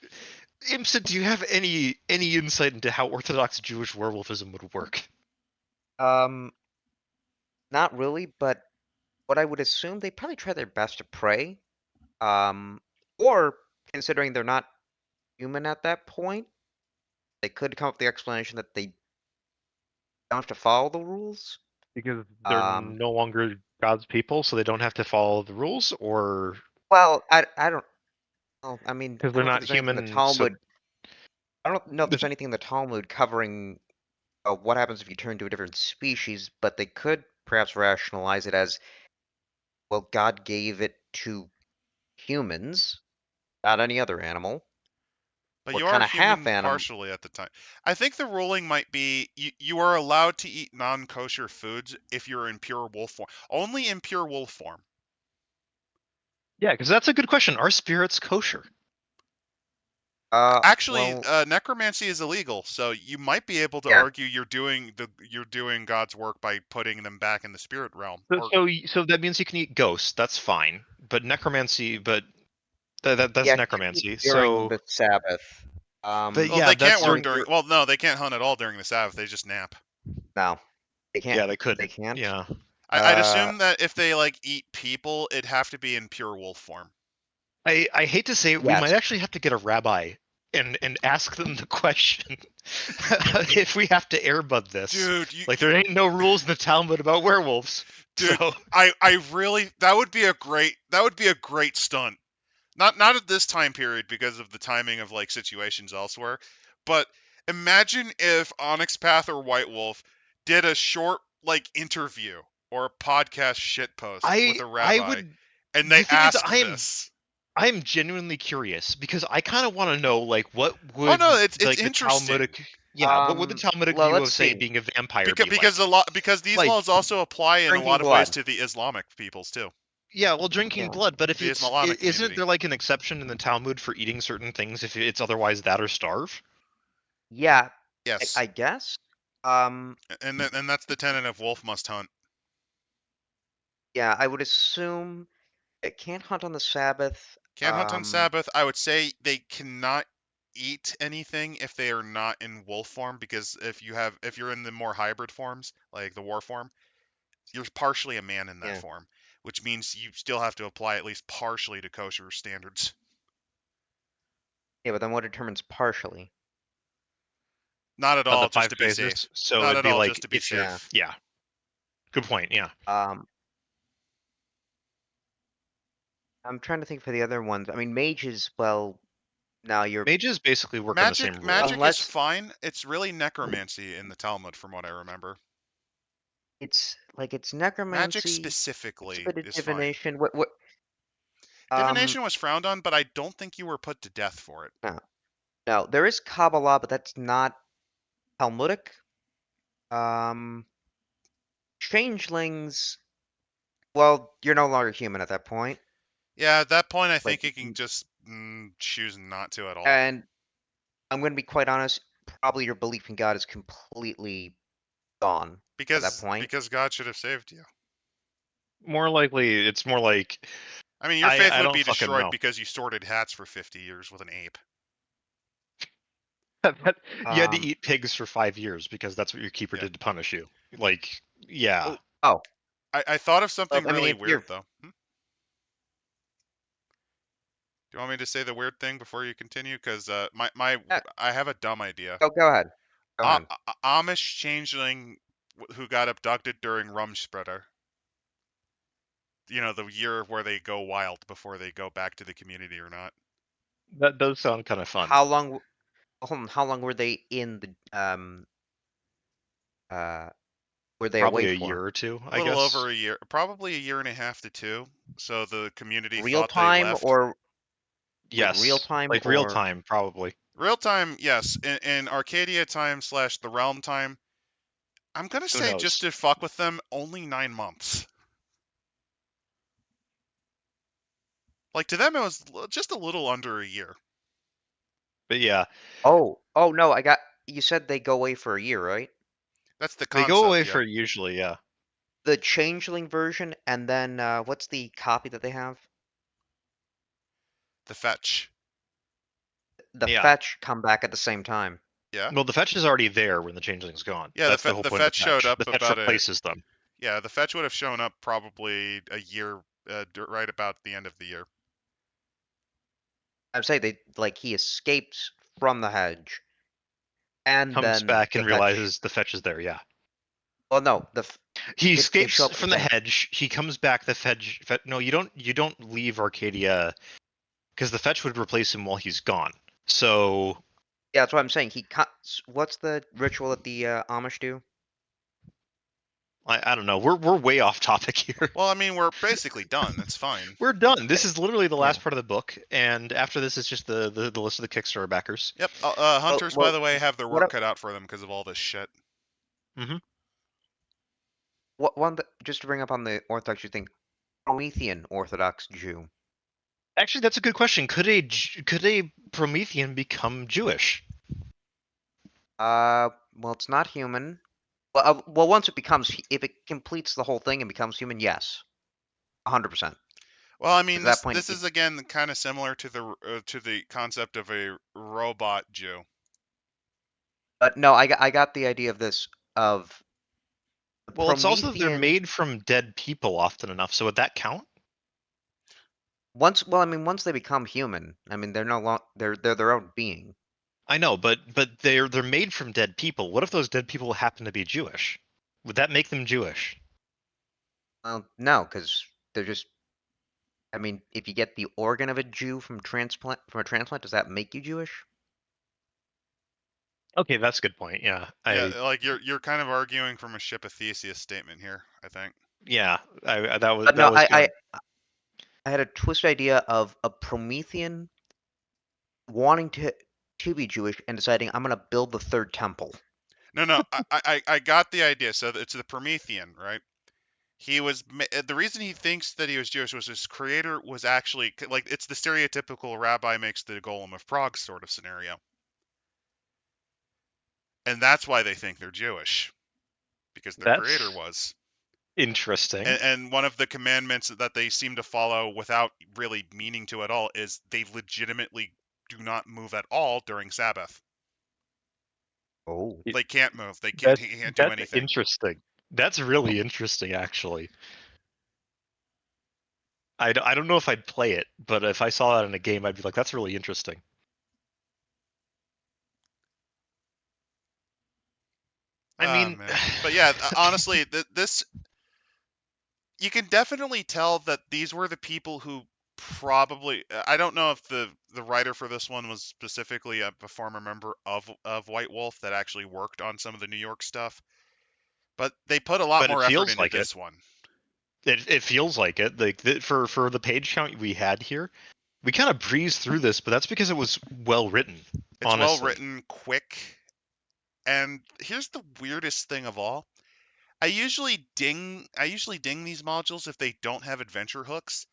Speaker 2: Imsa, do you have any insight into how Orthodox Jewish werewolfism would work?
Speaker 3: Not really, but what I would assume they probably try their best to prey. Or considering they're not human at that point, they could come up with the explanation that they don't have to follow the rules.
Speaker 4: Because they're
Speaker 3: Um,
Speaker 4: no longer God's people, so they don't have to follow the rules, or
Speaker 3: well, I don't. Well, I mean,
Speaker 4: because
Speaker 3: I
Speaker 4: they're
Speaker 3: don't think
Speaker 4: not
Speaker 3: there's anything in the
Speaker 4: human. So
Speaker 3: Talmud. I don't know if there's anything in the Talmud covering what happens if you turn to a different species, but they could perhaps rationalize it as, well, God gave it to humans, not any other animal.
Speaker 1: But
Speaker 3: We're
Speaker 1: you are
Speaker 3: kind of half
Speaker 1: human
Speaker 3: animal.
Speaker 1: partially at the time. I think the ruling might be you are allowed to eat non-kosher foods if you're in pure wolf form. Only in pure wolf form.
Speaker 2: Yeah, because that's a good question. Are spirits kosher?
Speaker 1: Actually,
Speaker 3: Well,
Speaker 1: necromancy is illegal, so you might be able to
Speaker 3: yeah.
Speaker 1: argue you're doing God's work by putting them back in the spirit realm. Or
Speaker 2: So that means you can eat ghosts. That's fine. But necromancy, that's
Speaker 3: Yeah,
Speaker 2: necromancy.
Speaker 3: during
Speaker 2: So,
Speaker 3: the Sabbath.
Speaker 2: but
Speaker 1: well,
Speaker 2: yeah,
Speaker 1: they can't
Speaker 2: that's
Speaker 1: work
Speaker 3: during
Speaker 1: during.
Speaker 3: your
Speaker 1: Well, no, they can't hunt at all during the Sabbath. They just nap.
Speaker 3: no, they can't.
Speaker 2: yeah, they could.
Speaker 3: They can't.
Speaker 2: Yeah.
Speaker 1: I'd
Speaker 3: Uh,
Speaker 1: assume that if they like eat people, it'd have to be in pure wolf form.
Speaker 2: I hate to say it, we
Speaker 3: yes.
Speaker 2: might actually have to get a rabbi and ask them the question if we have to airbud this.
Speaker 1: Dude,
Speaker 2: Like there ain't no rules in the Talmud about werewolves.
Speaker 1: dude,
Speaker 2: So
Speaker 1: I really that would be a great stunt. Not at this time period because of the timing of like situations elsewhere, but imagine if Onyx Path or White Wolf did a short like interview or a podcast shitpost with a
Speaker 2: I
Speaker 1: rabbi,
Speaker 2: would.
Speaker 1: and
Speaker 2: The
Speaker 1: they
Speaker 2: thing is,
Speaker 1: asked this.
Speaker 2: I am genuinely curious because I kind of want to know like what
Speaker 1: Oh
Speaker 2: would
Speaker 1: no, it's
Speaker 2: like the
Speaker 1: interesting.
Speaker 2: Talmudic what would the Talmudic
Speaker 3: Well,
Speaker 2: view
Speaker 3: let's
Speaker 2: of say
Speaker 3: see.
Speaker 2: being a vampire
Speaker 1: Because
Speaker 2: be
Speaker 1: because
Speaker 2: like?
Speaker 1: a lot because these
Speaker 2: Like
Speaker 1: laws also apply in a
Speaker 3: Drinking
Speaker 1: lot of ways
Speaker 3: blood.
Speaker 1: to the Islamic peoples too.
Speaker 2: yeah, well, drinking
Speaker 3: Yeah.
Speaker 2: blood, but if
Speaker 1: The
Speaker 2: it's
Speaker 1: Islamic
Speaker 2: isn't
Speaker 1: community.
Speaker 2: there like an exception in the Talmud for eating certain things if it's otherwise that or starve?
Speaker 3: Yeah,
Speaker 1: Yes,
Speaker 3: I guess. Um,
Speaker 1: and that's the tenet of wolf must hunt.
Speaker 3: yeah, I would assume it can't hunt on the Sabbath.
Speaker 1: Can't hunt on Sabbath. I would say they cannot eat anything if they are not in wolf form, because if you're in the more hybrid forms, like the war form, you're partially a man in that
Speaker 3: Yeah.
Speaker 1: form, which means you still have to apply at least partially to kosher standards.
Speaker 3: Yeah, but then what determines partially?
Speaker 1: Not at
Speaker 2: Of the
Speaker 1: all, just
Speaker 2: five
Speaker 1: to be
Speaker 2: phases.
Speaker 1: safe.
Speaker 2: So
Speaker 1: Not
Speaker 2: it'd
Speaker 1: at
Speaker 2: be
Speaker 1: all,
Speaker 2: like
Speaker 1: just to be
Speaker 2: if you're
Speaker 1: safe.
Speaker 2: yeah. Good point. Yeah.
Speaker 3: Um, I'm trying to think for the other ones. I mean, mages. Well, now you're
Speaker 2: Mages basically work on the same rules.
Speaker 1: Magic is
Speaker 3: Unless-
Speaker 1: fine. It's really necromancy in the Talmud, from what I remember.
Speaker 3: it's necromancy.
Speaker 1: Magic specifically
Speaker 3: It's a bit of
Speaker 1: is fine.
Speaker 3: divination. What?
Speaker 1: Divination was frowned on, but I don't think you were put to death for it.
Speaker 3: No, there is Kabbalah, but that's not Talmudic. Changelings. Well, you're no longer human at that point,
Speaker 1: Yeah, at that point, I think
Speaker 3: Like,
Speaker 1: you can just choose not to at all.
Speaker 3: and I'm going to be quite honest. Probably your belief in God is completely gone at that point.
Speaker 1: Because God should have saved you.
Speaker 2: More likely, it's more like
Speaker 1: I mean, your faith
Speaker 2: I
Speaker 1: would
Speaker 2: don't
Speaker 1: be
Speaker 2: fucking
Speaker 1: destroyed
Speaker 2: know.
Speaker 1: because you sorted hats for 50 years with an ape.
Speaker 2: You had to
Speaker 3: Um,
Speaker 2: eat pigs for 5 years because that's what your keeper did to punish you. Like, yeah.
Speaker 3: Oh,
Speaker 1: I thought of something
Speaker 3: I mean,
Speaker 1: really
Speaker 3: if
Speaker 1: weird
Speaker 3: you're
Speaker 1: though. Do you want me to say the weird thing before you continue? Because
Speaker 3: Yeah.
Speaker 1: I have a dumb idea.
Speaker 3: go ahead. Go ahead.
Speaker 1: Amish changeling who got abducted during Rumspreader. You know, the year where they go wild before they go back to the community or not.
Speaker 2: That does sound kind of fun.
Speaker 3: How long? Hold on, how long were they in the were they
Speaker 2: Probably
Speaker 3: away
Speaker 2: a
Speaker 3: for?
Speaker 2: year or two,
Speaker 1: A
Speaker 2: I
Speaker 1: little
Speaker 2: guess.
Speaker 1: over a year, probably a year and a half to 2. So the community
Speaker 3: Real
Speaker 1: thought they
Speaker 3: time
Speaker 1: left.
Speaker 3: or
Speaker 2: Yes.
Speaker 3: real time
Speaker 2: Like
Speaker 3: or
Speaker 2: real time, probably.
Speaker 1: Real time, yes. In Arcadia time / the Realm time, I'm gonna
Speaker 2: Who
Speaker 1: say
Speaker 2: knows?
Speaker 1: just to fuck with them, only 9 months. Like to them, it was just a little under a year.
Speaker 2: But yeah,
Speaker 3: Oh no, I got. You said they go away for a year, right?
Speaker 1: That's the
Speaker 2: they
Speaker 1: concept.
Speaker 2: go away
Speaker 1: yeah.
Speaker 2: for usually, yeah.
Speaker 3: The changeling version, and then what's the copy that they have?
Speaker 1: The fetch.
Speaker 3: The
Speaker 2: Yeah.
Speaker 3: fetch come back at the same time.
Speaker 1: Yeah.
Speaker 2: Well, the fetch is already there when the changeling's gone.
Speaker 1: Yeah,
Speaker 2: That's the whole
Speaker 1: the
Speaker 2: point of
Speaker 1: fetch
Speaker 2: the
Speaker 1: showed
Speaker 2: fetch.
Speaker 1: up
Speaker 2: The fetch
Speaker 1: about
Speaker 2: replaces them.
Speaker 1: Yeah, the fetch would have shown up probably a year, right about the end of the year.
Speaker 3: I'm saying he escapes from the hedge, and
Speaker 2: Comes
Speaker 3: then
Speaker 2: back
Speaker 3: the
Speaker 2: and
Speaker 3: fetch.
Speaker 2: realizes the fetch is there, yeah.
Speaker 3: Well, no,
Speaker 2: He
Speaker 3: they
Speaker 2: escapes
Speaker 3: show up at
Speaker 2: from
Speaker 3: the
Speaker 2: the
Speaker 3: same-
Speaker 2: hedge. He comes back. The fetch. No, you don't leave Arcadia because the fetch would replace him while he's gone. So
Speaker 3: Yeah, that's what I'm saying. What's the ritual that the Amish do?
Speaker 2: I don't know. We're way off topic here.
Speaker 1: Well, I mean, we're basically done. That's fine.
Speaker 2: We're done. This is literally the last
Speaker 3: Yeah.
Speaker 2: part of the book, and after this is just the list of the Kickstarter backers.
Speaker 1: Yep. Hunters, by
Speaker 3: well,
Speaker 1: the way, have their
Speaker 3: what
Speaker 1: work
Speaker 3: a-
Speaker 1: cut out for them because of all this shit.
Speaker 2: Mm-hmm.
Speaker 3: Just to bring up on the Orthodox, you think Promethean Orthodox Jew?
Speaker 2: Actually, that's a good question. Could a Promethean become Jewish?
Speaker 3: Well, it's not human. Well, once if it completes the whole thing and becomes human, yes, 100%.
Speaker 1: Well, I mean,
Speaker 3: At that point,
Speaker 1: this is again kind of similar to the concept of a robot Jew.
Speaker 3: But no, I got the idea of this of.
Speaker 2: Well, it's also that they're
Speaker 3: Promethean-
Speaker 2: made from dead people often enough. So would that count?
Speaker 3: Once they become human, I mean, they're their own being.
Speaker 2: I know, but they're made from dead people. What if those dead people happen to be Jewish? Would that make them Jewish?
Speaker 3: Well, no, because they're just. I mean, if you get the organ of a Jew from a transplant, does that make you Jewish?
Speaker 2: Okay, that's a good point. Yeah,
Speaker 1: Yeah, like you're kind of arguing from a ship of Theseus statement here. I think.
Speaker 2: that was
Speaker 3: But no,
Speaker 2: good.
Speaker 3: I had a twisted idea of a Promethean wanting to be Jewish and deciding I'm gonna build the third temple.
Speaker 1: No, I got the idea. So it's the Promethean, right? He was the reason he thinks that he was Jewish was his creator was actually like it's the stereotypical rabbi makes the golem of Prague sort of scenario, and that's why they think they're Jewish because their creator was.
Speaker 2: Interesting.
Speaker 1: And one of the commandments that they seem to follow without really meaning to at all is they legitimately do not move at all during Sabbath.
Speaker 3: Oh,
Speaker 1: They can't move. They can't do
Speaker 2: That's
Speaker 1: anything.
Speaker 2: interesting. That's really interesting, actually. I don't know if I'd play it, but if I saw that in a game, I'd be like, that's really interesting. I mean,
Speaker 1: man. But yeah, honestly, this you can definitely tell that these were the people who probably I don't know if the writer for this one was specifically a former member of White Wolf that actually worked on some of the New York stuff, but they put a lot
Speaker 2: But it
Speaker 1: more effort
Speaker 2: feels
Speaker 1: into
Speaker 2: like
Speaker 1: this one.
Speaker 2: it feels like it. Like for the page count we had here, we kind of breezed through this, but that's because it was well written.
Speaker 1: It's
Speaker 2: honestly.
Speaker 1: well written, quick, and here's the weirdest thing of all. I usually ding these modules if they don't have adventure hooks,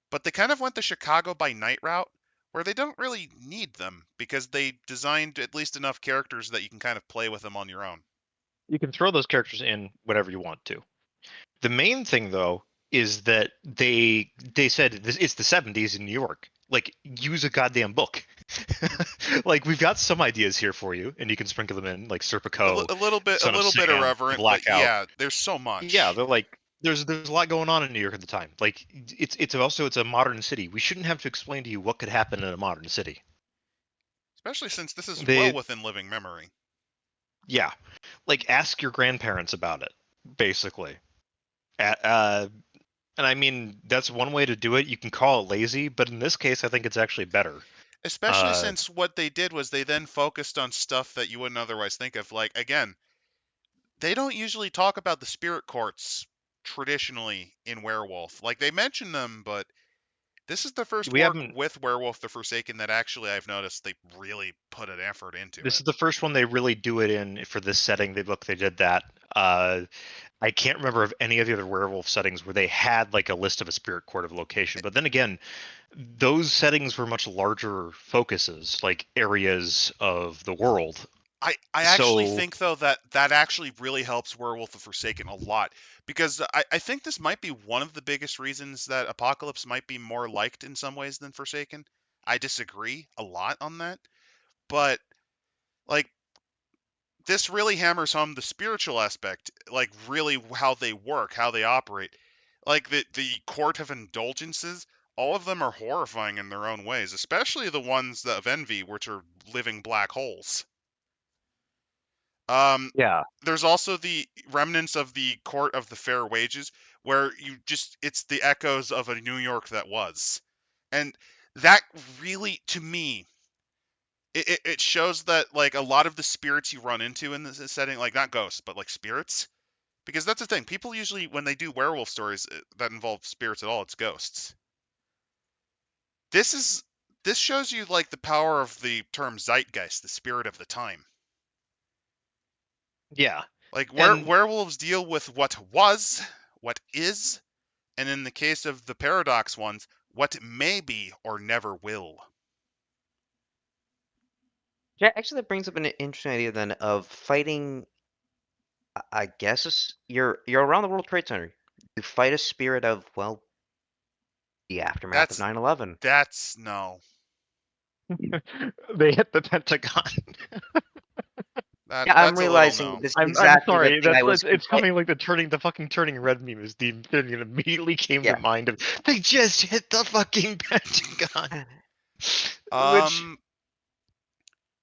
Speaker 1: but they kind of went the Chicago by Night route where they don't really need them because they designed at least enough characters that you can kind of play with them on your own.
Speaker 2: You can throw those characters in whenever you want to. The main thing, though, is that they said it's the 70s in New York. Like, use a goddamn book. Like, we've got some ideas here for you, and you can sprinkle them in, like Serpico,
Speaker 1: A little bit
Speaker 2: Son of Sam,
Speaker 1: irreverent, but
Speaker 2: Blackout.
Speaker 1: yeah, there's so much.
Speaker 2: Yeah, they're like, there's a lot going on in New York at the time. Like, it's also a modern city. We shouldn't have to explain to you what could happen in a modern city.
Speaker 1: Especially since this is
Speaker 2: They-
Speaker 1: well within living memory.
Speaker 2: Yeah, like, ask your grandparents about it, basically. And I mean, that's one way to do it. You can call it lazy, but in this case, I think it's actually better.
Speaker 1: Especially since what they did was they then focused on stuff that you wouldn't otherwise think of. Like, again, they don't usually talk about the spirit courts traditionally in Werewolf. Like, they mention them, but this is the first
Speaker 2: We
Speaker 1: work
Speaker 2: haven't-
Speaker 1: with Werewolf the Forsaken that actually I've noticed they really put an effort into
Speaker 2: This
Speaker 1: it.
Speaker 2: is the first one they really do it in for this setting. They did that. I can't remember of any of the other werewolf settings where they had like a list of a spirit court of location. But then again, those settings were much larger focuses, like areas of the world.
Speaker 1: I actually
Speaker 2: So-
Speaker 1: think though that actually really helps Werewolf the Forsaken a lot, because I think this might be one of the biggest reasons that Apocalypse might be more liked in some ways than Forsaken. I disagree a lot on that, but like this really hammers home the spiritual aspect, like really how they work, how they operate. Like the Court of Indulgences, all of them are horrifying in their own ways, especially the ones of Envy, which are living black holes.
Speaker 2: Yeah.
Speaker 1: There's also the remnants of the Court of the Fair Wages, where it's the echoes of a New York that was. And that really, to me, it shows that like a lot of the spirits you run into in this setting, like not ghosts, but like spirits, because that's the thing. People usually, when they do werewolf stories that involve spirits at all, it's ghosts. This shows you like the power of the term zeitgeist, the spirit of the time.
Speaker 2: Yeah.
Speaker 1: Like
Speaker 2: And-
Speaker 1: werewolves deal with what was, what is, and in the case of the paradox ones, what may be or never will.
Speaker 3: Yeah, actually, that brings up an interesting idea then of fighting. I guess you're around the World Trade Center. You fight a spirit of, well, the aftermath of 9/11.
Speaker 1: That's no.
Speaker 2: They hit the Pentagon.
Speaker 3: Yeah,
Speaker 1: That's
Speaker 3: I'm
Speaker 1: a
Speaker 3: realizing
Speaker 1: little no.
Speaker 3: this is
Speaker 2: I'm
Speaker 3: exactly
Speaker 2: sorry.
Speaker 3: the thing I was.
Speaker 2: It's coming like the fucking turning red meme is the thing that immediately came
Speaker 3: Yeah.
Speaker 2: to mind of they just hit the fucking Pentagon.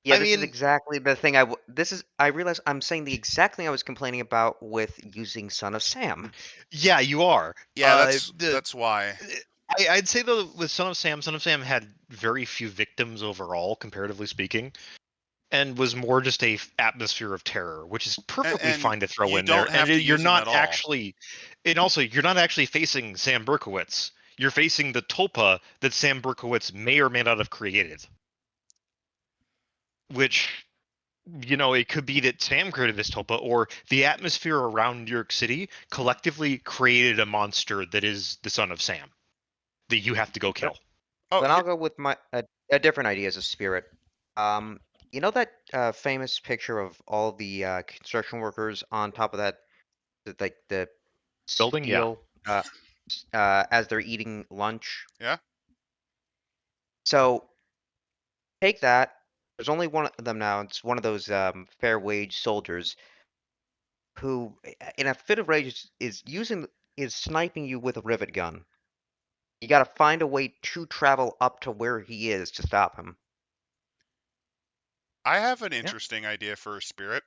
Speaker 3: Yeah,
Speaker 2: I
Speaker 3: this is
Speaker 2: mean-
Speaker 3: exactly the thing I realize I'm saying the exact thing I was complaining about with using Son of Sam.
Speaker 2: Yeah, you are.
Speaker 1: Yeah, that's why.
Speaker 2: I'd say though with Son of Sam had very few victims overall, comparatively speaking, and was more just a atmosphere of terror, which is perfectly
Speaker 1: And
Speaker 2: fine to throw
Speaker 1: you
Speaker 2: in there.
Speaker 1: don't have
Speaker 2: And
Speaker 1: to
Speaker 2: you're
Speaker 1: use 'em
Speaker 2: not
Speaker 1: at all.
Speaker 2: actually, and also you're not actually facing Sam Berkowitz. You're facing the tulpa that Sam Berkowitz may or may not have created. Which, it could be that Sam created this tulpa, or the atmosphere around New York City collectively created a monster that is the Son of Sam that you have to go kill.
Speaker 1: Oh,
Speaker 3: Then I'll go with a different idea as a spirit. You know that famous picture of all the construction workers on top of that, like the
Speaker 2: Building? Yeah.
Speaker 3: steel, as they're eating lunch.
Speaker 1: Yeah.
Speaker 3: So take that. There's only one of them now. It's one of those fair wage soldiers who, in a fit of rage, is sniping you with a rivet gun. You got to find a way to travel up to where he is to stop him.
Speaker 1: I have an interesting idea for a spirit.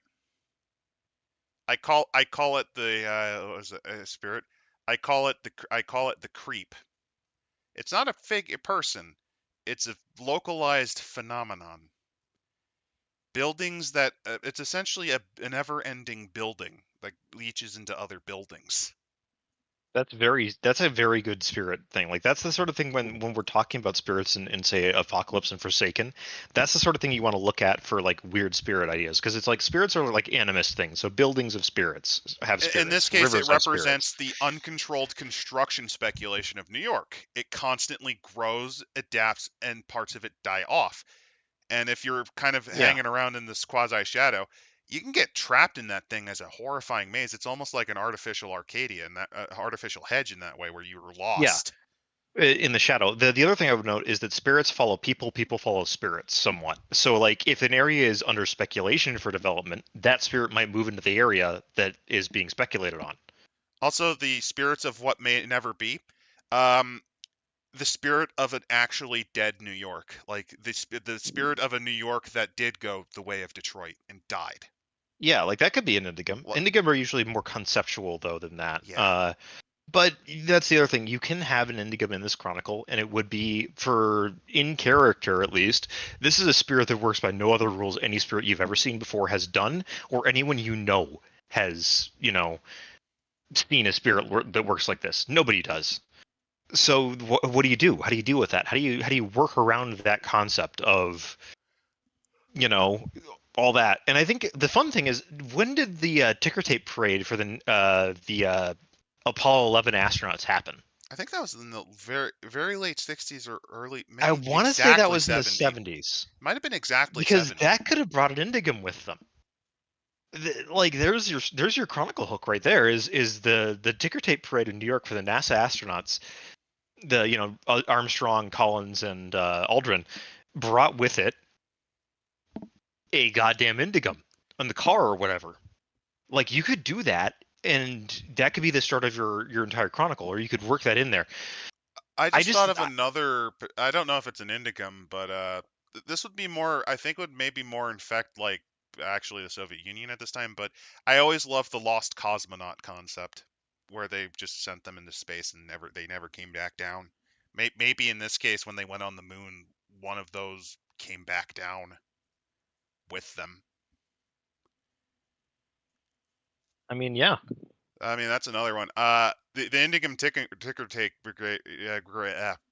Speaker 1: I call it the what was it, spirit. I call it the creep. It's not a person. It's a localized phenomenon. Buildings that it's essentially a never-ending building that leaches into other buildings.
Speaker 2: That's a very good spirit thing. Like that's the sort of thing when we're talking about spirits in say Apocalypse and Forsaken, that's the sort of thing you want to look at for like weird spirit ideas, because it's like spirits are like animist things. So buildings of spirits have spirits.
Speaker 1: In this case,
Speaker 2: Rivers
Speaker 1: it
Speaker 2: have
Speaker 1: represents
Speaker 2: spirits.
Speaker 1: the uncontrolled construction speculation of New York. It constantly grows, adapts, and parts of it die off. And if you're kind of hanging around in this quasi-shadow, you can get trapped in that thing as a horrifying maze. It's almost like an artificial Arcadia and that artificial hedge in that way, where you were lost.
Speaker 2: in the shadow. The other thing I would note is that spirits follow people, people follow spirits somewhat. So like if an area is under speculation for development, that spirit might move into the area that is being speculated on.
Speaker 1: Also, the spirits of what may never be. Um, the spirit of an actually dead New York, like the spirit of a New York that did go the way of Detroit and died.
Speaker 2: Yeah, like that could be an Indigum.
Speaker 1: Well-
Speaker 2: Indigum are usually more conceptual though than that.
Speaker 1: Yeah.
Speaker 2: But that's the other thing. You can have an Indigum in this chronicle, and it would be for in character at least. This is a spirit that works by no other rules any spirit you've ever seen before has done, or anyone you know has, seen a spirit that works like this. Nobody does. So what do you do? How do you deal with that? How do you work around that concept of, all that? And I think the fun thing is, when did the ticker tape parade for the Apollo 11 astronauts happen?
Speaker 1: I think that was in the very very late 60s or early. Maybe
Speaker 2: I want to say that
Speaker 1: exactly
Speaker 2: was in the
Speaker 1: 70.
Speaker 2: 70s.
Speaker 1: Might have been exactly
Speaker 2: Because
Speaker 1: 70.
Speaker 2: that could have brought an Indigum with them. Like there's your chronicle hook right there. Is the ticker tape parade in New York for the NASA astronauts? The Armstrong, Collins, and Aldrin brought with it a goddamn Indigum on the car or whatever. Like you could do that, and that could be the start of your entire chronicle, or you could work that in there.
Speaker 1: I
Speaker 2: I
Speaker 1: just
Speaker 2: just-
Speaker 1: thought of
Speaker 2: I-
Speaker 1: another. I don't know if it's an Indigum, but this would be more. I think would maybe more infect like actually the Soviet Union at this time. But I always loved the lost cosmonaut concept, where they just sent them into space and they never came back down. Maybe in this case, when they went on the moon, one of those came back down with them.
Speaker 2: I mean, yeah.
Speaker 1: I mean, that's another one. The Indigum ticker take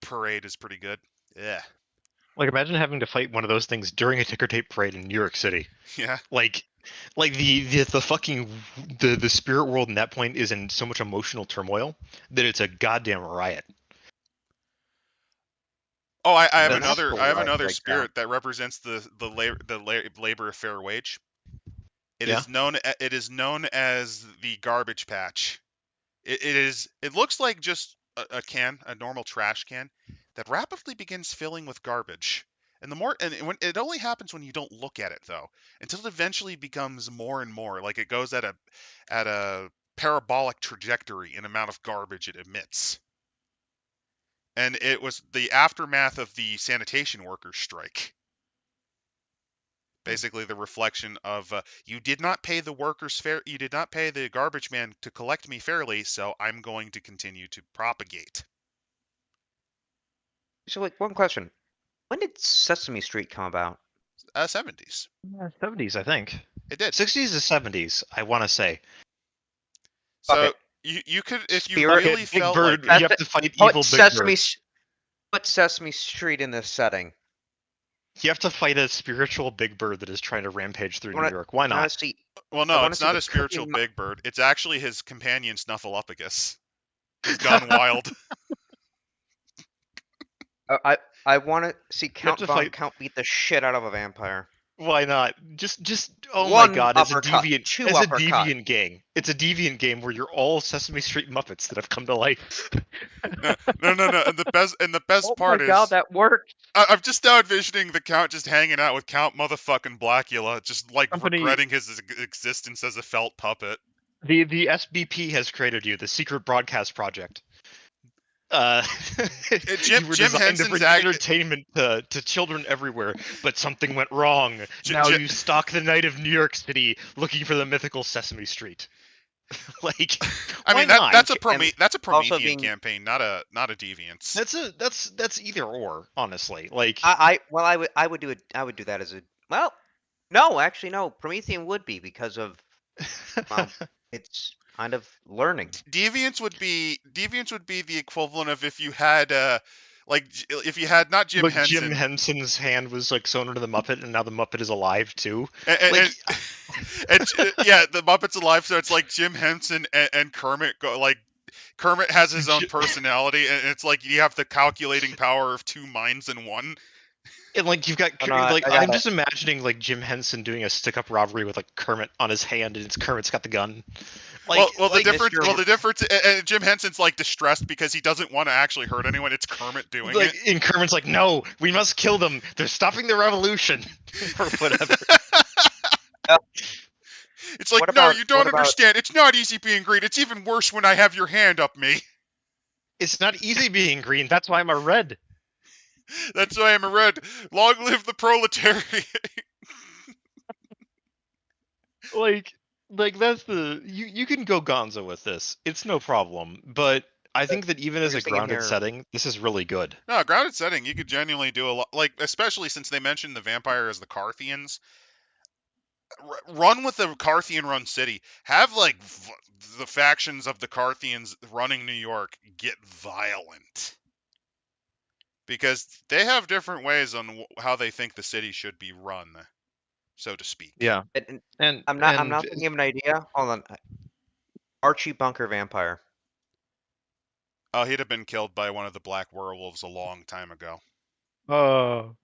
Speaker 1: parade is pretty good. Yeah.
Speaker 2: Like imagine having to fight one of those things during a ticker tape parade in New York City.
Speaker 1: Yeah.
Speaker 2: Like the fucking the spirit world in that point is in so much emotional turmoil that it's a goddamn riot.
Speaker 1: Oh, I have
Speaker 3: That's
Speaker 1: another.
Speaker 3: cool,
Speaker 1: I have
Speaker 3: I
Speaker 1: another
Speaker 3: break
Speaker 1: spirit that represents the labor of fair wage. It
Speaker 2: Yeah.
Speaker 1: is known. It is known as the garbage patch. It is. It looks like just a can, a normal trash can, that rapidly begins filling with garbage. And the more, and when it only happens when you don't look at it though, until it eventually becomes more and more, like it goes at a parabolic trajectory in amount of garbage it emits. And it was the aftermath of the sanitation workers strike. Basically, the reflection of you did not pay the workers fair, you did not pay the garbage man to collect me fairly, so I'm going to continue to propagate.
Speaker 3: So, like, one question: when did Sesame Street come about?
Speaker 1: 70s.
Speaker 2: 70s, I think.
Speaker 1: It did.
Speaker 2: 60s to 70s, I want to say.
Speaker 1: So
Speaker 3: Okay.
Speaker 1: you could, if you
Speaker 3: Spirit-
Speaker 1: really
Speaker 2: Big
Speaker 1: felt
Speaker 2: Bird,
Speaker 1: like
Speaker 2: you have to fight
Speaker 3: Put
Speaker 2: evil Big
Speaker 3: Sesame,
Speaker 2: Bird.
Speaker 3: put Sesame Street in this setting.
Speaker 2: You have to fight a spiritual Big Bird that is trying to rampage through New
Speaker 3: Wanna-
Speaker 2: York. Why
Speaker 3: I wanna
Speaker 2: not?
Speaker 3: see-
Speaker 1: well,
Speaker 3: I
Speaker 1: no,
Speaker 3: wanna
Speaker 1: it's
Speaker 3: see
Speaker 1: not
Speaker 3: the
Speaker 1: a spiritual
Speaker 3: Cookie Mo-
Speaker 1: big bird. It's actually his companion Snuffleupagus. He's gone wild.
Speaker 3: I want to see Count
Speaker 2: to
Speaker 3: Von
Speaker 2: fight-
Speaker 3: Count beat the shit out of a vampire.
Speaker 2: Why not? Just oh
Speaker 3: One
Speaker 2: my god, as a
Speaker 3: uppercut,
Speaker 2: deviant,
Speaker 3: two
Speaker 2: as a
Speaker 3: uppercut.
Speaker 2: deviant game. It's a deviant game where you're all Sesame Street Muppets that have come to life.
Speaker 1: No. And the best
Speaker 3: Oh
Speaker 1: part
Speaker 3: my
Speaker 1: is
Speaker 3: god, that worked!
Speaker 1: I'm just now envisioning the Count just hanging out with Count motherfucking Blackula, just like
Speaker 2: Company-
Speaker 1: regretting his existence as a felt puppet.
Speaker 2: The SBP has created you, the Secret Broadcast Project.
Speaker 1: Jim-
Speaker 2: you were
Speaker 1: Jim
Speaker 2: designed
Speaker 1: Henson's
Speaker 2: to bring
Speaker 1: act-
Speaker 2: entertainment to children everywhere, but something went wrong. Now
Speaker 1: Jim-
Speaker 2: you stalk the night of New York City looking for the mythical Sesame Street. Like,
Speaker 1: I
Speaker 2: why
Speaker 1: mean
Speaker 2: not?
Speaker 1: that's a
Speaker 3: And
Speaker 1: that's a
Speaker 3: also
Speaker 1: Promethean
Speaker 3: being-
Speaker 1: campaign, not a deviance.
Speaker 2: That's either or, honestly. Like,
Speaker 3: I would do it. I would do that as a no, actually no. Promethean would be because of it's kind of learning.
Speaker 1: Deviance would be the equivalent of if you had if you had not Jim
Speaker 2: like
Speaker 1: Henson
Speaker 2: Jim Henson's hand was like sewn into the Muppet, and now the Muppet is alive too.
Speaker 1: and,
Speaker 2: Like,
Speaker 1: yeah, the Muppet's alive, so it's like Jim Henson and Kermit go like Kermit has his own personality, and it's like you have the calculating power of two minds in one.
Speaker 2: and like you've got
Speaker 3: Oh, no, I
Speaker 2: like
Speaker 3: got
Speaker 2: I'm
Speaker 3: it.
Speaker 2: just imagining like Jim Henson doing a stick-up robbery with like Kermit on his hand, and it's Kermit's got the gun.
Speaker 1: The difference. Well, the difference. And Jim Henson's like distressed because he doesn't want to actually hurt anyone. It's Kermit doing it.
Speaker 2: And Kermit's like, no, we must kill them. They're stopping the revolution, or whatever.
Speaker 1: It's like, no, you don't understand. It's not easy being green. It's even worse when I have your hand up me.
Speaker 2: It's not easy being green. That's why I'm a red.
Speaker 1: That's why I'm a red. Long live the proletariat.
Speaker 2: Like that's the you can go gonzo with this. It's no problem. But I think that even as a grounded setting, this is really good.
Speaker 1: No, grounded setting, you could genuinely do a lot. Like, especially since they mentioned the vampire as the Carthians. Run with the Carthian-run city. Have like the factions of the Carthians running New York get violent. Because they have different ways on how they think the city should be run, so to speak.
Speaker 2: Yeah,
Speaker 3: and I'm not thinking of an idea. Hold on, Archie Bunker vampire.
Speaker 1: Oh, he'd have been killed by one of the black werewolves a long time ago.
Speaker 2: Oh.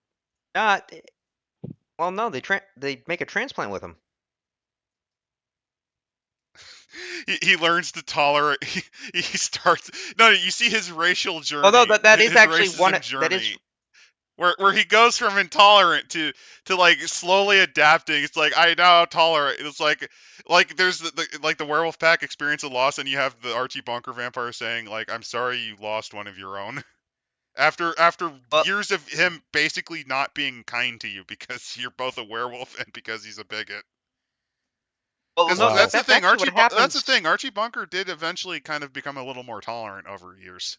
Speaker 3: Well, no, they make a transplant with him.
Speaker 1: He learns to tolerate. He starts. No, you see his racial journey.
Speaker 3: Although that is actually one. That is
Speaker 1: where he goes from intolerant to like slowly adapting. It's like, I now tolerate. It's like there's the werewolf pack experience a loss, and you have the Archie Bunker vampire saying like, I'm sorry you lost one of your own. After years of him basically not being kind to you because you're both a werewolf and because he's a bigot.
Speaker 3: Well, no,
Speaker 1: that's the thing. That's the thing. Archie Bunker did eventually kind of become a little more tolerant over years.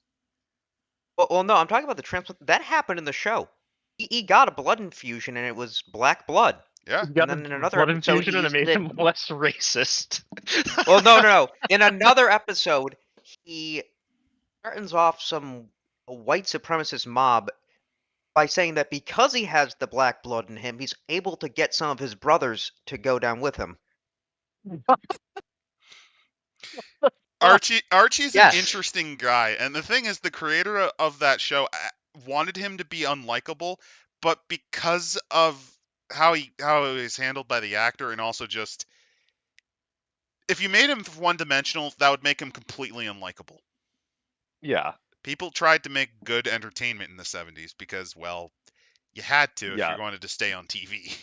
Speaker 3: Well, no, I'm talking about the transplant. That happened in the show. He got a blood infusion, and it was black blood.
Speaker 1: Yeah.
Speaker 2: And then in another blood infusion, and it made him less racist.
Speaker 3: Well, no. In another episode, he threatens off some white supremacist mob by saying that because he has the black blood in him, he's able to get some of his brothers to go down with him.
Speaker 1: Archie's an interesting guy, and the thing is, the creator of that show wanted him to be unlikable, but because of how it was handled by the actor, and also just if you made him one-dimensional, that would make him completely unlikable.
Speaker 2: Yeah.
Speaker 1: People tried to make good entertainment in the 70s because, well, you had to if you wanted to stay on TV.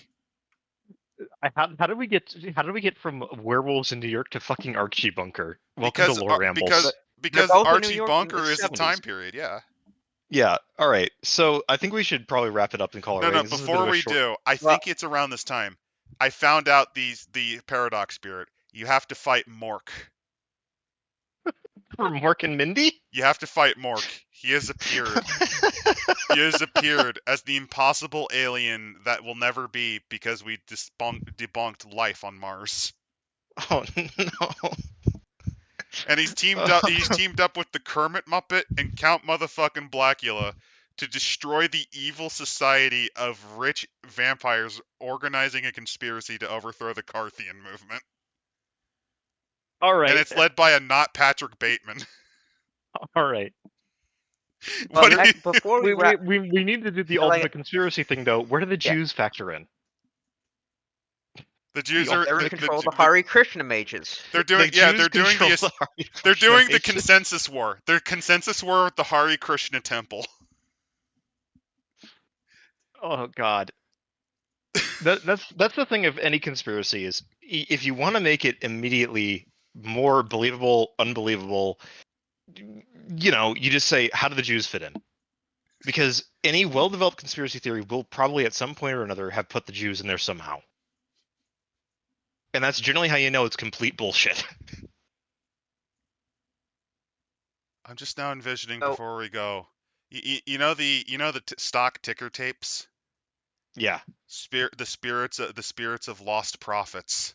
Speaker 2: How did we get from werewolves in New York to fucking Archie Bunker? Welcome to Lore Rambles.
Speaker 1: Because Archie Bunker is the time period, yeah.
Speaker 2: Yeah. All right. So I think we should probably wrap it up and call it.
Speaker 1: No. Before we do, I think it's around this time. I found out the paradox spirit. You have to fight Mork.
Speaker 2: For Mork and Mindy?
Speaker 1: You have to fight Mork. He has appeared. He has appeared as the impossible alien that will never be because we debunked life on Mars.
Speaker 2: Oh no.
Speaker 1: And he's teamed up. He's teamed up with the Kermit Muppet and Count Motherfucking Blackula to destroy the evil society of rich vampires organizing a conspiracy to overthrow the Carthian movement.
Speaker 2: All right.
Speaker 1: And it's led by a not Patrick Bateman.
Speaker 2: All right.
Speaker 3: Before
Speaker 2: we need to do the ultimate conspiracy thing, though. Where do the Jews factor in?
Speaker 1: The Jews
Speaker 3: they're in control of the Hare Krishna mages.
Speaker 1: They're doing the consensus war. They're consensus war with the Hare Krishna temple.
Speaker 2: Oh God. That's the thing of any conspiracy is if you want to make it immediately more believable, unbelievable, you just say, how do the Jews fit in? Because any well-developed conspiracy theory will probably at some point or another have put the Jews in there somehow. And that's generally how you know it's complete bullshit.
Speaker 1: I'm just now envisioning before we go. You know the stock ticker tapes?
Speaker 2: Yeah.
Speaker 1: The spirits of lost prophets.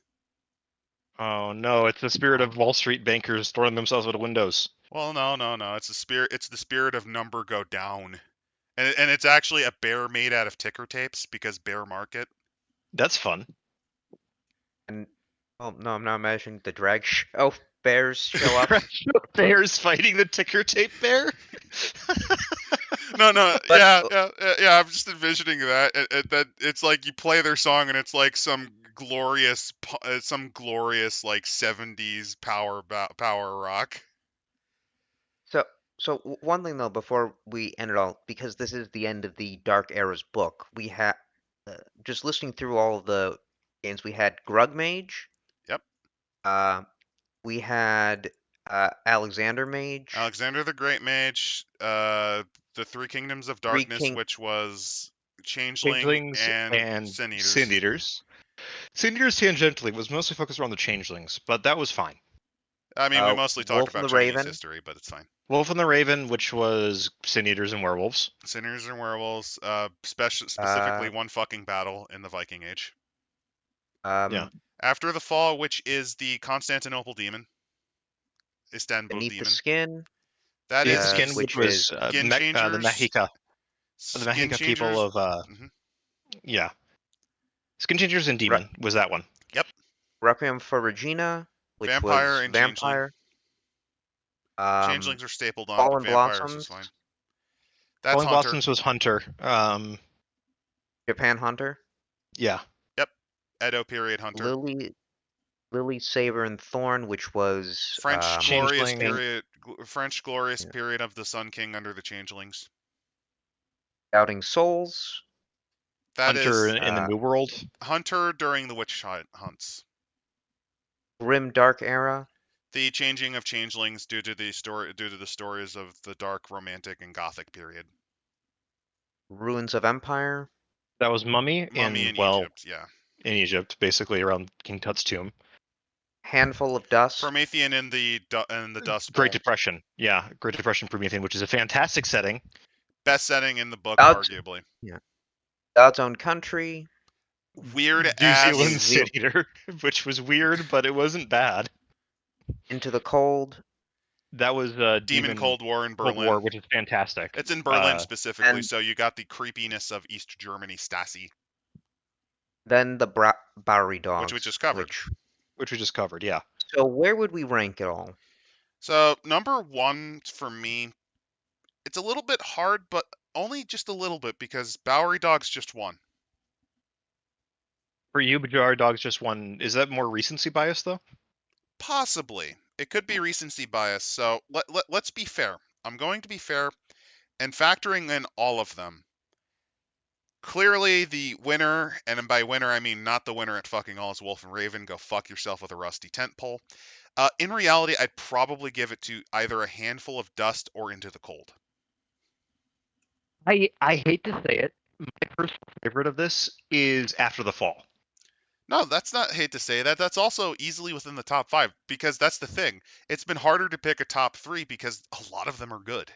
Speaker 2: Oh no, it's the spirit of Wall Street bankers throwing themselves out of windows.
Speaker 1: Well, no. It's the spirit of number go down. And it's actually a bear made out of ticker tapes because bear market.
Speaker 2: That's fun.
Speaker 3: And no, I'm not imagining the drag show bears show up.
Speaker 2: Bears fighting the ticker tape bear?
Speaker 1: No. Yeah. I'm just envisioning that. That it's like you play their song and it's like some glorious, some glorious like 70s power rock.
Speaker 3: So one thing though, before we end it all, because this is the end of the Dark Era's book, we have just listening through all of the games. We had Grug Mage.
Speaker 1: Yep.
Speaker 3: We had Alexander Mage.
Speaker 1: Alexander the Great Mage, the Three Kingdoms of Darkness, which was
Speaker 2: Changelings and
Speaker 1: Sin Eaters.
Speaker 2: Sin Eaters. Sin Eaters tangentially was mostly focused around the Changelings, but that was fine.
Speaker 1: I mean, we mostly talked
Speaker 3: Wolf
Speaker 1: about
Speaker 3: and the
Speaker 1: Chinese
Speaker 3: Raven.
Speaker 1: history, but it's fine.
Speaker 2: Wolf and the Raven, which was Sin Eaters and Werewolves.
Speaker 1: Sin Eaters and Werewolves, specifically one fucking battle in the Viking Age.
Speaker 2: Yeah.
Speaker 1: After the Fall, which is the Constantinople demon. Istanbul
Speaker 3: Beneath
Speaker 1: demon.
Speaker 3: the Skin.
Speaker 1: That
Speaker 2: Beneath
Speaker 1: is
Speaker 2: the Skin, which was
Speaker 1: Skin
Speaker 2: the
Speaker 1: Changers.
Speaker 2: Mexica. The
Speaker 1: Skin
Speaker 2: Mexica people
Speaker 1: Changers.
Speaker 2: of yeah. Skin Changers and Demon was that one.
Speaker 1: Yep.
Speaker 3: Requiem for Regina, which
Speaker 1: Vampire
Speaker 3: was
Speaker 1: and
Speaker 3: Vampire.
Speaker 1: Changelings are stapled on,
Speaker 3: Fallen
Speaker 1: but Vampires
Speaker 3: Blossoms.
Speaker 1: is fine. That's
Speaker 2: Fallen
Speaker 1: Hunter.
Speaker 2: Blossoms was Hunter.
Speaker 3: Japan Hunter.
Speaker 2: Yeah.
Speaker 1: Yep. Edo period Hunter.
Speaker 3: Lily, Saber, and Thorn, which was
Speaker 1: French glorious
Speaker 2: Changeling.
Speaker 1: period. French glorious period of the Sun King under the Changelings.
Speaker 3: Doubting Souls.
Speaker 1: That
Speaker 2: Hunter
Speaker 1: is
Speaker 2: in the New World.
Speaker 1: Hunter during the witch hunts.
Speaker 3: Grim Dark Era.
Speaker 1: The changing of changelings due to the stories of the dark romantic and gothic period.
Speaker 3: Ruins of Empire.
Speaker 2: That was Mummy
Speaker 1: in Egypt, yeah.
Speaker 2: In Egypt, basically around King Tut's tomb.
Speaker 3: Handful of Dust.
Speaker 1: Promethean in the Dust Bowl.
Speaker 2: Great Depression. Yeah, Great Depression Promethean, which is a fantastic setting.
Speaker 1: Best setting in the book, arguably.
Speaker 3: Yeah. God's Own Country.
Speaker 1: Weird
Speaker 2: New
Speaker 1: ass
Speaker 2: Zealand Sin Eater, which was weird, but it wasn't bad.
Speaker 3: Into the Cold.
Speaker 2: That was
Speaker 1: Demon Cold War in Berlin.
Speaker 2: Cold War, which is fantastic.
Speaker 1: It's in Berlin specifically, so you got the creepiness of East Germany, Stasi.
Speaker 3: Then the Bowery Dogs,
Speaker 1: which we just covered.
Speaker 2: Which we just covered, yeah.
Speaker 3: So where would we rank it all?
Speaker 1: So number one for me, it's a little bit hard, but only just a little bit because Bowery Dogs just won.
Speaker 2: For you, Bowery Dogs just won. Is that more recency bias, though?
Speaker 1: Possibly. It could be recency bias. So let's be fair. I'm going to be fair and factoring in all of them. Clearly the winner, and by winner I mean not the winner at fucking all, is Wolf and Raven. Go fuck yourself with a rusty tent pole. In reality, I'd probably give it to either a Handful of Dust or Into the Cold.
Speaker 2: I hate to say it. My first favorite of this is After the Fall.
Speaker 1: No, that's not hate to say that. That's also easily within the top 5 because that's the thing. It's been harder to pick a top 3 because a lot of them are good.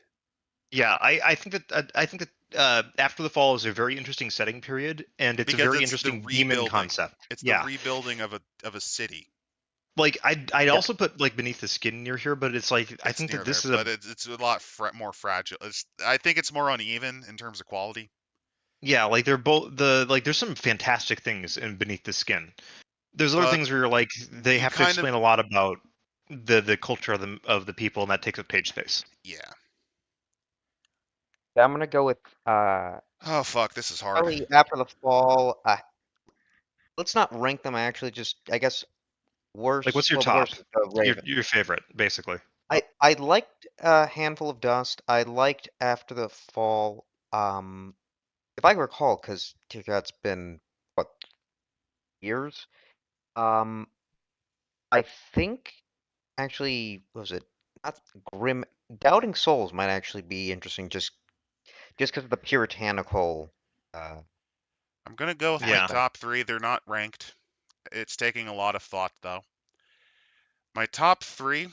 Speaker 2: Yeah, I think that After the Fall is a very interesting setting period, and it's
Speaker 1: because
Speaker 2: a very interesting demon concept.
Speaker 1: It's the rebuilding of a city.
Speaker 2: Like I'd also put like Beneath the Skin near here, but it's like I think that this is
Speaker 1: but it's a lot more fragile. I think it's more uneven in terms of quality.
Speaker 2: Yeah, like they're both there's some fantastic things in Beneath the Skin. There's other things where you're like they have to explain a lot about the culture of the people, and that takes up page space.
Speaker 1: Yeah.
Speaker 3: I'm gonna go with
Speaker 1: oh fuck, this is hard.
Speaker 3: Probably After the Fall. Let's not rank them. I guess worst.
Speaker 2: Like, what's your top? Your favorite, basically.
Speaker 3: I liked Handful of Dust. I liked After the Fall. If I recall, because that's been what years. I think actually was it not Grim Doubting Souls might actually be interesting just because of the puritanical.
Speaker 1: I'm gonna go with my top 3. They're not ranked. It's taking a lot of thought though. My top 3.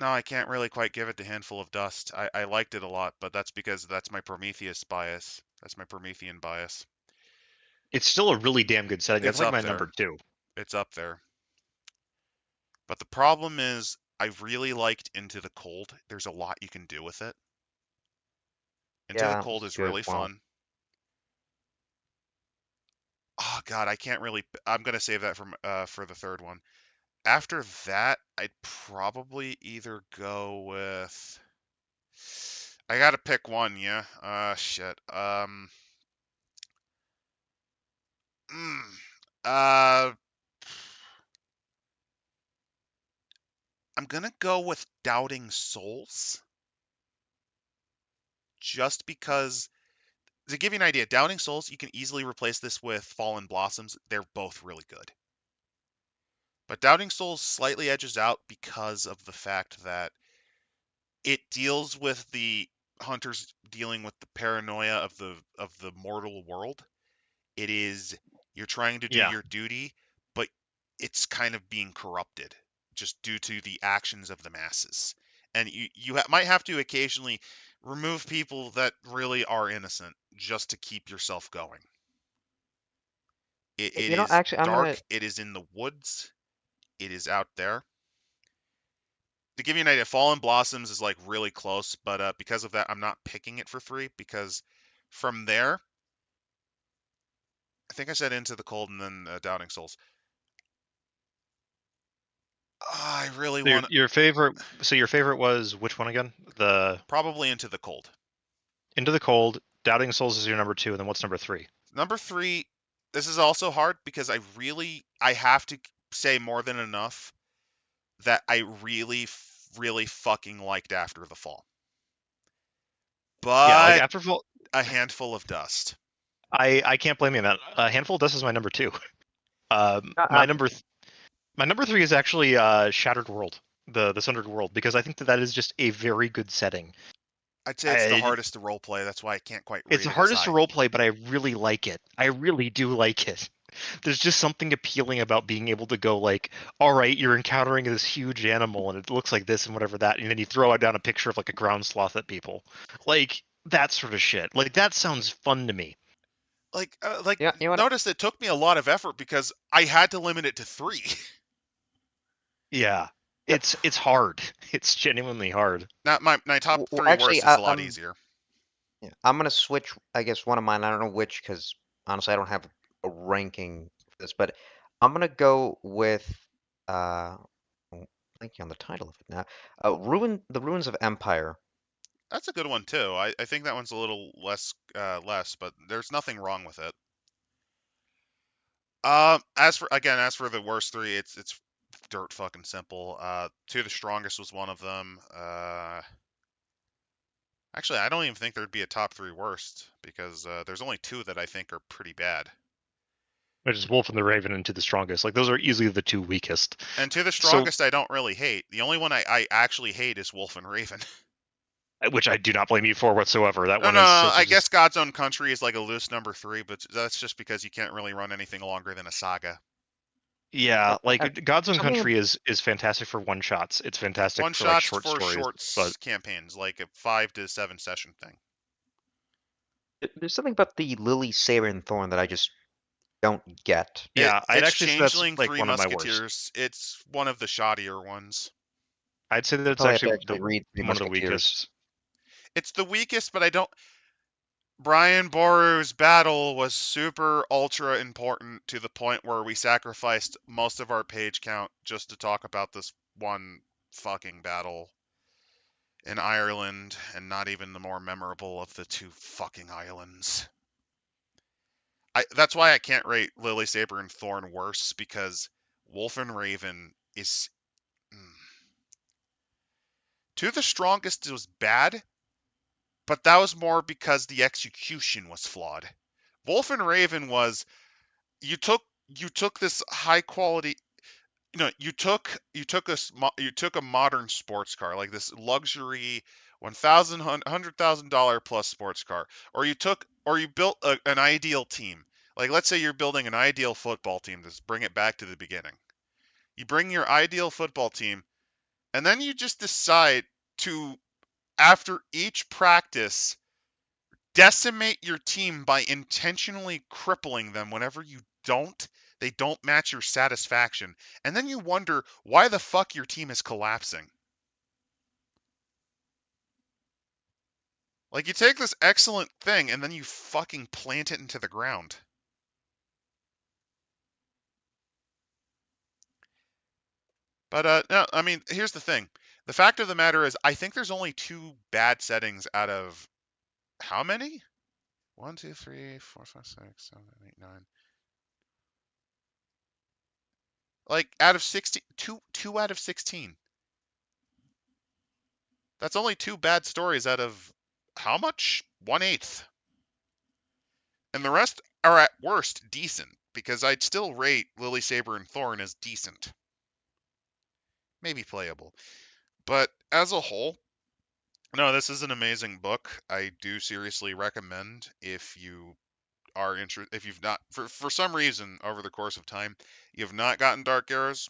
Speaker 1: No, I can't really quite give it to Handful of Dust. I liked it a lot, but that's because that's my Prometheus bias. That's my Promethean bias.
Speaker 2: It's still a really damn good setting. That's like my number 2.
Speaker 1: It's up there. But the problem is, I really liked Into the Cold. There's a lot you can do with it. Into the Cold is really fun. Oh god, I can't really. I'm gonna save that for the third one. After that, I'd probably either go with. I gotta pick one, yeah. Shit. I'm gonna go with Doubting Souls, just because. To give you an idea, Doubting Souls, you can easily replace this with Fallen Blossoms. They're both really good. But Doubting Souls slightly edges out because of the fact that it deals with the hunters dealing with the paranoia of the mortal world. It is, you're trying to do
Speaker 2: Yeah.
Speaker 1: your duty, but it's kind of being corrupted just due to the actions of the masses. And you might have to occasionally remove people that really are innocent just to keep yourself going. It
Speaker 3: You know,
Speaker 1: is
Speaker 3: actually, I'm
Speaker 1: dark.
Speaker 3: gonna.
Speaker 1: It is in the woods. It is out there. To give you an idea, Fallen Blossoms is like really close, but because of that, I'm not picking it for 3 because from there, I think I said Into the Cold and then Doubting Souls. I really
Speaker 2: So
Speaker 1: want
Speaker 2: your favorite. So your favorite was which one again? The
Speaker 1: probably Into the Cold.
Speaker 2: Into the Cold. Doubting Souls is your number 2, and then what's number 3?
Speaker 1: Number 3, this is also hard because I have to say more than enough that I really fucking liked After the Fall.
Speaker 2: Yeah, like
Speaker 1: But
Speaker 2: after Fall,
Speaker 1: a Handful of Dust.
Speaker 2: I can't blame you on that. Handful of Dust is my number 2.
Speaker 3: Uh,
Speaker 2: My number 3 is actually Shattered World, the Sundered World, because I think that is just a very good setting.
Speaker 1: I'd say it's the hardest to roleplay. That's why I can't quite rate
Speaker 2: It's the
Speaker 1: it as
Speaker 2: hardest to
Speaker 1: high.
Speaker 2: roleplay, but I really like it. I really do like it. There's just something appealing about being able to go like, all right, you're encountering this huge animal and it looks like this and whatever that, and then you throw down a picture of like a ground sloth at people, like that sort of shit. Like that sounds fun to me.
Speaker 1: Like
Speaker 3: yeah, you know what?
Speaker 1: notice it took me a lot of effort because I had to limit it to 3.
Speaker 2: Yeah,
Speaker 3: Yep.
Speaker 2: it's hard. It's genuinely hard.
Speaker 1: Not my top
Speaker 3: Well,
Speaker 1: 3
Speaker 3: actually,
Speaker 1: worst is a lot easier.
Speaker 3: yeah, I'm gonna switch. I guess one of mine. I don't know which, because honestly, I don't have a ranking for this, but I'm gonna go with. I'm blanking on the title of it now. The Ruins of Empire.
Speaker 1: That's a good one too. I think that one's a little less, but there's nothing wrong with it. As for the worst 3, it's dirt fucking simple. To the Strongest was one of them. Actually, I don't even think there'd be a top 3 worst because there's only 2 that I think are pretty bad.
Speaker 2: Which is Wolf and the Raven and To the Strongest. Like those are easily the 2 weakest.
Speaker 1: And To the
Speaker 2: So,
Speaker 1: Strongest, I don't really hate. The only one I actually hate is Wolf and Raven.
Speaker 2: which I do not blame you for whatsoever. That
Speaker 1: No,
Speaker 2: one
Speaker 1: no,
Speaker 2: is such a
Speaker 1: I guess God's Own Country is like a loose number 3, but that's just because you can't really run anything longer than a saga.
Speaker 2: yeah,
Speaker 3: And
Speaker 2: like God's Own
Speaker 3: something
Speaker 2: Country is fantastic for one shots. It's fantastic
Speaker 1: One
Speaker 2: for like
Speaker 1: shots
Speaker 2: short
Speaker 1: for
Speaker 2: stories, but
Speaker 1: campaigns, like a 5 to 7 session thing.
Speaker 3: there's something about the Lily Saber and Thorn that I just don't get.
Speaker 2: yeah, I'd
Speaker 1: It's
Speaker 2: actually say that's
Speaker 1: Changeling,
Speaker 2: like
Speaker 1: Three
Speaker 2: one of my worst.
Speaker 1: Musketeers. It's one of the shoddier ones.
Speaker 2: I'd say that it's
Speaker 3: Probably have to
Speaker 2: actually
Speaker 3: actually read Three
Speaker 2: one of the
Speaker 3: Musketeers.
Speaker 2: weakest.
Speaker 1: It's the weakest, but I don't. Brian Boru's battle was super ultra important to the point where we sacrificed most of our page count just to talk about this one fucking battle in Ireland, and not even the more memorable of the 2 fucking islands. That's why I can't rate Lily Saber and Thorn worse, because Wolf and Raven is. To the Strongest was bad, but that was more because the execution was flawed. Wolf and Raven was, you took this high quality, you took a modern sports car, like this luxury $100,000 plus sports car, or you built an ideal team. Like, let's say you're building an ideal football team. Let's bring it back to the beginning. You bring your ideal football team, and then you just decide to, after each practice, decimate your team by intentionally crippling them whenever they don't match your satisfaction. And then you wonder why the fuck your team is collapsing. Like, you take this excellent thing and then you fucking plant it into the ground. But no, I mean, here's the thing. The fact of the matter is, I think there's only 2 bad settings out of how many? 1, 2, 3, 4, 5, 6, 7, 8, 9. Like out of 16, two out of 16. That's only 2 bad stories out of how much? 1/8. And the rest are at worst decent, because I'd still rate Lily Saber and Thorn as decent. Maybe playable. But as a whole, no, this is an amazing book. I do seriously recommend, if you are interested, if you've not, for some reason over the course of time, you have not gotten Dark Arrows,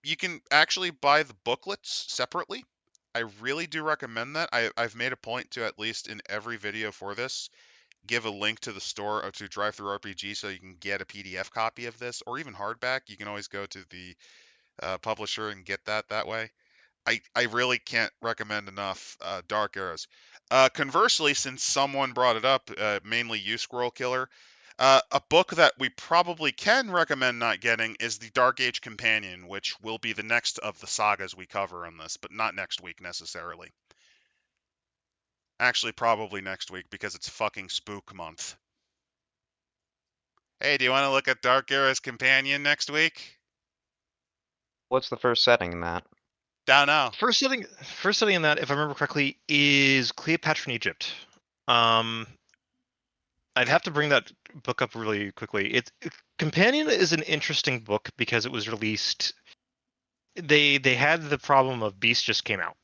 Speaker 1: you can actually buy the booklets separately. I really do recommend that. I've made a point to, at least in every video for this, give a link to the store, to Drive-Thru RPG, so you can get a PDF copy of this, or even hardback. You can always go to the publisher and get that way. I really can't recommend enough Dark Arrows. Conversely, since someone brought it up, mainly you, Squirrel Killer, a book that we probably can recommend not getting is the Dark Age Companion, which will be the next of the sagas we cover on this, but not next week necessarily. Actually, probably next week, because it's fucking Spook Month. Hey, do you want to look at Dark Arrow's Companion next week?
Speaker 3: What's the first setting in that?
Speaker 1: Don't know.
Speaker 2: First setting in that, if I remember correctly, is Cleopatra in Egypt. I'd have to bring that book up really quickly. Companion is an interesting book because it was released. They had the problem of Beast just came out,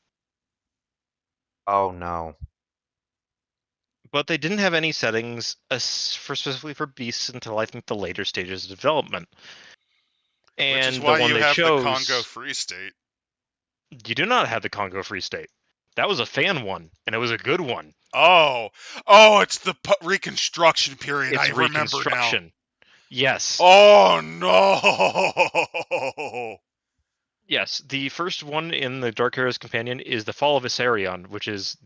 Speaker 3: Oh no.
Speaker 2: but they didn't have any settings specifically for Beasts until I think the later stages of development. And
Speaker 1: Which is why
Speaker 2: the one
Speaker 1: you
Speaker 2: they
Speaker 1: have
Speaker 2: chose,
Speaker 1: the Congo Free State.
Speaker 2: You do not have the Congo Free State. That was a fan one, and it was a good one.
Speaker 1: Oh, it's the Reconstruction period.
Speaker 2: It's
Speaker 1: I remember now.
Speaker 2: Reconstruction. Yes.
Speaker 1: Oh no!
Speaker 2: Yes, the first one in the Dark Arrows Companion is the Fall of Assyrion, which is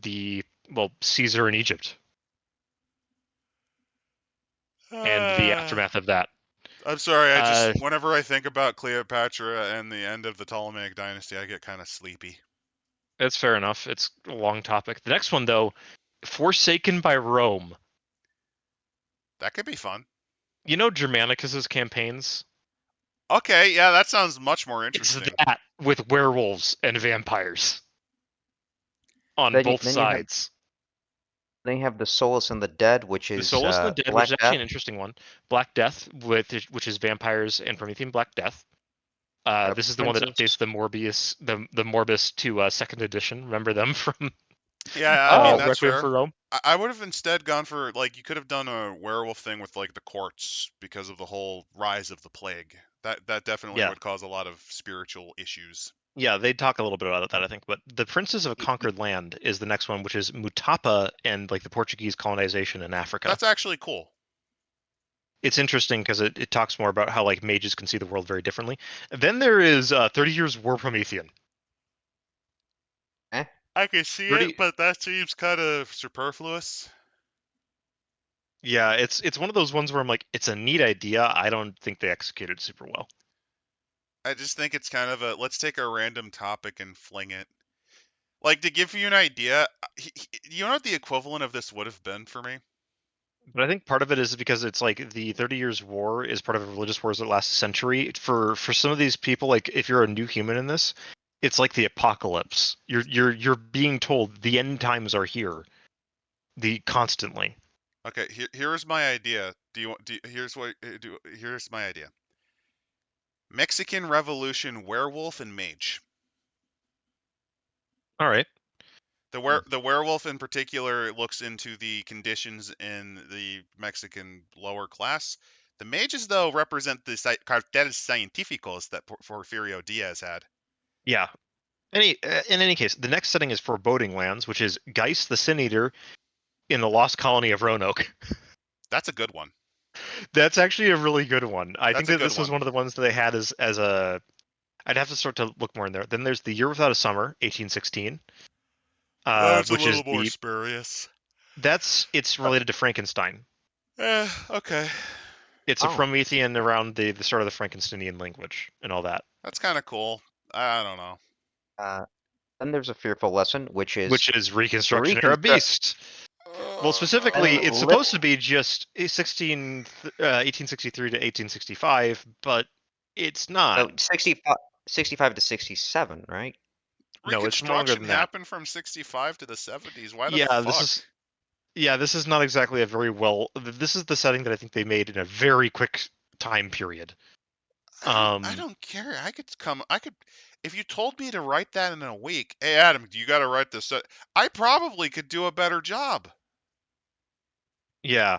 Speaker 2: Caesar in Egypt, and the aftermath of that.
Speaker 1: I'm sorry, whenever I think about Cleopatra and the end of the Ptolemaic dynasty, I get kind of sleepy.
Speaker 2: That's fair enough. It's a long topic. The next one, though, Forsaken by Rome.
Speaker 1: That could be fun.
Speaker 2: You know Germanicus's campaigns?
Speaker 1: Okay, yeah, that sounds much more interesting.
Speaker 2: It's that with werewolves and vampires on both sides.
Speaker 3: They have the Solace and the Dead, which is
Speaker 2: the Solace and the Dead,
Speaker 3: Black
Speaker 2: which is actually an interesting one. Black Death, which is vampires and Promethean Black Death. This is the one that updates the Morbus to second edition. Remember them from?
Speaker 1: Yeah, I mean, that's
Speaker 2: Requiem
Speaker 1: fair.
Speaker 2: for Rome.
Speaker 1: I would have instead gone for, like, you could have done a werewolf thing with, like, the courts, because of the whole rise of the plague. That definitely would cause a lot of spiritual issues.
Speaker 2: Yeah, they talk a little bit about that, I think. But the Princes of a Conquered Land is the next one, which is Mutapa and like the Portuguese colonization in Africa.
Speaker 1: That's actually cool.
Speaker 2: It's interesting because it talks more about how like mages can see the world very differently. Then there is 30 Years War Promethean.
Speaker 1: I can see it, but that seems kind of superfluous.
Speaker 2: Yeah, it's one of those ones where I'm like, it's a neat idea. I don't think they executed super well.
Speaker 1: I just think it's kind of a, let's take a random topic and fling it. Like, to give you an idea, you know what the equivalent of this would have been for me?
Speaker 2: But I think part of it is because it's like the 30 Years War is part of a religious wars that last a century. For some of these people, like if you're a new human in this, it's like the apocalypse. You're being told the end times are here, constantly.
Speaker 1: Okay, here's my idea. Here's my idea. Mexican Revolution werewolf and mage.
Speaker 2: All right.
Speaker 1: The werewolf in particular looks into the conditions in the Mexican lower class. The mages, though, represent the carteles científicos that Porfirio Diaz had.
Speaker 2: Yeah. In any case, the next setting is Foreboding Lands, which is Geist the Sin Eater in the lost colony of Roanoke.
Speaker 1: That's a good one.
Speaker 2: That's actually a really good one. I think that this was one of the ones that they had as a. I'd have to start to look more in there. Then there's The Year Without a Summer, 1816.
Speaker 1: That's
Speaker 2: which
Speaker 1: a little
Speaker 2: is
Speaker 1: more spurious.
Speaker 2: It's related to Frankenstein.
Speaker 1: Okay.
Speaker 2: It's a Promethean around the start of the Frankensteinian language and all that.
Speaker 1: That's kind of cool. I don't know.
Speaker 3: Then there's A Fearful Lesson, which is
Speaker 2: Reconstruction Era Beast. Well, specifically, it's supposed to be just 1863 to 1865, but It's
Speaker 3: So
Speaker 2: not.
Speaker 3: 65 to 67, right?
Speaker 2: No, it's longer
Speaker 1: Reconstruction
Speaker 2: than that.
Speaker 1: happened from 65 to the 70s. Why the
Speaker 2: Yeah,
Speaker 1: fuck?
Speaker 2: this is not exactly a very well. This is the setting that I think they made in a very quick time period.
Speaker 1: I don't care. I could, if you told me to write that in a week, hey Adam, you got to write this. I probably could do a better job.
Speaker 2: Yeah.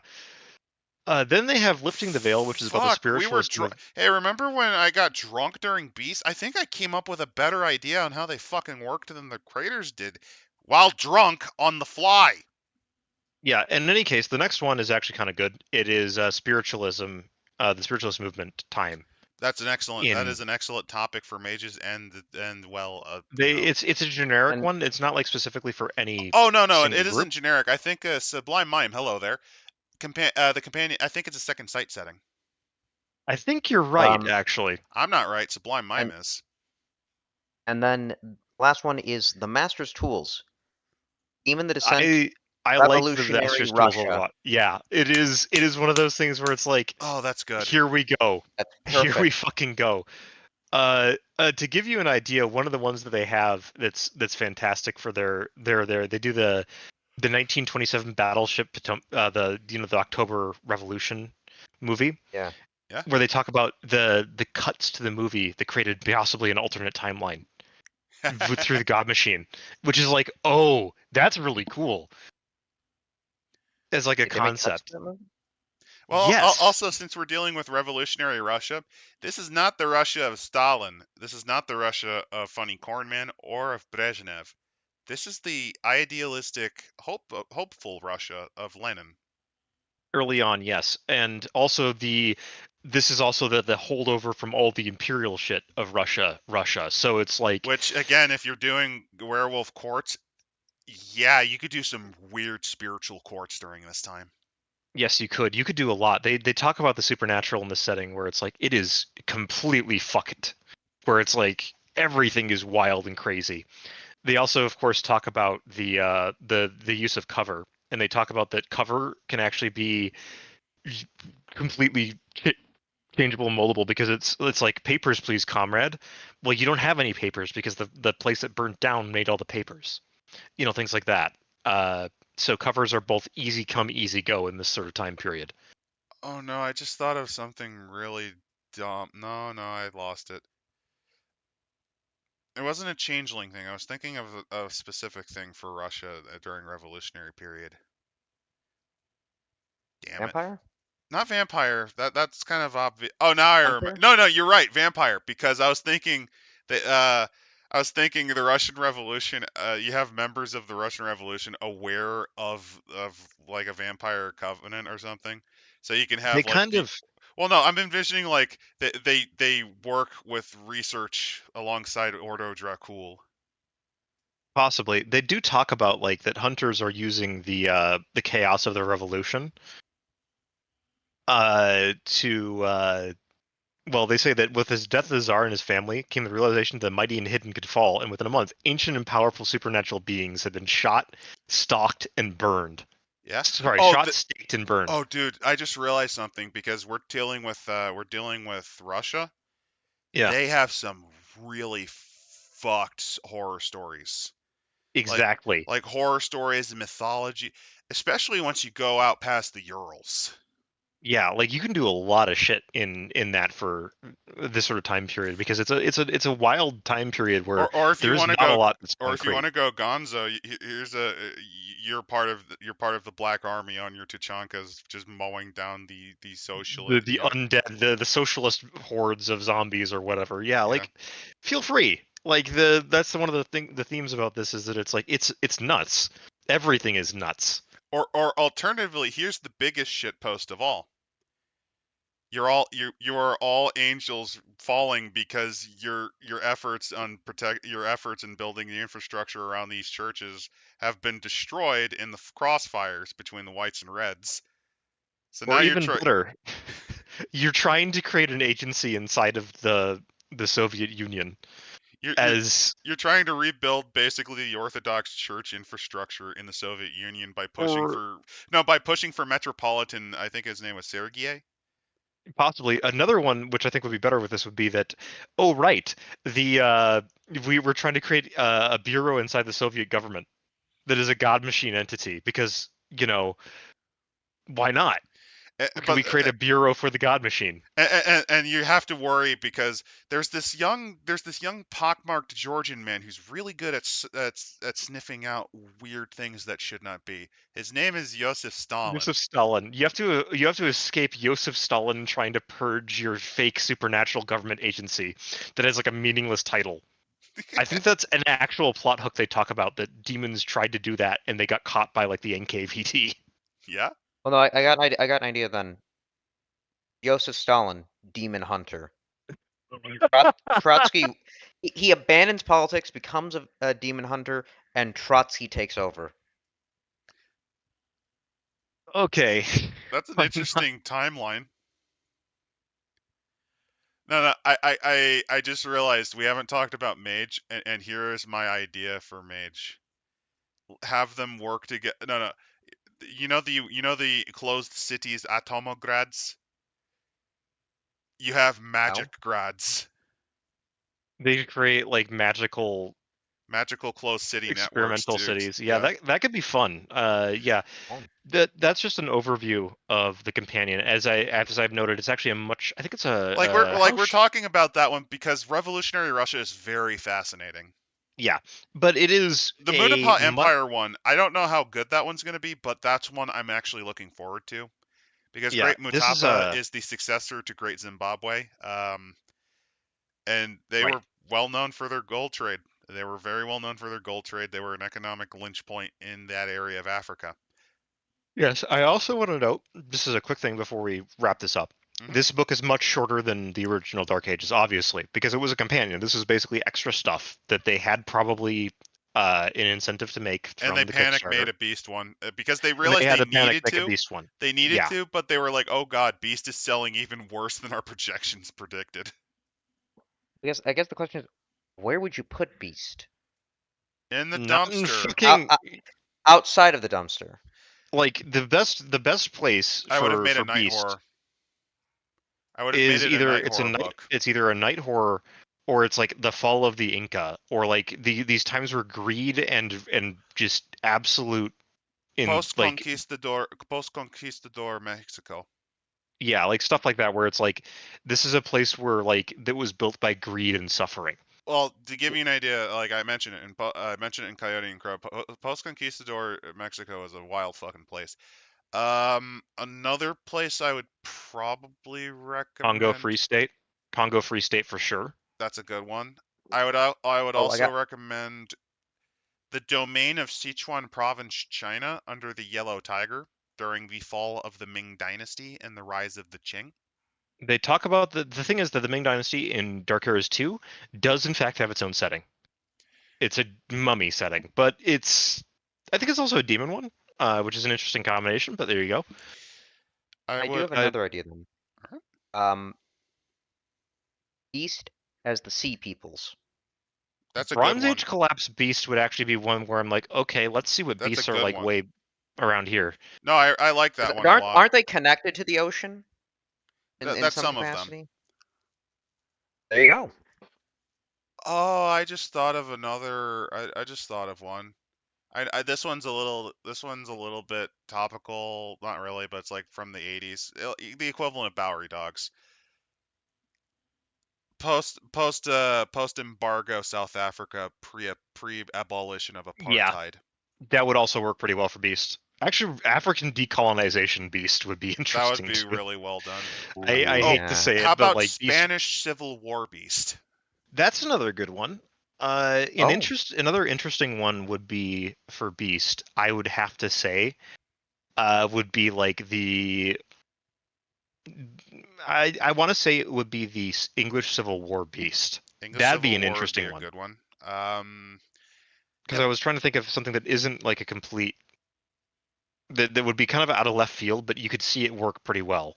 Speaker 2: Then they have Lifting the Veil, which is about the
Speaker 1: Fuck, we were
Speaker 2: spiritualist.
Speaker 1: drunk. Hey, remember when I got drunk during Beast? I think I came up with a better idea on how they fucking worked than the creators did while drunk on the fly.
Speaker 2: Yeah, and in any case, the next one is actually kind of good. It is spiritualism, the spiritualist movement time.
Speaker 1: That is an excellent topic for mages and well,
Speaker 2: It's a generic
Speaker 3: And-
Speaker 2: one. It's not like specifically for any.
Speaker 1: Oh no, it
Speaker 2: single
Speaker 1: isn't
Speaker 2: group.
Speaker 1: generic. I think Sublime Mime. Hello there. The companion. I think it's a second sight setting.
Speaker 2: I think you're right,
Speaker 3: Um,
Speaker 2: actually.
Speaker 1: I'm not right. Sublime Mime is.
Speaker 3: And then last one is the Master's Tools. Demon the Descent.
Speaker 2: I like the
Speaker 3: Revolutionary
Speaker 2: Master's Tools a
Speaker 3: Russia.
Speaker 2: lot. Yeah, it is one of those things where it's like,
Speaker 1: Oh, that's good.
Speaker 2: here we go.
Speaker 3: That's
Speaker 2: Here
Speaker 3: perfect.
Speaker 2: we fucking go. To give you an idea, one of the ones that they have that's fantastic for their they do the 1927 Battleship the October Revolution movie.
Speaker 3: Yeah.
Speaker 1: Yeah.
Speaker 2: Where they talk about the cuts to the movie that created possibly an alternate timeline through the God Machine, which is like, oh, that's really cool. As like a
Speaker 3: Did they make cuts
Speaker 2: concept.
Speaker 3: to that movie?
Speaker 1: Well,
Speaker 2: Yes.
Speaker 1: also since we're dealing with revolutionary Russia, this is not the Russia of Stalin. This is not the Russia of Funny Cornman or of Brezhnev. This is the idealistic, hopeful Russia of Lenin.
Speaker 2: Early on, yes, and also this is also the holdover from all the imperial shit of Russia. So it's like,
Speaker 1: Which again, if you're doing werewolf courts, yeah, you could do some weird spiritual courts during this time.
Speaker 2: yes, you could do a lot. They talk about the supernatural in this setting where it's like it is completely fucked, where it's like everything is wild and crazy. They also, of course, talk about the use of cover, and they talk about that cover can actually be completely changeable and moldable because it's like papers, please, comrade. Well, you don't have any papers because the place that burnt down made all the papers. Things like that. So covers are both easy come, easy go in this sort of time period.
Speaker 1: Oh no, I just thought of something really dumb. No, I lost it. It wasn't a changeling thing. I was thinking of a specific thing for Russia during Revolutionary period. Damn it.
Speaker 3: Vampire?
Speaker 1: Not vampire. That's kind of obvious. Oh, now I remember.
Speaker 3: Hunter?
Speaker 1: No, you're right. Vampire, because I was thinking that the Russian Revolution. You have members of the Russian Revolution aware of like a vampire covenant or something, so you can have
Speaker 2: They
Speaker 1: like
Speaker 2: kind of
Speaker 1: Well, no, I'm envisioning like they work with research alongside Ordo Dracul.
Speaker 2: possibly they do talk about like that hunters are using the chaos of the revolution to well, they say that with his death of the Tsar and his family came the realization that the mighty and hidden could fall, and within a month, ancient and powerful supernatural beings had been shot, stalked, and burned.
Speaker 1: Yeah.
Speaker 2: Sorry,
Speaker 1: Oh,
Speaker 2: shot, staked, and burned.
Speaker 1: Oh, dude, I just realized something because we're dealing with Russia.
Speaker 2: Yeah,
Speaker 1: They have some really fucked horror stories.
Speaker 2: exactly.
Speaker 1: Like horror stories and mythology, especially once you go out past the Urals.
Speaker 2: Yeah, like you can do a lot of shit in that for this sort of time period because it's a wild time period where
Speaker 1: Or if you
Speaker 2: there's
Speaker 1: want to
Speaker 2: not a
Speaker 1: go,
Speaker 2: lot that's
Speaker 1: or if you
Speaker 2: concrete.
Speaker 1: want to go Gonzo, here's you're part of the Black Army on your Tachankas, just mowing down the socialist.
Speaker 2: The undead, the socialist hordes of zombies or whatever. Yeah, like feel free. Like that's one of the themes about this is that it's like it's nuts. Everything is nuts.
Speaker 1: Or alternatively, here's the biggest shit post of all. You are all angels falling because your efforts in building the infrastructure around these churches have been destroyed in the crossfires between the whites and reds. So now
Speaker 2: Or even better, you're trying to create an agency inside of the Soviet Union.
Speaker 1: You're trying to rebuild basically the Orthodox Church infrastructure in the Soviet Union by pushing for metropolitan. I think his name was Sergei.
Speaker 2: Possibly another one, which I think would be better with this, would be that. Oh, right, the we were trying to create a bureau inside the Soviet government that is a god machine entity because why not? Can
Speaker 1: But
Speaker 2: we create a bureau for the god machine?
Speaker 1: and you have to worry because there's this young pockmarked Georgian man who's really good at sniffing out weird things that should not be. His name is Joseph Stalin.
Speaker 2: Joseph Stalin. You have to escape Joseph Stalin trying to purge your fake supernatural government agency that has like a meaningless title. I think that's an actual plot hook they talk about, that demons tried to do that and they got caught by like the NKVD.
Speaker 1: Yeah.
Speaker 3: Well, no, I got an idea then. Joseph Stalin, demon hunter. Trotsky, he abandons politics, becomes a demon hunter, and Trotsky takes over.
Speaker 2: Okay.
Speaker 1: That's an interesting timeline. No, I just realized we haven't talked about Mage, and here is my idea for Mage. Have them work together. No. You know the closed cities Atomograds? You have magic grads.
Speaker 2: They create like magical
Speaker 1: Magical closed city networks.
Speaker 2: experimental
Speaker 1: Dude.
Speaker 2: cities. Yeah, that could be fun. Yeah.
Speaker 3: Fun.
Speaker 2: That's just an overview of the companion. As I've noted, it's actually I think it's a
Speaker 1: we're talking about that one because revolutionary Russia is very fascinating.
Speaker 2: Yeah, but it is
Speaker 1: The Mudapaw Empire one. I don't know how good that one's going to be, but that's one I'm actually looking forward to because Great Mutapa is the successor to Great Zimbabwe, and they were well known for their gold trade. They were very well known for their gold trade. They were an economic lynch point in that area of Africa.
Speaker 2: Yes, I also want to note, this is a quick thing before we wrap this up.
Speaker 1: Mhm.
Speaker 2: This book is much shorter than the original Dark Ages, obviously, because it was a companion. This is basically extra stuff that they had probably an incentive to make from
Speaker 1: And they
Speaker 2: the
Speaker 1: panic
Speaker 2: Kickstarter.
Speaker 1: made a Beast one because they realized
Speaker 2: they
Speaker 1: they needed
Speaker 2: make
Speaker 1: to.
Speaker 2: A Beast one.
Speaker 1: They needed to, but they were like, "Oh God, Beast is selling even worse than our projections predicted."
Speaker 3: I guess the question is, where would you put Beast?
Speaker 1: In the
Speaker 2: Not in
Speaker 1: dumpster.
Speaker 2: fucking
Speaker 3: Outside of the dumpster.
Speaker 2: like the best place
Speaker 1: I would have made
Speaker 2: for
Speaker 1: a night
Speaker 2: Beast
Speaker 1: horror. I would have made it
Speaker 2: either
Speaker 1: a night horror book.
Speaker 2: It's either a night horror or it's like the fall of the Inca, or like these times where greed and just absolute
Speaker 1: Post conquistador Mexico.
Speaker 2: Yeah, like stuff like that, where it's like this is a place where like that was built by greed and suffering.
Speaker 1: Well, to give you an idea, like I mentioned it in Coyote and Crow. Post Conquistador Mexico is a wild fucking place. Another place I would probably recommend.
Speaker 2: Congo Free State for sure.
Speaker 1: That's a good one. I would also recommend the domain of Sichuan Province, China, under the Yellow Tiger during the fall of the Ming Dynasty and the rise of the Qing.
Speaker 2: They talk about the thing is that the Ming Dynasty in Dark Heroes 2 does in fact have its own setting. It's a mummy setting, but I think it's also a demon one, which is an interesting combination. But there you go.
Speaker 3: I do have another idea then. Beast as the Sea Peoples.
Speaker 1: That's a
Speaker 2: Bronze
Speaker 1: good one.
Speaker 2: Age Collapse Beast would actually be one where I'm like, okay, let's see what beasts are like way around here.
Speaker 1: No, I like that one a lot.
Speaker 3: Aren't they connected to the ocean?
Speaker 1: That's some capacity?
Speaker 3: Of them. There you go.
Speaker 1: Oh, I just thought of another. I just thought of one. This one's a little bit topical, not really, but it's like from the 80s, the equivalent of Bowery dogs. Post embargo South Africa, pre abolition of apartheid.
Speaker 2: Yeah, that would also work pretty well for Beast. Actually, African decolonization Beast would be interesting.
Speaker 1: That would be really well done.
Speaker 2: I hate to say it,
Speaker 1: how about
Speaker 2: but like
Speaker 1: Spanish Civil War Beast?
Speaker 2: That's another good one. Another interesting one would be for Beast. I would have to say, would be like the. I want to say it would be the English Civil War Beast. That'd be an interesting one.
Speaker 1: Good one.
Speaker 2: Because I was trying to think of something that isn't like a complete. That would be kind of out of left field, but you could see it work pretty well.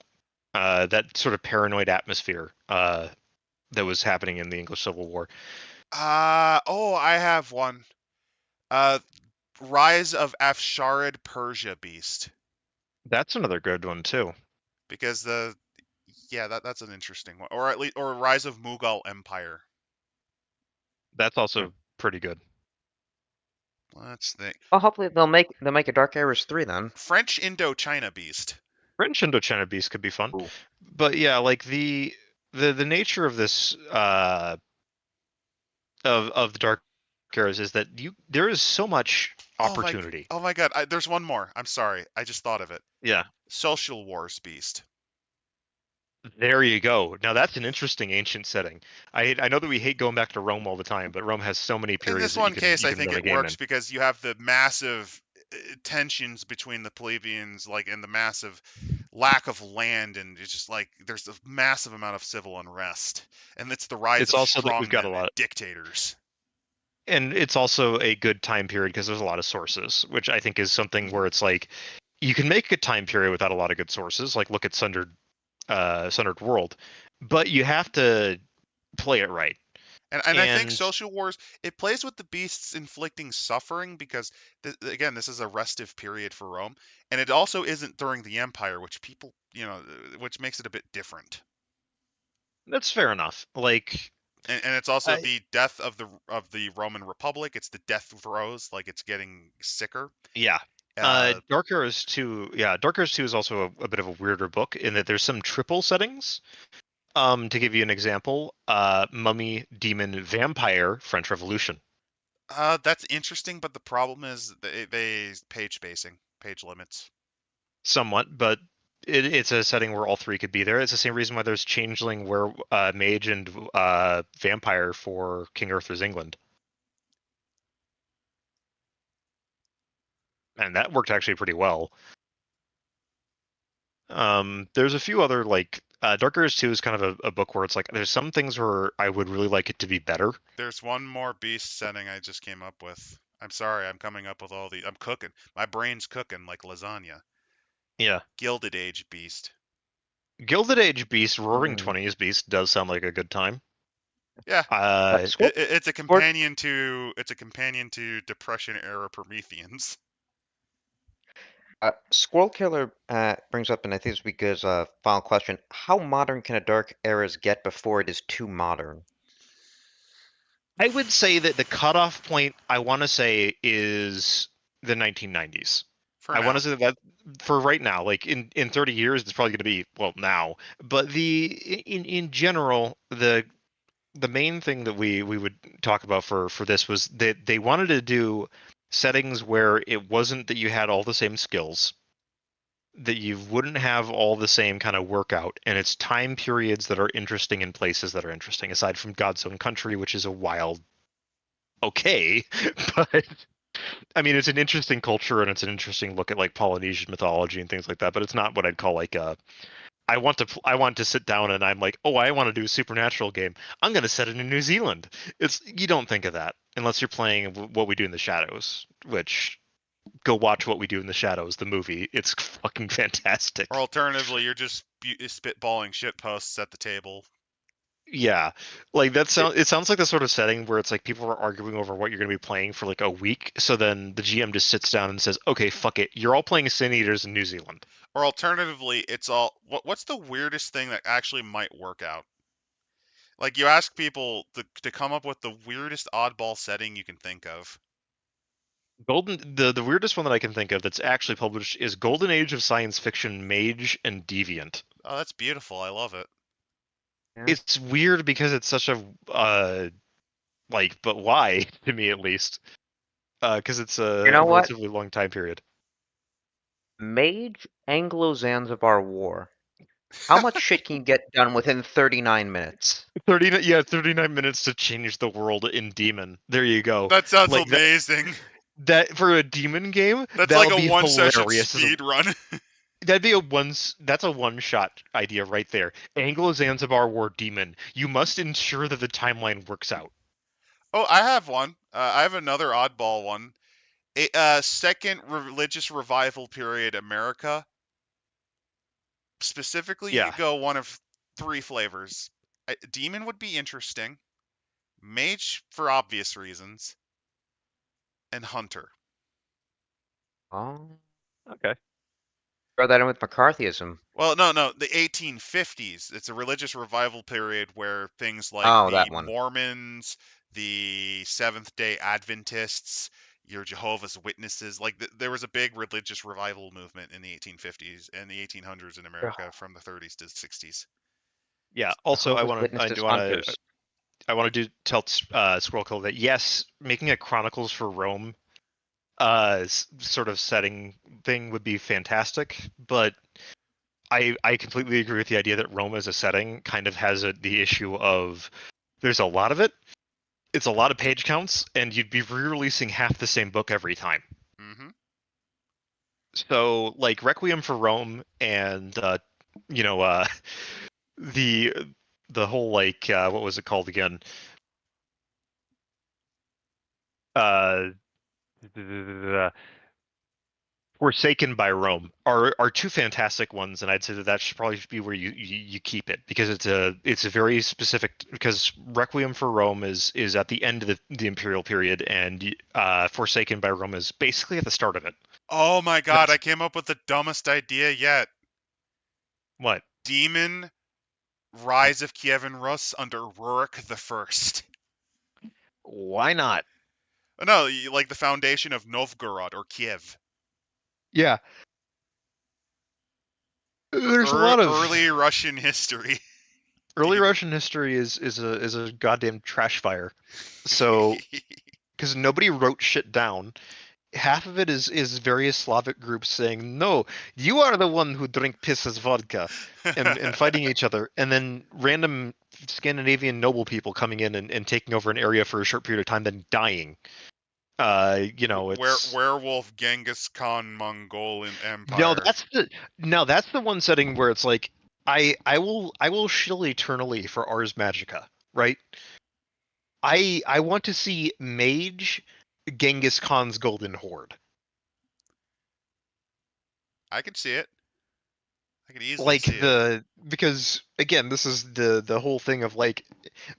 Speaker 2: That sort of paranoid atmosphere that was happening in the English Civil War.
Speaker 1: I have one. Rise of Afsharid Persia Beast.
Speaker 2: That's another good one too.
Speaker 1: Because Yeah, that's an interesting one. Or at least, or Rise of Mughal Empire.
Speaker 2: That's also pretty good.
Speaker 1: Let's think.
Speaker 3: Well, hopefully they'll make a Dark Eras 3 then.
Speaker 1: French Indochina Beast.
Speaker 2: French Indochina Beast could be fun.
Speaker 3: Ooh.
Speaker 2: But yeah, like the nature of this of the Dark Eras is that there is so much opportunity.
Speaker 1: Oh my god, there's one more. I'm sorry. I just thought of it.
Speaker 2: Yeah.
Speaker 1: Social Wars Beast.
Speaker 2: There you go. Now that's an interesting ancient setting. I know that we hate going back to Rome all the time, but Rome has so many
Speaker 1: In
Speaker 2: periods
Speaker 1: this
Speaker 2: that
Speaker 1: one
Speaker 2: you can,
Speaker 1: case,
Speaker 2: you
Speaker 1: I
Speaker 2: can
Speaker 1: think
Speaker 2: run a
Speaker 1: it
Speaker 2: game
Speaker 1: works
Speaker 2: in.
Speaker 1: because you have the massive tensions between the plebeians, like, and the massive lack of land, and it's just like there's a massive amount of civil unrest, and it's the rise
Speaker 2: It's
Speaker 1: of
Speaker 2: also that we've got a
Speaker 1: strongmen and
Speaker 2: lot,
Speaker 1: dictators.
Speaker 2: and it's also a good time period because there's a lot of sources, which I think is something where it's like you can make a time period without a lot of good sources. Like look at Sundered World, but you have to play it right.
Speaker 1: And I think
Speaker 2: And
Speaker 1: Social Wars, it plays with the beasts inflicting suffering because, again, this is a restive period for Rome, and it also isn't during the Empire, which people, which makes it a bit different.
Speaker 2: that's fair enough. Like,
Speaker 1: And it's also the death of the Roman Republic. It's the death throes, like it's getting sicker.
Speaker 2: yeah. Dark Eras 2, Dark Eras 2 is also a bit of a weirder book in that there's some triple settings. To give you an example, Mummy, Demon, Vampire, French Revolution.
Speaker 1: That's interesting, but the problem is they page spacing, page limits.
Speaker 2: Somewhat, but it's a setting where all three could be there. It's the same reason why there's Changeling, where Mage, and Vampire for King Arthur's England. And that worked actually pretty well. There's a few other, like, Dark Eras 2 is kind of a book where it's like, there's some things where I would really like it to be better.
Speaker 1: There's one more beast setting I just came up with. I'm sorry, I'm coming up with all the... I'm cooking. My brain's cooking like lasagna.
Speaker 2: Yeah.
Speaker 1: Gilded Age Beast.
Speaker 2: Gilded Age Beast, Roaring '20s Beast does sound like a good time.
Speaker 1: Yeah.
Speaker 3: Squirrel-
Speaker 1: It's a companion to Depression era Prometheans.
Speaker 3: Squirrel Killer brings up, and I think this will be good as a final question. How modern can a Dark Eras get before it is too modern?
Speaker 2: I would say that the cutoff point, I want to say, is the 1990s. I want to say that for right now, like in 30 years, it's probably going to be, well, now. But in general, the main thing that we would talk about for this was that they wanted to do settings where it wasn't that you had all the same skills, that you wouldn't have all the same kind of workout, and it's time periods that are interesting in places that are interesting, aside from God's Own Country, which is a wild, okay, but I mean, it's an interesting culture and it's an interesting look at like Polynesian mythology and things like that, but it's not what I'd call like a I want to sit down and I'm like, oh, I want to do a supernatural game. I'm going to set it in New Zealand. You don't think of that unless you're playing What We Do in the Shadows, which go watch What We Do in the Shadows, the movie. It's fucking fantastic.
Speaker 1: Or alternatively, you're just spitballing shit posts at the table.
Speaker 2: Yeah, like it sounds like the sort of setting where it's like people are arguing over what you're going to be playing for like a week. So then the GM just sits down and says, okay, fuck it. You're all playing Sin Eaters in New Zealand.
Speaker 1: Or alternatively, it's all... What's the weirdest thing that actually might work out? Like, you ask people to come up with the weirdest oddball setting you can think of.
Speaker 2: The weirdest one that I can think of that's actually published is Golden Age of Science Fiction Mage and Deviant.
Speaker 1: Oh, that's beautiful. I love it.
Speaker 3: Yeah.
Speaker 2: It's weird because it's such a but why to me at least? Because it's a
Speaker 3: You know what?
Speaker 2: relatively long time period.
Speaker 3: Mage Anglo-Zanzibar War. How much shit can you get done within 39 minutes?
Speaker 2: 39 minutes to change the world in Demon. There you go.
Speaker 1: That sounds
Speaker 2: Like
Speaker 1: amazing.
Speaker 2: That for a Demon game,
Speaker 1: That's like
Speaker 2: be
Speaker 1: a one-session
Speaker 2: hilarious.
Speaker 1: speed run.
Speaker 2: That'd be that's a one-shot idea right there. Anglo-Zanzibar War Demon. You must ensure that the timeline works out.
Speaker 1: Oh, I have one. I have another oddball one. Second religious revival period America. Specifically, you
Speaker 2: Yeah.
Speaker 1: could go one of three flavors. Demon would be interesting. Mage for obvious reasons. And Hunter.
Speaker 3: Oh.
Speaker 2: Okay.
Speaker 3: Throw that in with McCarthyism.
Speaker 1: Well, no, the 1850s. It's a religious revival period where things like
Speaker 3: Oh,
Speaker 1: the
Speaker 3: that one.
Speaker 1: Mormons, the Seventh-day Adventists, your Jehovah's Witnesses, like there was a big religious revival movement in the 1850s and the 1800s in America from the 30s to 60s.
Speaker 2: Yeah. Also,
Speaker 3: Jehovah's Witnesses hunters.
Speaker 2: I want to tell Squirrel Kill that yes, making a Chronicles for Rome sort of setting thing would be fantastic, but I completely agree with the idea that Rome as a setting kind of has the issue of there's a lot of it, it's a lot of page counts, and you'd be re-releasing half the same book every time.
Speaker 1: Mm-hmm.
Speaker 2: So like Requiem for Rome and you know the whole like what was it called again? Uh Forsaken by Rome are two fantastic ones, and I'd say that should probably be where you keep it because it's a very specific because Requiem for Rome is at the end of the Imperial period, and Forsaken by Rome is basically at the start of it.
Speaker 1: Oh my God!
Speaker 2: That's
Speaker 1: I came up with the dumbest idea yet.
Speaker 2: what?
Speaker 1: Demon Rise of Kievan Rus under Rurik the First.
Speaker 2: Why not?
Speaker 1: No, like the foundation of Novgorod or Kiev.
Speaker 2: Yeah. There's a lot of
Speaker 1: early Russian history.
Speaker 2: early Russian history is a goddamn trash fire. So because nobody wrote shit down. Half of it is various Slavic groups saying, "No, you are the one who drink piss as vodka," and fighting each other, and then random Scandinavian noble people coming in and taking over an area for a short period of time, then dying. It's
Speaker 1: werewolf Genghis Khan Mongolian Empire.
Speaker 2: no, that's the one setting where it's like I will shill eternally for Ars Magica, right? I want to see Mage Genghis Khan's Golden Horde.
Speaker 1: I could see it. I could easily see it.
Speaker 2: Because again, this is the whole thing of like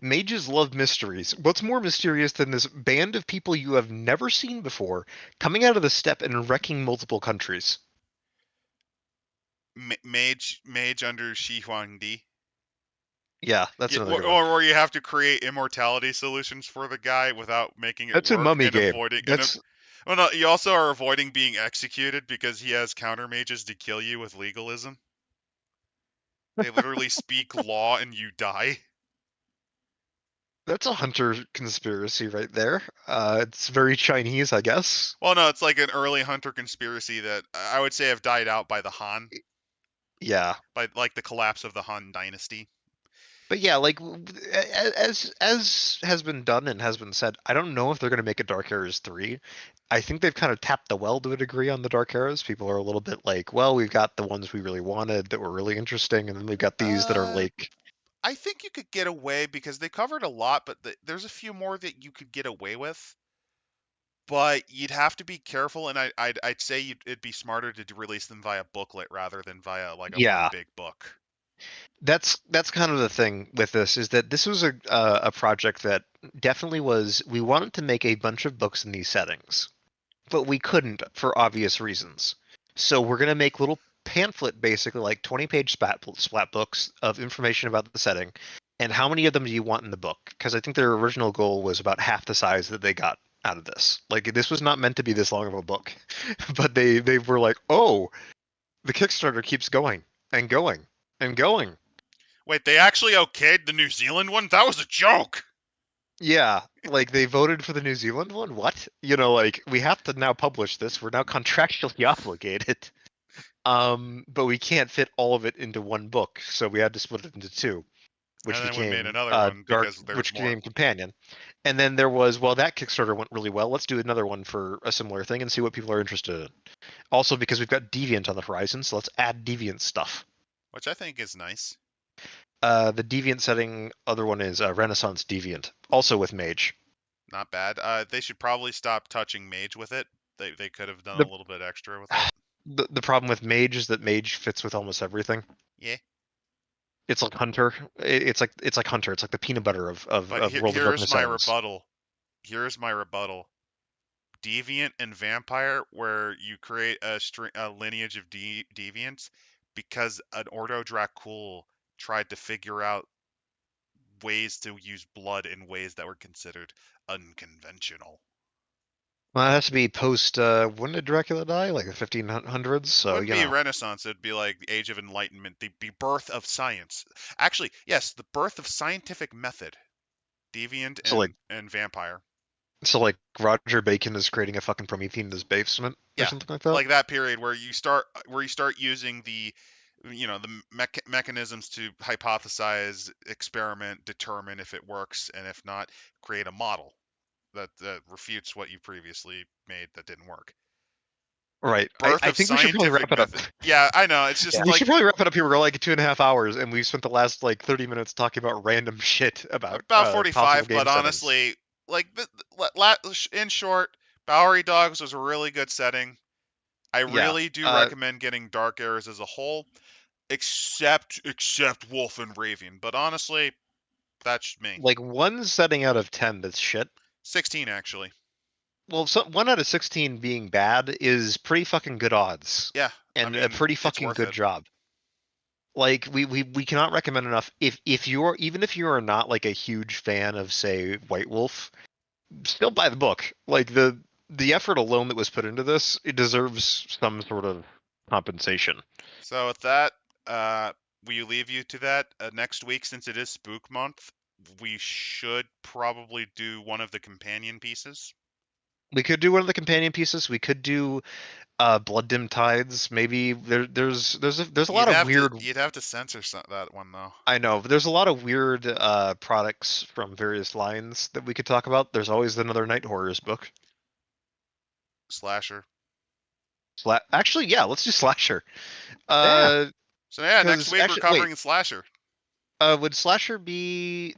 Speaker 2: mages love mysteries. What's more mysterious than this band of people you have never seen before coming out of the steppe and wrecking multiple countries?
Speaker 1: Mage under Shi Huangdi.
Speaker 2: Yeah, that's another good one.
Speaker 1: Or you have to create immortality solutions for the guy without making it
Speaker 2: That's
Speaker 1: work
Speaker 2: a mummy
Speaker 1: and
Speaker 2: game.
Speaker 1: avoiding.
Speaker 2: That's
Speaker 1: Well, no, you also are avoiding being executed because he has counter mages to kill you with legalism. They literally speak law and you die.
Speaker 2: That's a hunter conspiracy right there. It's very Chinese, I guess.
Speaker 1: Well, no, it's like an early hunter conspiracy that I would say have died out by the Han.
Speaker 2: Yeah.
Speaker 1: By like the collapse of the Han dynasty.
Speaker 2: But yeah, like as has been done and has been said, I don't know if they're going to make a Dark Eras 3. I think they've kind of tapped the well to a degree on the Dark Eras. People are a little bit like, well, we've got the ones we really wanted that were really interesting, and then we've got these that are like.
Speaker 1: I think you could get away because they covered a lot, but there's a few more that you could get away with. But you'd have to be careful, and I'd say it'd be smarter to release them via booklet rather than via like one big book.
Speaker 2: That's kind of the thing with this is that this was a project that definitely was we wanted to make a bunch of books in these settings, but we couldn't for obvious reasons. So we're gonna make little pamphlet, basically like 20-page splat books of information about the setting, and how many of them do you want in the book? Because I think their original goal was about half the size that they got out of this. Like this was not meant to be this long of a book, but they were like, oh, the Kickstarter keeps going and going and going.
Speaker 1: Wait, they actually okayed the New Zealand one? That was a joke.
Speaker 2: Yeah, like they voted for the New Zealand one? What? Like we have to now publish this. We're now contractually obligated. But we can't fit all of it into one book, so we had to split it into two, which
Speaker 1: and then
Speaker 2: became
Speaker 1: we made another one because there's
Speaker 2: which
Speaker 1: more.
Speaker 2: became Companion. And then there was, well, that Kickstarter went really well. Let's do another one for a similar thing and see what people are interested in. Also, because we've got Deviant on the horizon, so let's add Deviant stuff.
Speaker 1: Which I think is nice.
Speaker 2: The Deviant setting, other one is Renaissance Deviant, also with Mage.
Speaker 1: Not bad. They should probably stop touching Mage with it. They could have done a little bit extra with it.
Speaker 2: The problem with Mage is that Mage fits with almost everything.
Speaker 1: Yeah.
Speaker 2: It's like Hunter. It's like Hunter. It's like the peanut butter of World of Darkness.
Speaker 1: Here's my rebuttal. Deviant and Vampire, where you create a lineage of deviants, because an Ordo Dracul tried to figure out ways to use blood in ways that were considered unconventional.
Speaker 2: Well, it has to be post. When did Dracula die? Like the 1500s. So
Speaker 1: Wouldn't
Speaker 2: you
Speaker 1: be
Speaker 2: know.
Speaker 1: Renaissance, it'd be like the Age of Enlightenment, the birth of science. Actually, yes, the birth of scientific method. Deviant
Speaker 2: So
Speaker 1: and vampire.
Speaker 2: So like Roger Bacon is creating a fucking Promethean in his basement or
Speaker 1: Yeah,
Speaker 2: something like that.
Speaker 1: like that period where you start using the mechanisms to hypothesize, experiment, determine if it works, and if not, create a model that refutes what you previously made that didn't work.
Speaker 2: Right.
Speaker 1: Birth
Speaker 2: I
Speaker 1: of
Speaker 2: think we should probably
Speaker 1: scientific
Speaker 2: wrap it up.
Speaker 1: method. Yeah, I know. It's just
Speaker 3: Yeah.
Speaker 2: We
Speaker 1: like
Speaker 2: should probably wrap it up here. We're like 2.5 hours, and we spent the last like 30 minutes talking about random shit about
Speaker 1: about
Speaker 2: possible
Speaker 1: 45,
Speaker 2: game
Speaker 1: but
Speaker 2: settings.
Speaker 1: honestly, like in short, Bowery Dogs was a really good setting. I
Speaker 2: Yeah,
Speaker 1: really do recommend getting Dark Airs as a whole, except Wolf and Raven. But honestly, that's me.
Speaker 2: like 1 setting out of 10 that's shit.
Speaker 1: 16 actually.
Speaker 2: Well, 1 out of 16 being bad is pretty fucking good odds.
Speaker 1: Yeah,
Speaker 2: And
Speaker 1: I mean,
Speaker 2: a pretty
Speaker 1: it's
Speaker 2: fucking
Speaker 1: worth
Speaker 2: good
Speaker 1: it.
Speaker 2: job. Like we cannot recommend enough. If you're even if you are not like a huge fan of say White Wolf, still buy the book. Like the effort alone that was put into this, it deserves some sort of compensation.
Speaker 1: So with that, we leave you to that. Next week, since it is Spook Month, we should probably do one of the companion pieces.
Speaker 2: We could do one of the companion pieces. We could do Blood Dim Tides. Maybe there's a lot of weird.
Speaker 1: You'd have to censor that one though.
Speaker 2: I know, but there's a lot of weird products from various lines that we could talk about. There's always another Night Horrors book.
Speaker 1: Slasher.
Speaker 2: Actually, yeah, let's do Slasher.
Speaker 1: So yeah, next week we're
Speaker 2: actually,
Speaker 1: covering Slasher.
Speaker 2: Would Slasher be?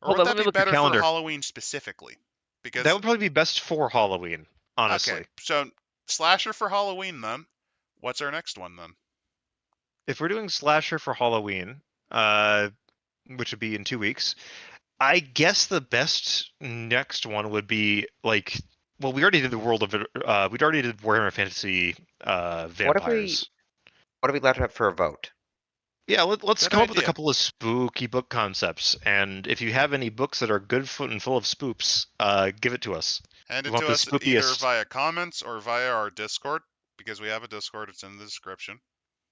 Speaker 1: Or
Speaker 2: Hold
Speaker 1: would
Speaker 2: on,
Speaker 1: that
Speaker 2: let me
Speaker 1: be
Speaker 2: look at the
Speaker 1: better for
Speaker 2: calendar.
Speaker 1: Halloween specifically? Because
Speaker 2: That would probably be best for Halloween, honestly.
Speaker 1: Okay, so Slasher for Halloween then. What's our next one then?
Speaker 2: If we're doing Slasher for Halloween, which would be in 2 weeks, I guess the best next one would be like, well, we already did the world of we already did Warhammer Fantasy vampires.
Speaker 3: What do we left up for a vote?
Speaker 2: Yeah, let's
Speaker 1: Good
Speaker 2: come up with a
Speaker 1: idea.
Speaker 2: couple of spooky book concepts, and if you have any books that are good and full of spoops, give it to us.
Speaker 1: Hand
Speaker 2: We
Speaker 1: it
Speaker 2: want
Speaker 1: to
Speaker 2: the
Speaker 1: us either
Speaker 2: spookiest.
Speaker 1: via comments or via our Discord, because we have a Discord. It's in the description.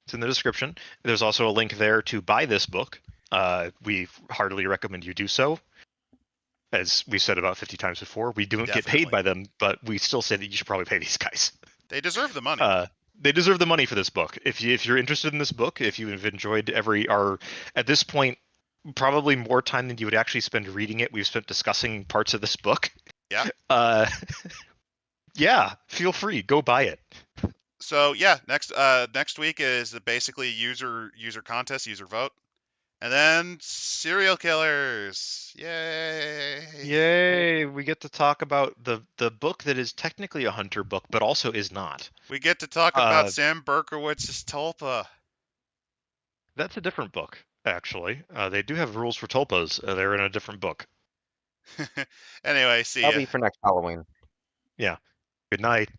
Speaker 2: It's in the description. There's also a link there to buy this book. We heartily recommend you do so. As we said about 50 times before, we don't get
Speaker 1: Definitely.
Speaker 2: paid by them, but we still say that you should probably pay these guys.
Speaker 1: They deserve the money.
Speaker 2: They deserve the money for this book. If you're interested in this book, if you've enjoyed at this point, probably more time than you would actually spend reading it, we've spent discussing parts of this book.
Speaker 1: Yeah.
Speaker 2: Yeah, feel free, go buy it.
Speaker 1: So yeah, next week is basically user contest, user vote, and then serial killers. Yay!
Speaker 2: Yay! We get to talk about the book that is technically a hunter book, but also is not.
Speaker 1: We get to talk about Sam Berkowitz's Tulpa.
Speaker 2: That's a different book, actually. They do have rules for tulpas. They're in a different book.
Speaker 1: Anyway, see
Speaker 3: That'll
Speaker 1: ya.
Speaker 3: be for next Halloween.
Speaker 2: Yeah. Good night.